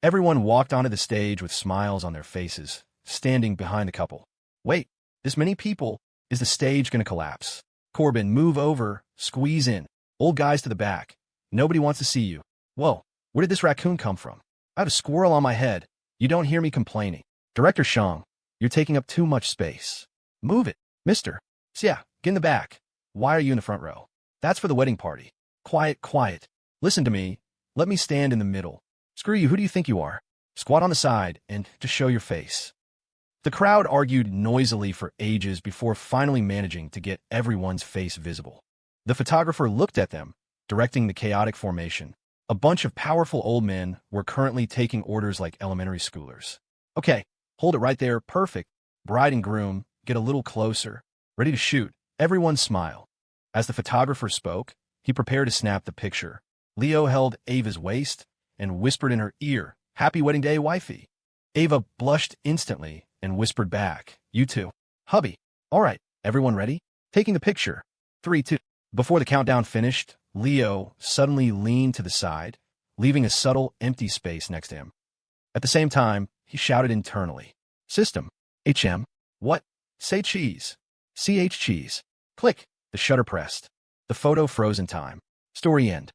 Everyone walked onto the stage with smiles on their faces, standing behind the couple. Wait, this many people? Is the stage going to collapse? Corbin, move over, squeeze in. Old guys to the back. Nobody wants to see you. Whoa, where did this raccoon come from? I have a squirrel on my head. You don't hear me complaining. Director Shang, you're taking up too much space. Move it, mister. Yeah, get in the back. Why are you in the front row? That's for the wedding party. Quiet. Listen to me. Let me stand in the middle. Screw you, who do you think you are? Squat on the side and just show your face. The crowd argued noisily for ages before finally managing to get everyone's face visible. The photographer looked at them, directing the chaotic formation. A bunch of powerful old men were currently taking orders like elementary schoolers. Okay, hold it right there, perfect. Bride and groom, get a little closer. Ready to shoot. Everyone smiled. As the photographer spoke, he prepared to snap the picture. Leo held Ava's waist and whispered in her ear, Happy wedding day, wifey. Ava blushed instantly and whispered back, You too. Hubby. All right, everyone ready? Taking the picture. 3, 2. Before the countdown finished, Leo suddenly leaned to the side, leaving a subtle empty space next to him. At the same time, he shouted internally, System. HM. What? Say cheese. CH cheese. Click. The shutter pressed. The photo froze in time. Story end.